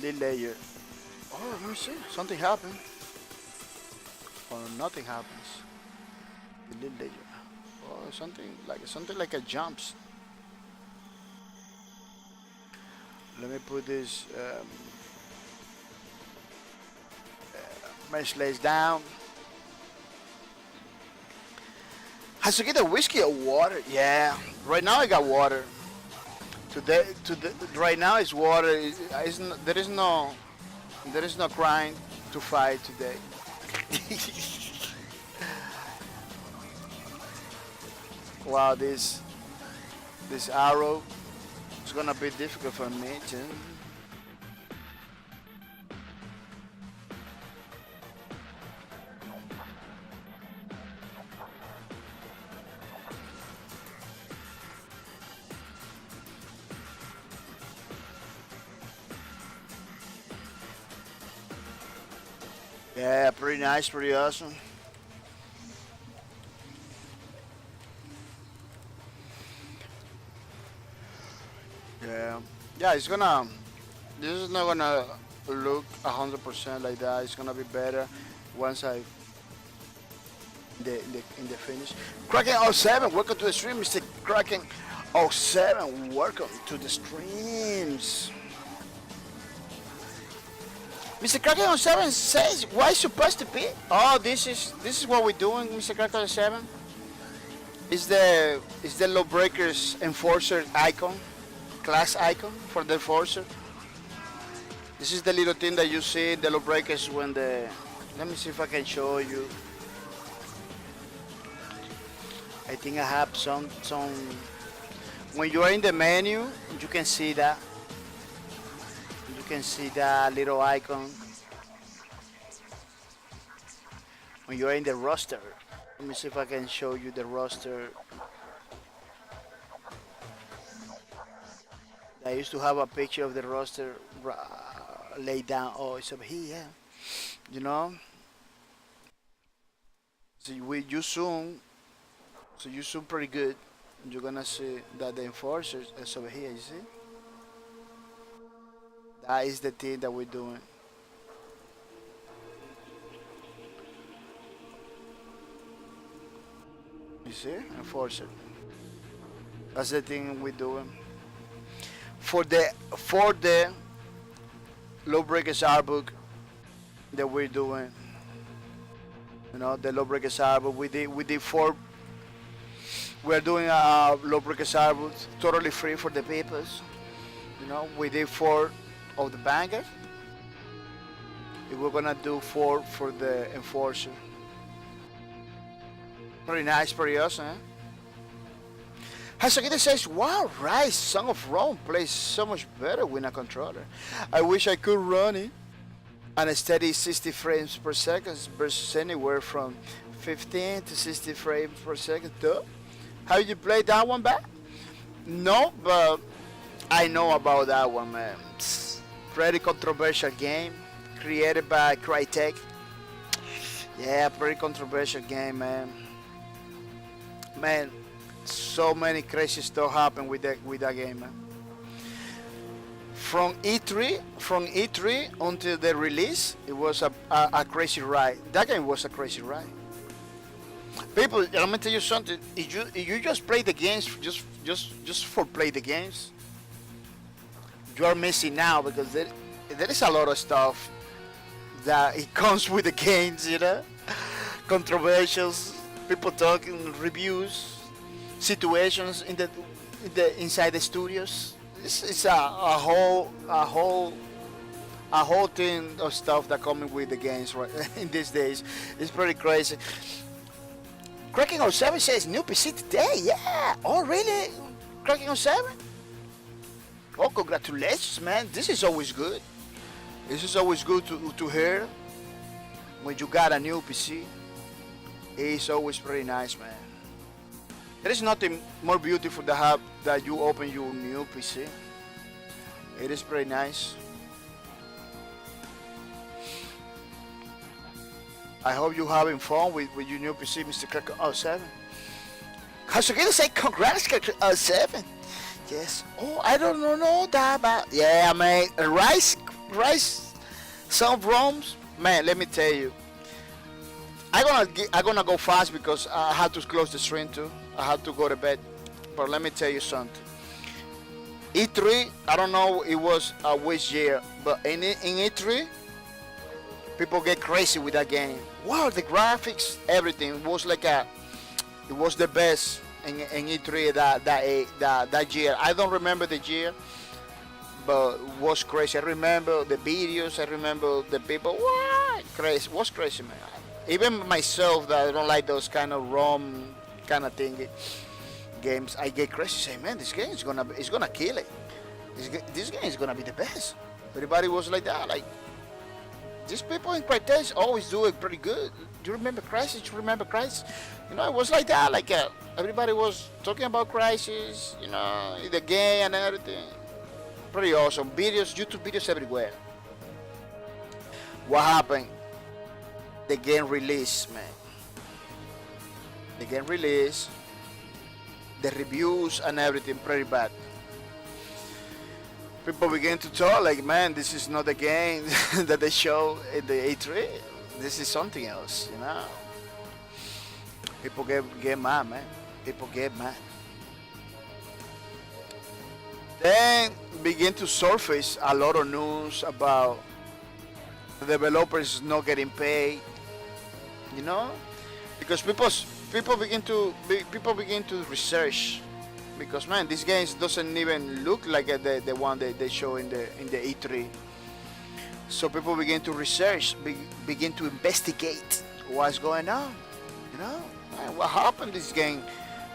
Delete layer. Oh, let me see. Something happened. Or nothing happens. Delete layer. Oh, something like a jumps. Let me put this mesh layers down. Has to get a whiskey or water? Yeah. Right now I got water. Right now it's water. There is no crime to fight today. Wow, this arrow is gonna be difficult for me too. Yeah, pretty nice, pretty awesome. Yeah, this is not gonna look 100% like that. It's gonna be better once in the finish. Kraken07, welcome to the stream, Mr. Kraken07, welcome to the streams. Mr. Kraken07 says, why is supposed to be? Oh, this is what we're doing, Mr. Kraken07. Is the Lawbreakers Enforcer icon, class icon for the Enforcer. This is the little thing that you see in the Lawbreakers when let me see if I can show you. I think I have some, when you are in the menu, you can see that. You can see that little icon. when you're in the roster. Let me see if I can show you the roster. I used to have a picture of the roster laid down. Oh, it's over here, yeah. You know, so you zoom, so you zoom pretty good. You're gonna see that the enforcers is over here. You see, that is the thing that we're doing. You see, enforcer. That's the thing we're doing. For the low breakers art book that we're doing. You know, the low breakers art book. We did four. We're doing a low breakers art book totally free for the papers. You know, we did four of the banger. We're gonna do four for the enforcer. Pretty nice, pretty awesome. Eh? Hasagita says, wow, Rise, Song of Rome plays so much better with a controller. I wish I could run it on a steady 60 frames per second versus anywhere from 15 to 60 frames per second. Duh. Have you played that one back? No, but I know about that one, man. It's pretty controversial game created by Crytek. Yeah, pretty controversial game, man. Man, so many crazy stuff happened with that game, man. From E3 until the release, it was a crazy ride. That game was a crazy ride. People, let me tell you something. If you just play the games just for play the games, you are missing out because there is a lot of stuff that it comes with the games, you know, controversials, people talking, reviews, situations inside the studios. It's a whole thing of stuff that coming with the games right in these days. It's pretty crazy. Cracking07 says new PC today. Yeah. Oh really? Cracking07? Oh, congratulations, man. This is always good. This is always good to hear when you got a new PC. It's always pretty nice, man. There is nothing more beautiful than have that you open your new PC. It is pretty nice. I hope you're having fun with your new PC, Mr. Cracker07. Hasugita say congrats, Cracker07. Yes. Oh, I don't know that about. Yeah, man. Rice, some ROMs. Man, let me tell you. I'm gonna go fast because I have to close the stream too. I have to go to bed. But let me tell you something. E3, I don't know it was which year, but in E3, people get crazy with that game. Wow, the graphics, everything it was like it was the best in E3 that year. I don't remember the year, but it was crazy. I remember the videos. I remember the people. What crazy? It was crazy, man. Even myself, that I don't like those kind of ROM kind of thing games, I get crazy. Say, man, this game is gonna kill it. This game is gonna be the best. Everybody was like that. Like these people in Crytek always do it pretty good. Do you remember Crysis? You remember Crysis? You know, it was like that. Like everybody was talking about Crysis. You know, the game and everything. Pretty awesome videos, YouTube videos everywhere. What happened? The game release, man. The game release, the reviews and everything pretty bad. People begin to talk like, man, this is not the game that they show in the E3. This is something else, you know. People get mad, man. People get mad. Then begin to surface a lot of news about the developers not getting paid. You know, because people begin to research, because man, these games doesn't even look like the one they show in the E3. So people begin to research, begin to investigate what's going on. You know, man, what happened? This game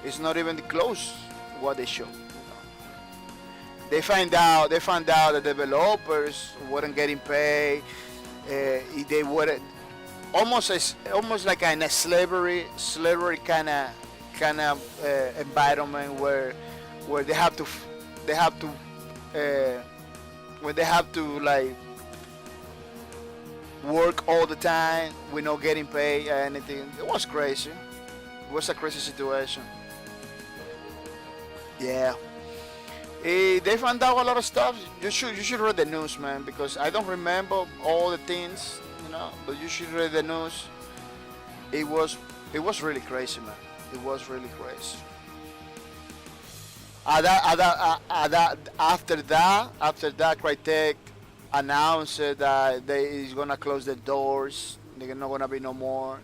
is not even close to what they show. You know? They find out the developers weren't getting paid. They weren't. almost like in a slavery kind of environment where they have to when they have to like work all the time with no getting paid or anything. It was crazy. It was a crazy situation. Yeah. They found out a lot of stuff. You should read the news, man, because I don't remember all the things, But you should read the news. It was it was really crazy, man. It was really crazy. After that, Crytek announced that they is gonna close the doors. They're not gonna be no more.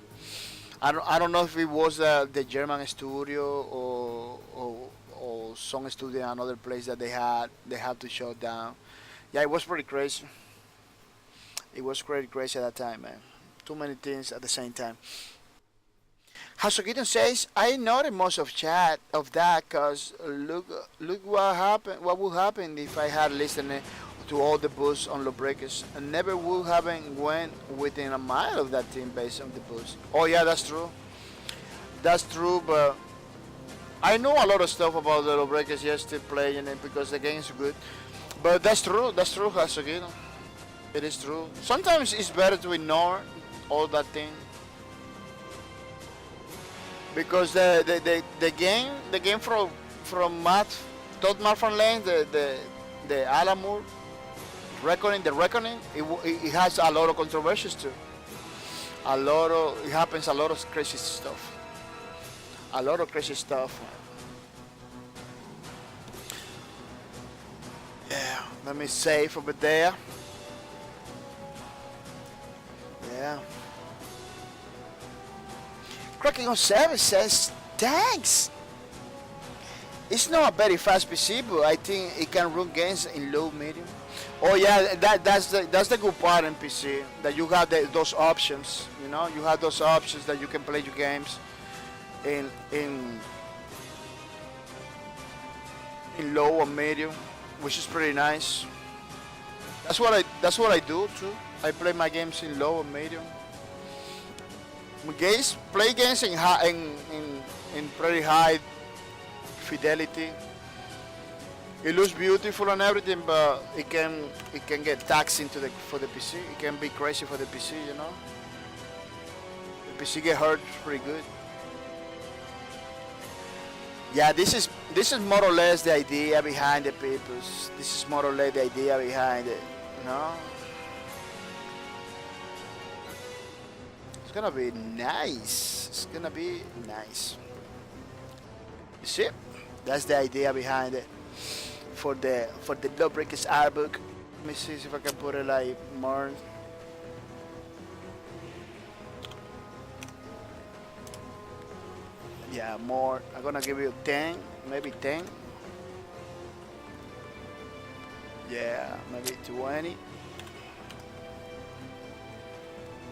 I don't know if it was the German studio or some studio in another place that they had to shut down. Yeah, it was pretty crazy. It was pretty crazy at that time, man. Too many things at the same time. Hasogito says, I noted most of chat of that because look what happened. What would happen if I had listened to all the boosts on Lawbreakers and never would have went within a mile of that team based on the boost. Oh yeah, that's true. That's true, but I know a lot of stuff about the Lawbreakers just to playing it because the game is good. But that's true. That's true, Hasogito. It is true. Sometimes it's better to ignore all that thing because the game from Matt from Lane, the Alamur reckoning, it has a lot of controversies too. It happens a lot of crazy stuff. A lot of crazy stuff. Yeah, let me save over there. Yeah. Cracking on 7 says, thanks. It's not a very fast PC, but I think it can run games in low, medium. Oh yeah, that's the good part in PC, that you have those options. You have those options that you can play your games in low or medium, which is pretty nice. That's what I do too. I play my games in low or medium. Play games in pretty high fidelity. It looks beautiful and everything, but it can get taxing for the PC. It can be crazy for the PC, The PC get hurt pretty good. Yeah, this is more or less the idea behind the papers. This is more or less the idea behind it, It's gonna be nice. It's gonna be nice. You see? That's the idea behind it. For the Lawbreakers art book. Let me see if I can put it like more. Yeah, more. I'm gonna give you 10, maybe 10. Yeah, maybe 20.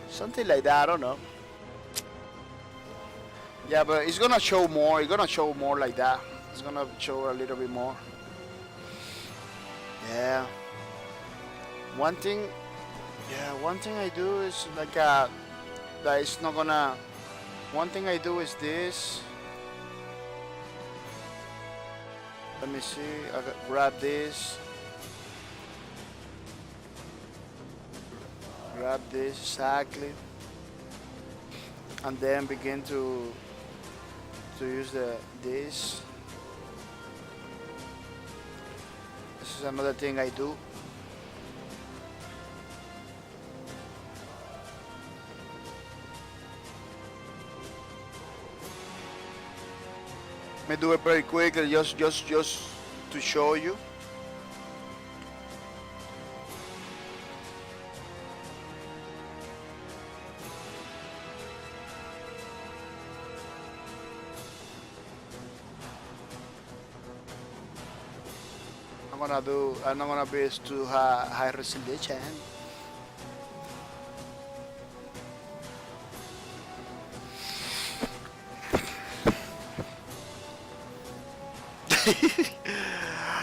Something like that, I don't know. Yeah, but it's gonna show more. It's gonna show more like that. It's gonna show a little bit more. Yeah. One thing I do is like that it's not gonna. One thing I do is this. Let me see. I grab this. Grab this exactly, and then begin to use this. This is another thing I do. Let me do it very quickly, just to show you. I'm not gonna be too high resolution.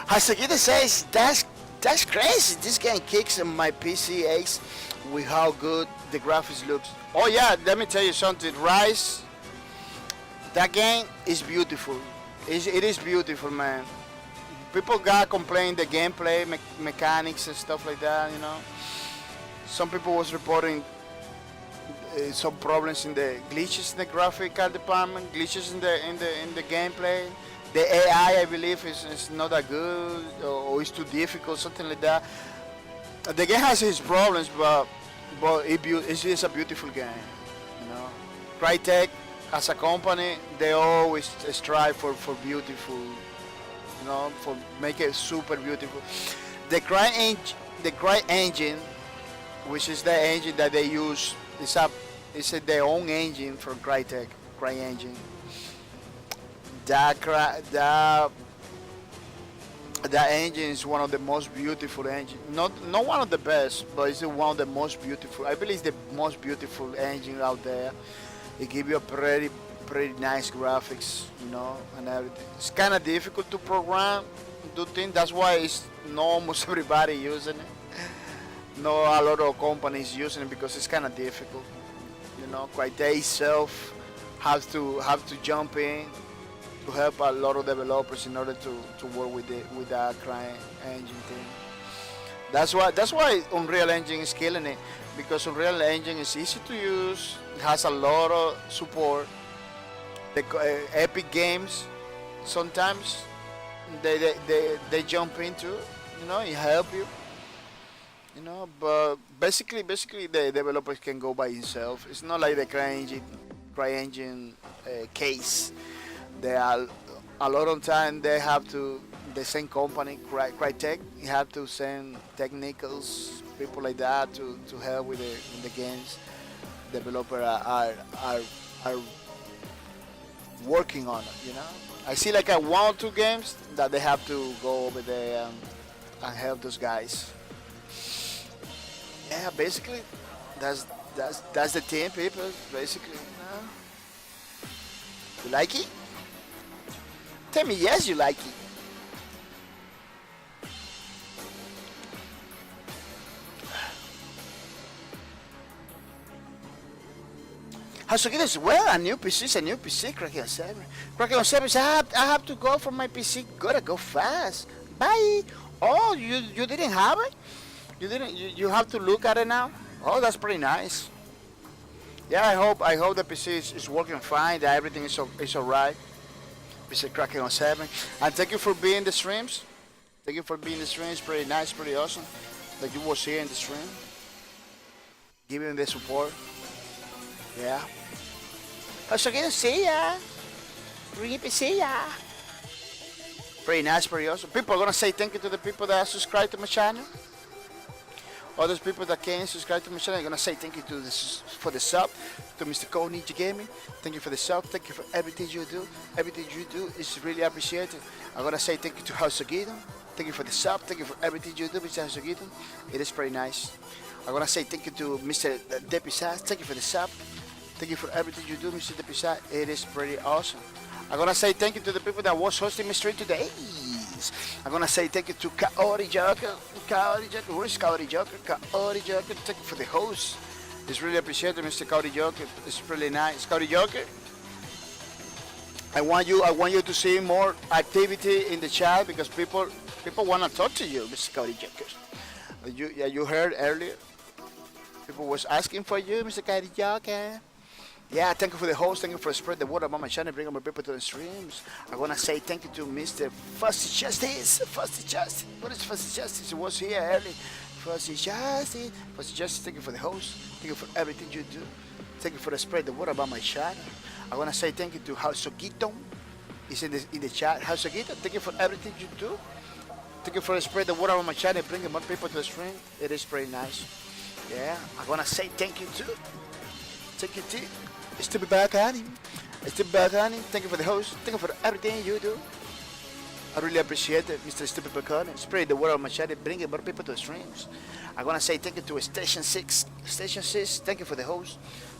Hasagita says that's crazy. This game kicks and my PC aches with how good the graphics looks. Oh yeah, let me tell you something. Rise, that game is beautiful. It is beautiful, man. People got complain the gameplay mechanics and stuff like that. You know, some people was reporting some problems in the glitches in the graphical department, glitches in the gameplay. The AI, I believe, is not that good or it's too difficult, something like that. The game has its problems, but it's a beautiful game. You know, Crytek as a company, they always strive for beautiful. You know, for make it super beautiful. The Cry engine, which is the engine that they use, it's their own engine for Crytek, Cry engine. That engine is one of the most beautiful engines. Not one of the best, but it's one of the most beautiful. I believe it's the most beautiful engine out there. It gives you a pretty nice graphics, you know, and everything. It's kind of difficult to program, do things. That's why it's not almost everybody using it. No, a lot of companies using it because it's kind of difficult. You know, Crytek itself have to jump in to help a lot of developers in order to work with that Cry engine thing. That's why Unreal Engine is killing it, because Unreal Engine is easy to use. It has a lot of support. The Epic Games sometimes they jump into, you know, it help you. You know, but basically the developers can go by himself. It's not like the Cry engine case. They are a lot of time they have to, the same company Crytek, you have to send technicals, people like that to help with the games. Developers are working on it. You know, I see like a 1 or 2 games that they have to go over there and help those guys. Yeah, basically that's the team, people. Basically, you know? You like it? Tell me yes, you like it. How's it going? Well, a new PC, Kraken 7. Kraken 7 says, I have to go for my PC. Gotta go fast. Bye. Oh, you didn't have it? You have to look at it now? Oh, that's pretty nice. Yeah, I hope the PC is working fine, that everything is alright. Mr. Kraken 7. And thank you for being in the streams. Thank you for being in the streams. Pretty nice, pretty awesome that you was here in the stream. Giving the support. Yeah. Also good to see ya. Really to see ya. Pretty nice, pretty awesome. People are gonna say thank you to the people that subscribe to my channel. All those people that can't subscribe to my channel, I'm gonna say thank you to for the sub, to Mr. Cole Ninja Gaming. Thank you for the sub. Thank you for everything you do. Everything you do is really appreciated. I'm gonna say thank you to House Ogito. Thank you for the sub. Thank you for everything you do, Mr. House Ogito. It is pretty nice. I'm gonna say thank you to Mr. Depisat. Thank you for the sub. Thank you for everything you do, Mr. Depisat. It is pretty awesome. I'm gonna say thank you to the people that was hosting my stream today. I'm gonna say thank you to Kaori Joker. Where's Kaori Joker? Kaori Joker, thank you for the host. It's really appreciated, Mr. Kaori Joker. It's really nice. Kaori Joker, I want you to see more activity in the chat because people wanna talk to you, Mr. Kaori Joker. You heard earlier. People was asking for you, Mr. Kaori Joker. Yeah, thank you for the host. Thank you for spread the word about my channel, bringing more people to the streams. I want to say thank you to Mr. Fussy Justice. Fussy Justice. What is Fussy Justice? He was here early. Fussy Justice. Fussy Justice, thank you for the host. Thank you for everything you do. Thank you for the spread the word about my channel. I want to say thank you to House Ogito. He's in the chat. House Ogito, thank you for everything you do. Thank you for the spread the word about my channel, bringing more people to the stream. It is pretty nice. Yeah, I want to say thank you too. Thank you too. Stupid back on him. Stupid back on him. Thank you for the host. Thank you for everything you do. I really appreciate it, Mr. Stupid Bacon. Spread the word on my channel, bringing more people to the streams. I want to say thank you to Station 6. Station 6, thank you for the host.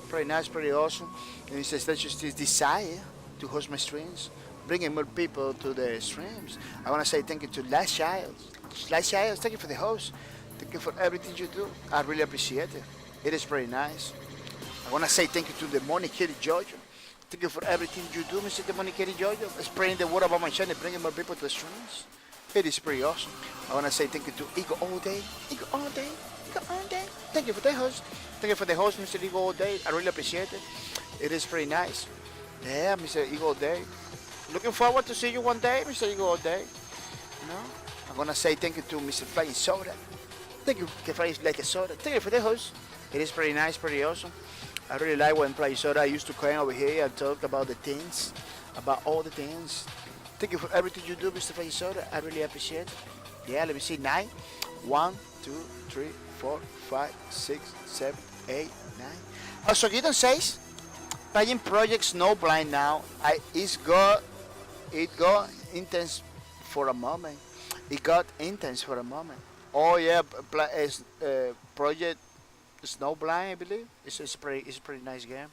Pretty nice, pretty awesome. And Mr. Station 6 desire to host my streams, bringing more people to the streams. I want to say thank you to Last Child. Last Child, thank you for the host. Thank you for everything you do. I really appreciate it. It is pretty nice. I want to say thank you to the Money Kitty Jojo. Thank you for everything you do, Mr. The Money Kitty Jojo. Spreading the word about my channel, bringing more people to the streams. It is pretty awesome. I want to say thank you to Ego All Day. Ego All Day. Ego All Day. Thank you for the host. Thank you for the host, Mr. Ego All Day. I really appreciate it. It is pretty nice. Yeah, Mr. Ego All Day. Looking forward to see you one day, Mr. Ego All Day. You know? I'm going to say thank you to Mr. Flying Soda. Thank you, Flying Like a Soda. Thank you for the host. It is pretty nice, pretty awesome. I really like when Flying Soda used to come over here and talk about the things, about all the things. Thank you for everything you do, Mr. Flying Soda. I really appreciate it. Yeah, let me see. 9. 1, 2, 3, 4, 5, 6, 7, 8, 9. Also, Gideon says, playing Project Snowblind now. It got intense for a moment. It got intense for a moment. Oh yeah, Project Snowblind, I believe. It's a pretty nice game.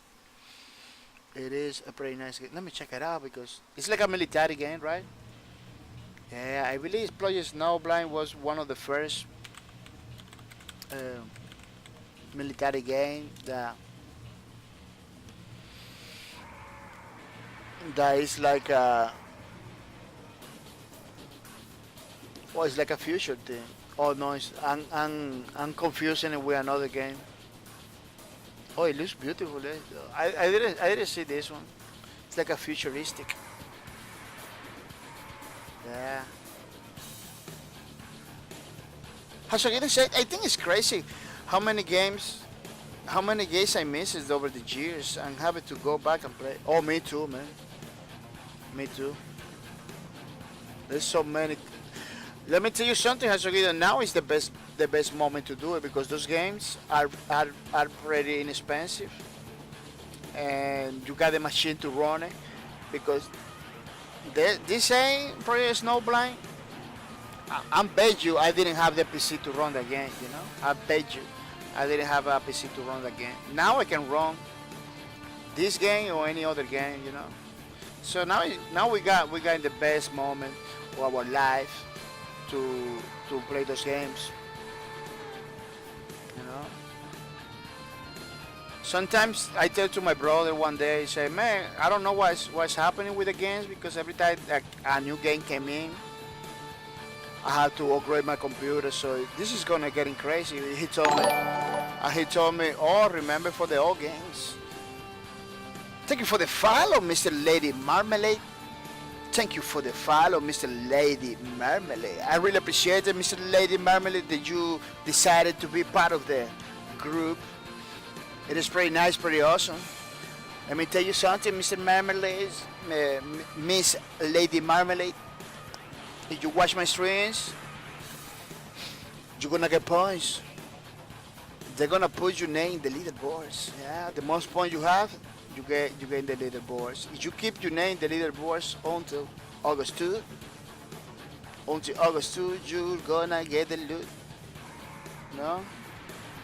It is a pretty nice game. Let me check it out because it's like a military game, right? Yeah, I believe Project Snowblind was one of the first military game that is like a it's like a future thing. Oh no, I'm confusing it with another game. Oh, it looks beautiful. I didn't see this one. It's like a futuristic. Yeah. As I said, I think it's crazy how many games I missed over the years and having to go back and play. Oh, me too, man. Me too. There's so many. Let me tell you something, Hasogida. Now is the best moment to do it because those games are pretty inexpensive, and you got the machine to run it. Because this ain't Project Snowblind. I bet you I didn't have the PC to run the game. You know, I bet you I didn't have a PC to run the game. Now I can run this game or any other game. You know. So now we got the best moment of our life to play those games. You know. Sometimes I tell to my brother one day, I say, man, I don't know what's happening with the games because every time a new game came in, I have to upgrade my computer. So this is gonna getting crazy. He told me, oh, remember for the old games. Thank you for the follow, Mr. Lady Marmalade. Thank you for the follow, Mr. Lady Marmalade. I really appreciate it, Mr. Lady Marmalade, that you decided to be part of the group. It is pretty nice, pretty awesome. Let me tell you something, Mr. Marmalade, Miss Lady Marmalade. If you watch my streams, you're gonna get points. They're gonna put your name in the leaderboards. Yeah, the most points you have, you get in the leaderboards. If you keep your name in the leaderboards until August 2, you're gonna get the loot. No?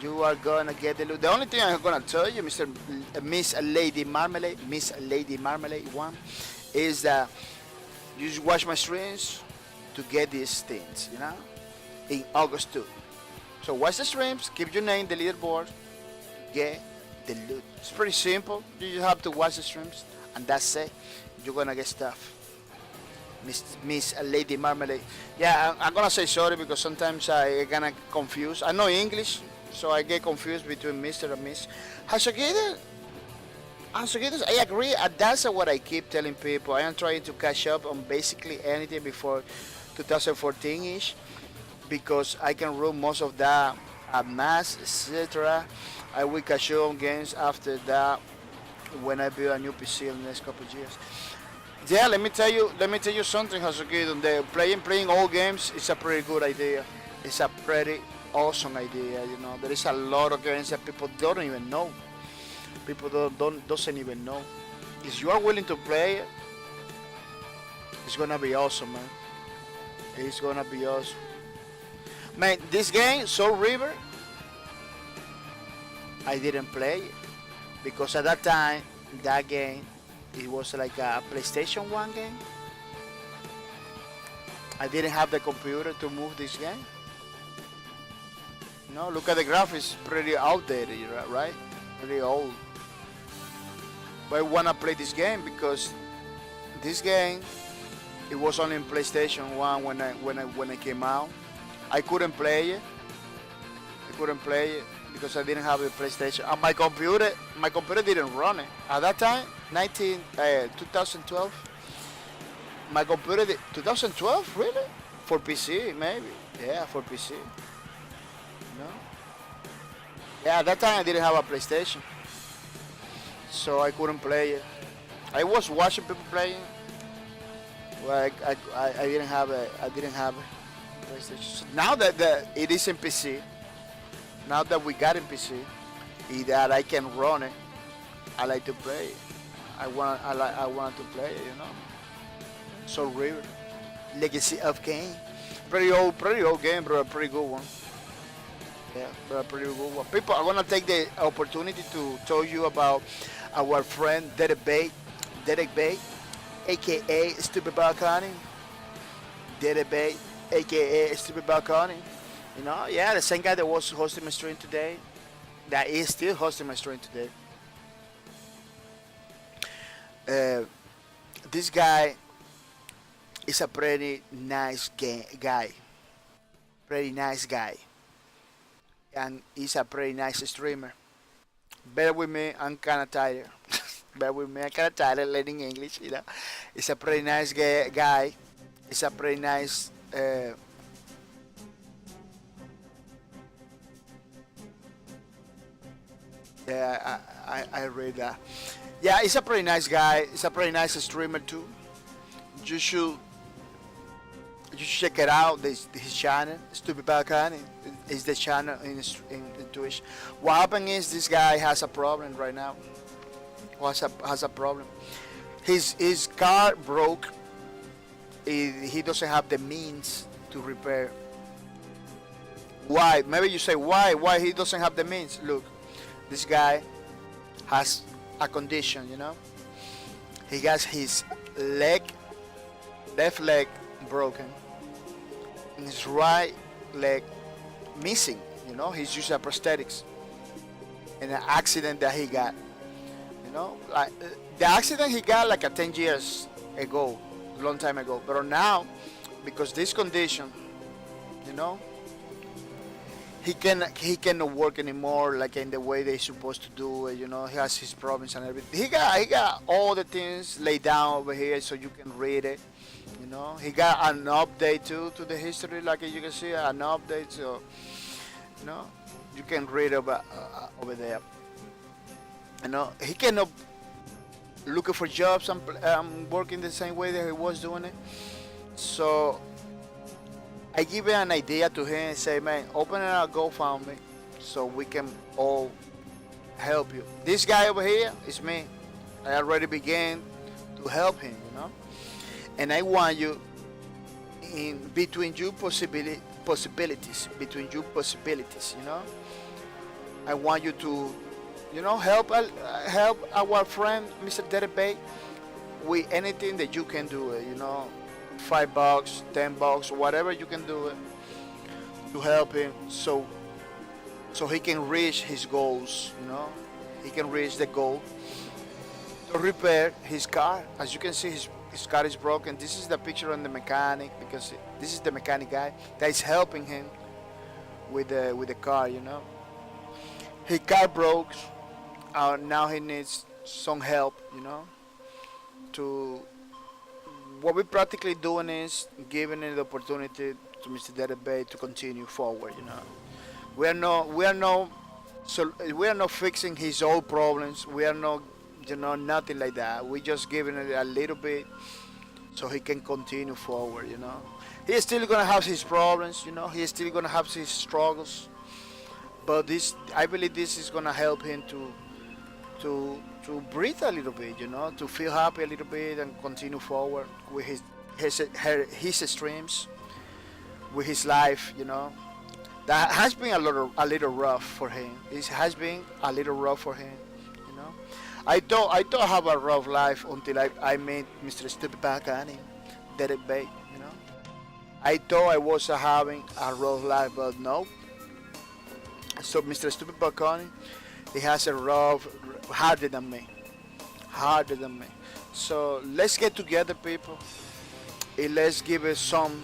You are gonna get the loot. The only thing I'm gonna tell you, Miss Lady Marmalade 1, is that you should watch my streams to get these things, you know, in August 2. So watch the streams, keep your name in the leaderboard, get the loot. It's pretty simple. You just have to watch the streams, and that's it. You're gonna get stuff. Miss Lady Marmalade. Yeah, I'm gonna say sorry because sometimes I gonna confuse. I know English, so I get confused between Mr. and Miss. I agree. And that's what I keep telling people. I am trying to catch up on basically anything before 2014-ish because I can run most of that at mass, etc. I will catch up on games after that when I build a new PC in the next couple of years. Yeah, let me tell you something, Hasukidon. The playing old games is a pretty good idea. It's a pretty awesome idea. You know, there is a lot of games that people don't even know. People doesn't even know. If you are willing to play it, it's gonna be awesome, man. It's gonna be awesome. Man, this game, Soul River, I didn't play it because at that time, that game, it was like a PlayStation 1 game. I didn't have the computer to move this game. No, look at the graphics, pretty outdated, right? Pretty old. But I wanna play this game because this game it was only in PlayStation 1 when it came out. I couldn't play it. I couldn't play it because I didn't have a PlayStation. And my computer didn't run it at that time. 2012. My computer 2012 really for PC maybe. Yeah, for PC. No. Yeah, at that time I didn't have a PlayStation, so I couldn't play it. I was watching people playing. Well, I didn't have a PlayStation. So now that it is in PC, now that we got in PC, that I can run it, I like to play it. I want to play it, you know. So River, Legacy of Kain, pretty old game, bro. A pretty good one. Yeah, but a pretty good one. People, I want to take the opportunity to tell you about our friend Derek Bay, aka Stupid Balcony. Derek Bay, aka Stupid Balcony. You know, yeah, the same guy that was hosting my stream today, that is still hosting my stream today. This guy is a pretty nice guy. Pretty nice guy. And he's a pretty nice streamer. Bear with me, I'm kinda tired. Bear with me, I'm kinda tired learning English, you know. He's a pretty nice guy. He's a pretty nice yeah, I read that. Yeah, he's a pretty nice guy. He's a pretty nice streamer too. You should you should check it out. His channel, Stupid Balcony, is the channel in Twitch. What happened is this guy has a problem right now. Has a problem. His car broke. He doesn't have the means to repair. Why? Maybe you say why? Why he doesn't have the means? Look, this guy has a condition. You know, he has his left leg broken, and his right leg missing. You know, he's using prosthetics. In an accident that he got. You know, like the accident he got like 10 years ago, a long time ago. But now, because this condition, you know, he cannot work anymore like in the way they're supposed to do it. You know, he has his problems and everything. He got all the things laid down over here so you can read it. You know, he got an update too to the history, like you can see an update. So you know, you can read about over there. You know, he cannot looking for jobs and working the same way that he was doing it. So I give it an idea to him and say, man, open a GoFundMe so we can all help you. This guy over here is me. I already began to help him, you know. And I want you in between you possibilities, you know. I want you to, you know, help our friend Mr. Derek Bay with anything that you can do it, you know, $5, $10, whatever you can do it to help him so he can reach his goals, you know. He can reach the goal to repair his car. As you can see, his car is broken. This is the picture on the mechanic, because this is the mechanic guy that is helping him with the car, you know. His car broke. Now he needs some help, you know. To what we're practically doing is giving him the opportunity to Mr. Derek Bay to continue forward, you know. We are not fixing his old problems. We are not, you know, nothing like that. We're just giving it a little bit so he can continue forward, you know. He's still gonna have his problems, you know. He's still gonna have his struggles, but I believe this is gonna help him to breathe a little bit, you know, to feel happy a little bit and continue forward with his streams, with his life, you know. That has been a little rough for him. It has been a little rough for him, you know. I don't have a rough life until I met Mr. Stupid Balcony, Derek Bay, you know. I thought I was having a rough life, but no. So Mr. Stupid Balcony, he has a rough, harder than me, harder than me. So let's get together, people, and let's give it some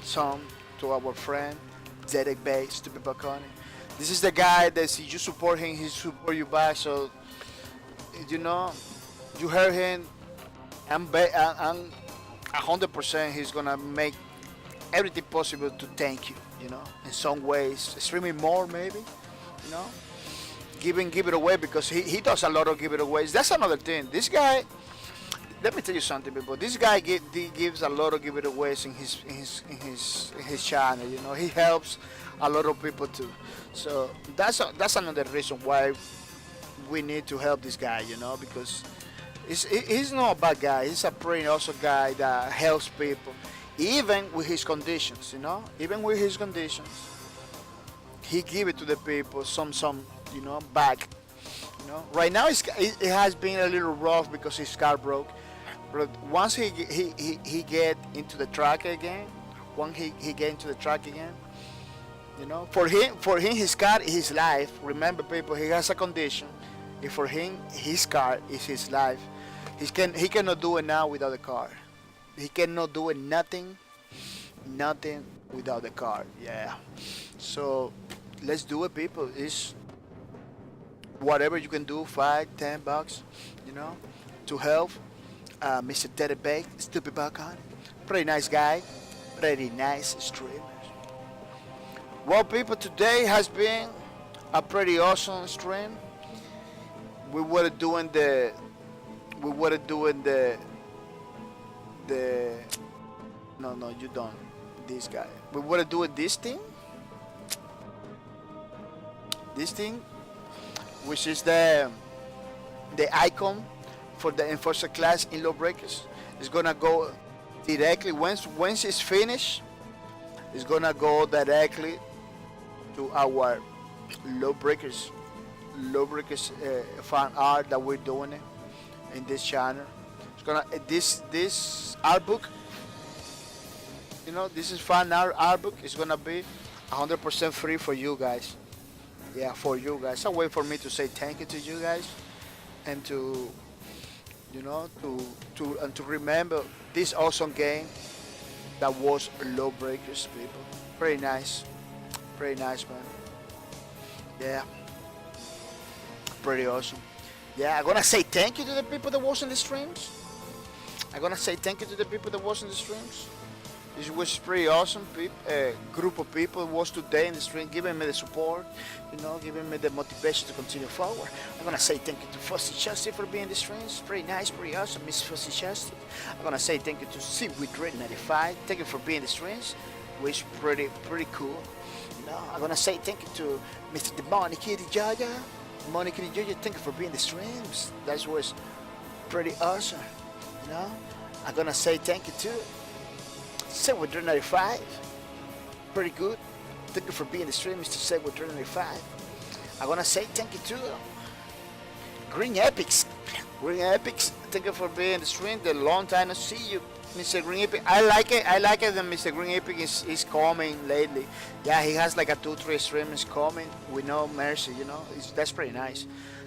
to our friend Derek Bay, Stupid Balcony. This is the guy that you support him, he support you back. So you know, you heard him. I'm 100% he's gonna make everything possible to thank you. You know, in some ways, streaming more maybe. You know, give it away because he does a lot of give it aways. That's another thing. This guy, let me tell you something, people. This guy gives a lot of give it aways in his channel. You know, he helps a lot of people too. So that's another reason why we need to help this guy. You know, because he's not a bad guy. He's a pretty awesome guy that helps people, even with his conditions. You know, even with his conditions, he give it to the people some you know back. You know, right now it has been a little rough because his car broke. But once he get into the track again, once he get into the track again, you know, for him his car is his life. Remember, people, he has a condition. If for him his car is his life, he cannot do it now without the car. He cannot do it nothing without the car. Yeah. So let's do it, people. It's whatever you can do, $5, $10, you know, to help Mr. Teddy Bay, Stupid Balcon. Pretty nice guy, pretty nice streamer. Well, people, today has been a pretty awesome stream. We were doing the no, you don't. This guy. We were doing this thing, which is the icon for the enforcer class in Lawbreakers. It's gonna go directly once it's finished. It's gonna go directly to our Lawbreakers fan art that we're doing it in this channel. It's gonna this art book. You know, this is fan art book. It's gonna be 100% free for you guys. Yeah, for you guys. A way for me to say thank you to you guys, and to, you know, to remember this awesome game that was Lawbreakers, people. Pretty nice, man. Yeah, pretty awesome. Yeah, I'm gonna say thank you to the people that was in the streams. This was pretty awesome. Group of people was today in the stream, giving me the support, you know, giving me the motivation to continue forward. I'm gonna say thank you to Fussy Chesty for being in the streams. Pretty nice, pretty awesome, Miss Fussy Chesty. I'm gonna say thank you to Seaweed Red 95. Thank you for being in the streams, which pretty cool. You know, I'm gonna say thank you to Mr. Demonic Kitty Jaja. Demonic Kitty Jaja, thank you for being in the streams. That was pretty awesome. You know, I'm gonna say thank you to Seaweed Red 95. Pretty good. Thank you for being in the stream, Mr. Seaweed Red 95. I'm gonna say thank you to Green Epics. Thank you for being in the stream. The long time to see you, Mr. Green Epic. I like it that Mr. Green Epic is coming lately. Yeah, he has like a 2-3 streams coming with no mercy, you know. That's pretty nice.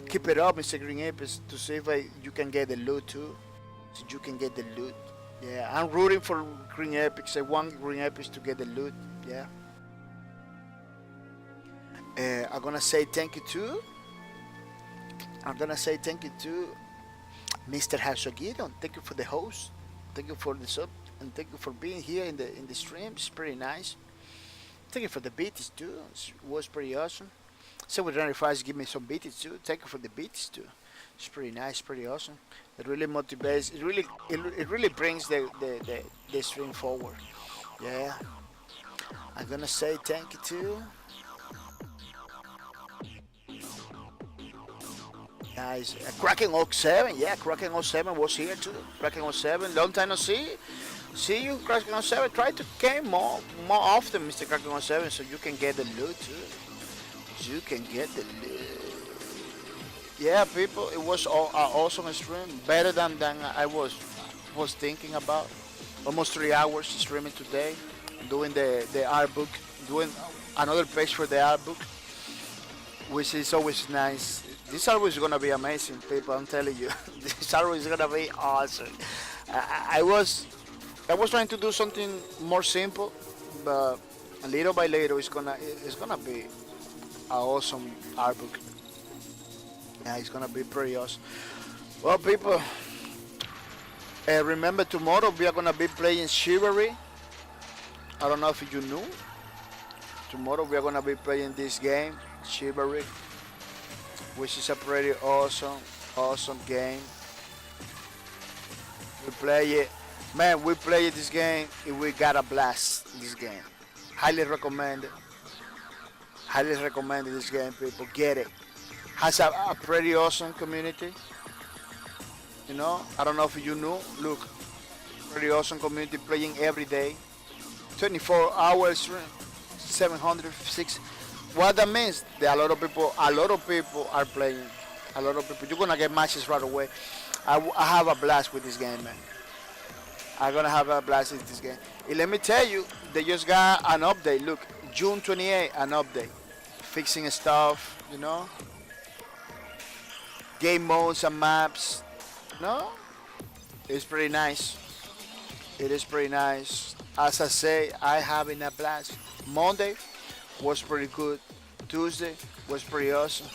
Keep it up, Mr. Green Epic, to see if you can get the loot too. So you can get the loot. Yeah, I'm rooting for Green Epics. I want Green Epics to get the loot. Yeah. I'm gonna say thank you to Mr. Hasogidon. Thank you for the host. Thank you for the sub, and thank you for being here in the stream. It's pretty nice. Thank you for the beats too. It was pretty awesome. So with 95 give me some beats too. Thank you for the beats too. It's pretty nice, pretty awesome. It really motivates. It really brings the stream forward. Yeah. I'm gonna say thank you to guys. Kraken 07. Yeah, Kraken 07 was here too. Kraken 07. Long time no see. See you, Kraken 07. Try to come more often, Mr. Kraken 07, so you can get the loot too. You can get the loot. Yeah, people, it was an awesome stream, better than I was thinking about. Almost 3 hours streaming today, doing the art book, doing another page for the art book. which is always nice. This always gonna be amazing, people. I'm telling you, this always gonna be awesome. I was trying to do something more simple, but little by little, it's gonna be an awesome art book. Yeah, it's gonna be pretty awesome. Well, people, remember tomorrow we are gonna be playing Chivalry. I don't know if you knew. Tomorrow we are gonna be playing this game, Chivalry, which is a pretty awesome game. We play it, man. We play this game and we got a blast. This game, highly recommend it. Highly recommend this game, people. Get it. Has a pretty awesome community. You know, I don't know if you knew. Look, pretty awesome community playing every day, 24 hours, 706. What that means? That a lot of people are playing. A lot of people. You're gonna get matches right away. I have a blast with this game, man. I'm gonna have a blast with this game. And let me tell you, they just got an update. Look, June 28, an update, fixing stuff. You know, game modes and maps. No, it's pretty nice. It is pretty nice. As I say, I having a blast. Monday was pretty good. Tuesday was pretty awesome.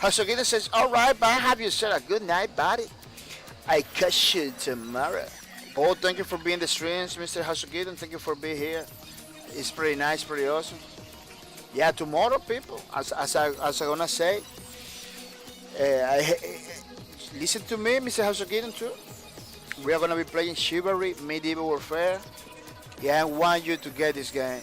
Hasogita says, all right, bye. Have yourself a good night, buddy. I catch you tomorrow. Oh, thank you for being the streams, Mr. Hasogita. Thank you for being here. It's pretty nice, pretty awesome. Yeah, tomorrow, people, as I gonna say, listen to me, Mr. Hasogita, too. We are gonna be playing Chivalry Medieval Warfare. Yeah, I want you to get this game.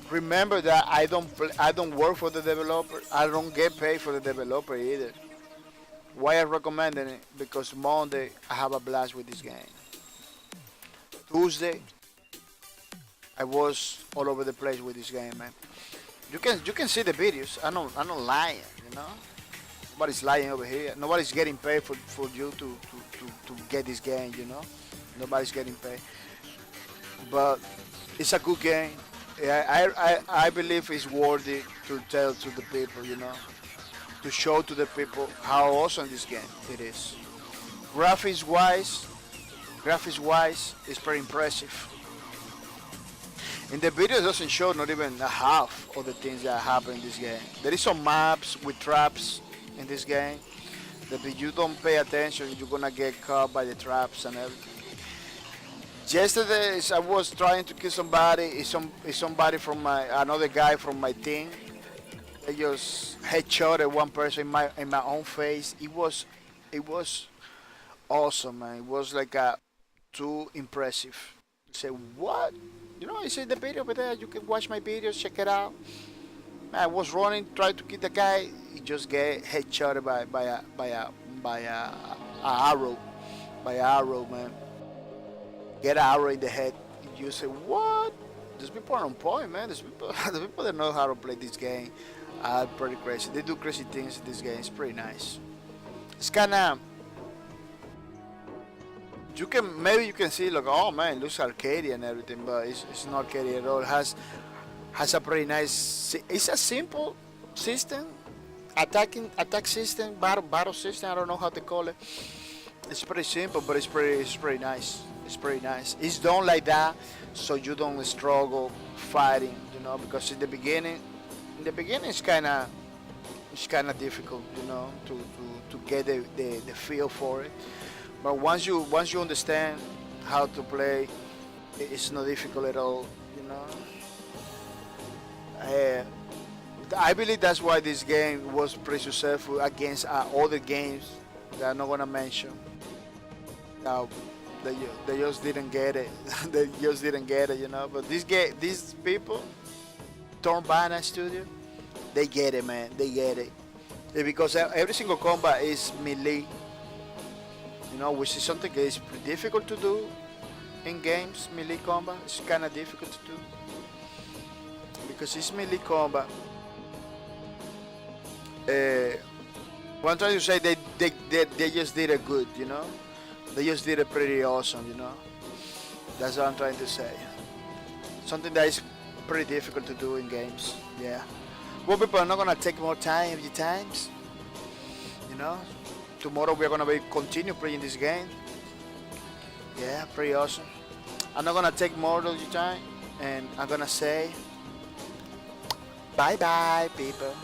Remember that I don't work for the developer. I don't get paid for the developer either. Why I recommending it? Because Monday I have a blast with this game. Tuesday I was all over the place with this game, man. You can see the videos. I'm not lying, you know. Nobody's lying over here. Nobody's getting paid for you to get this game, you know. Nobody's getting paid. But it's a good game. I believe it's worthy to tell to the people, you know, to show to the people how awesome this game it is. Graphics wise, it's pretty impressive. In the video, it doesn't show not even a half of the things that happen in this game. There is some maps with traps in this game that if you don't pay attention, you're gonna get caught by the traps and everything. Yesterday, I was trying to kill somebody. It's somebody from another guy from my team. I just headshotted one person in my own face. It was awesome, man. It was like too impressive. I said, what? You know, I said the video over there. You can watch my videos, check it out. Man, I was running, trying to kill the guy. He just get headshotted by a arrow, man. Get an arrow in the head. You say, what? These people are on point, man. The people that know how to play this game are pretty crazy. They do crazy things in this game. It's pretty nice. It's kinda, maybe you can see like, oh man, it looks arcadey and everything, but it's not arcadey at all. It has a pretty nice, it's a simple system, attack system, battle system, I don't know how to call it. It's pretty simple, but it's pretty nice. It's pretty nice. It's done like that, so you don't struggle fighting, you know, because in the beginning it's kind of difficult, you know, to get the feel for it. But once you understand how to play, it's not difficult at all, you know. I believe that's why this game was pretty successful against other games that I'm not gonna mention. Now, they just didn't get it. They just didn't get it, you know. But these people, Tornbana Studio, they get it, man. They get it. Because every single combat is melee, you know, which is something that is pretty difficult to do in games. Melee combat is kind of difficult to do because it's melee combat. What I'm trying to say, they just did it good, you know. They just did it pretty awesome, you know. That's what I'm trying to say. Something that is pretty difficult to do in games, yeah. Well, people are not gonna take more time of your times. You know, tomorrow we're gonna be continue playing this game. Yeah, pretty awesome. I'm not gonna take more of your time, and I'm gonna say bye bye, people.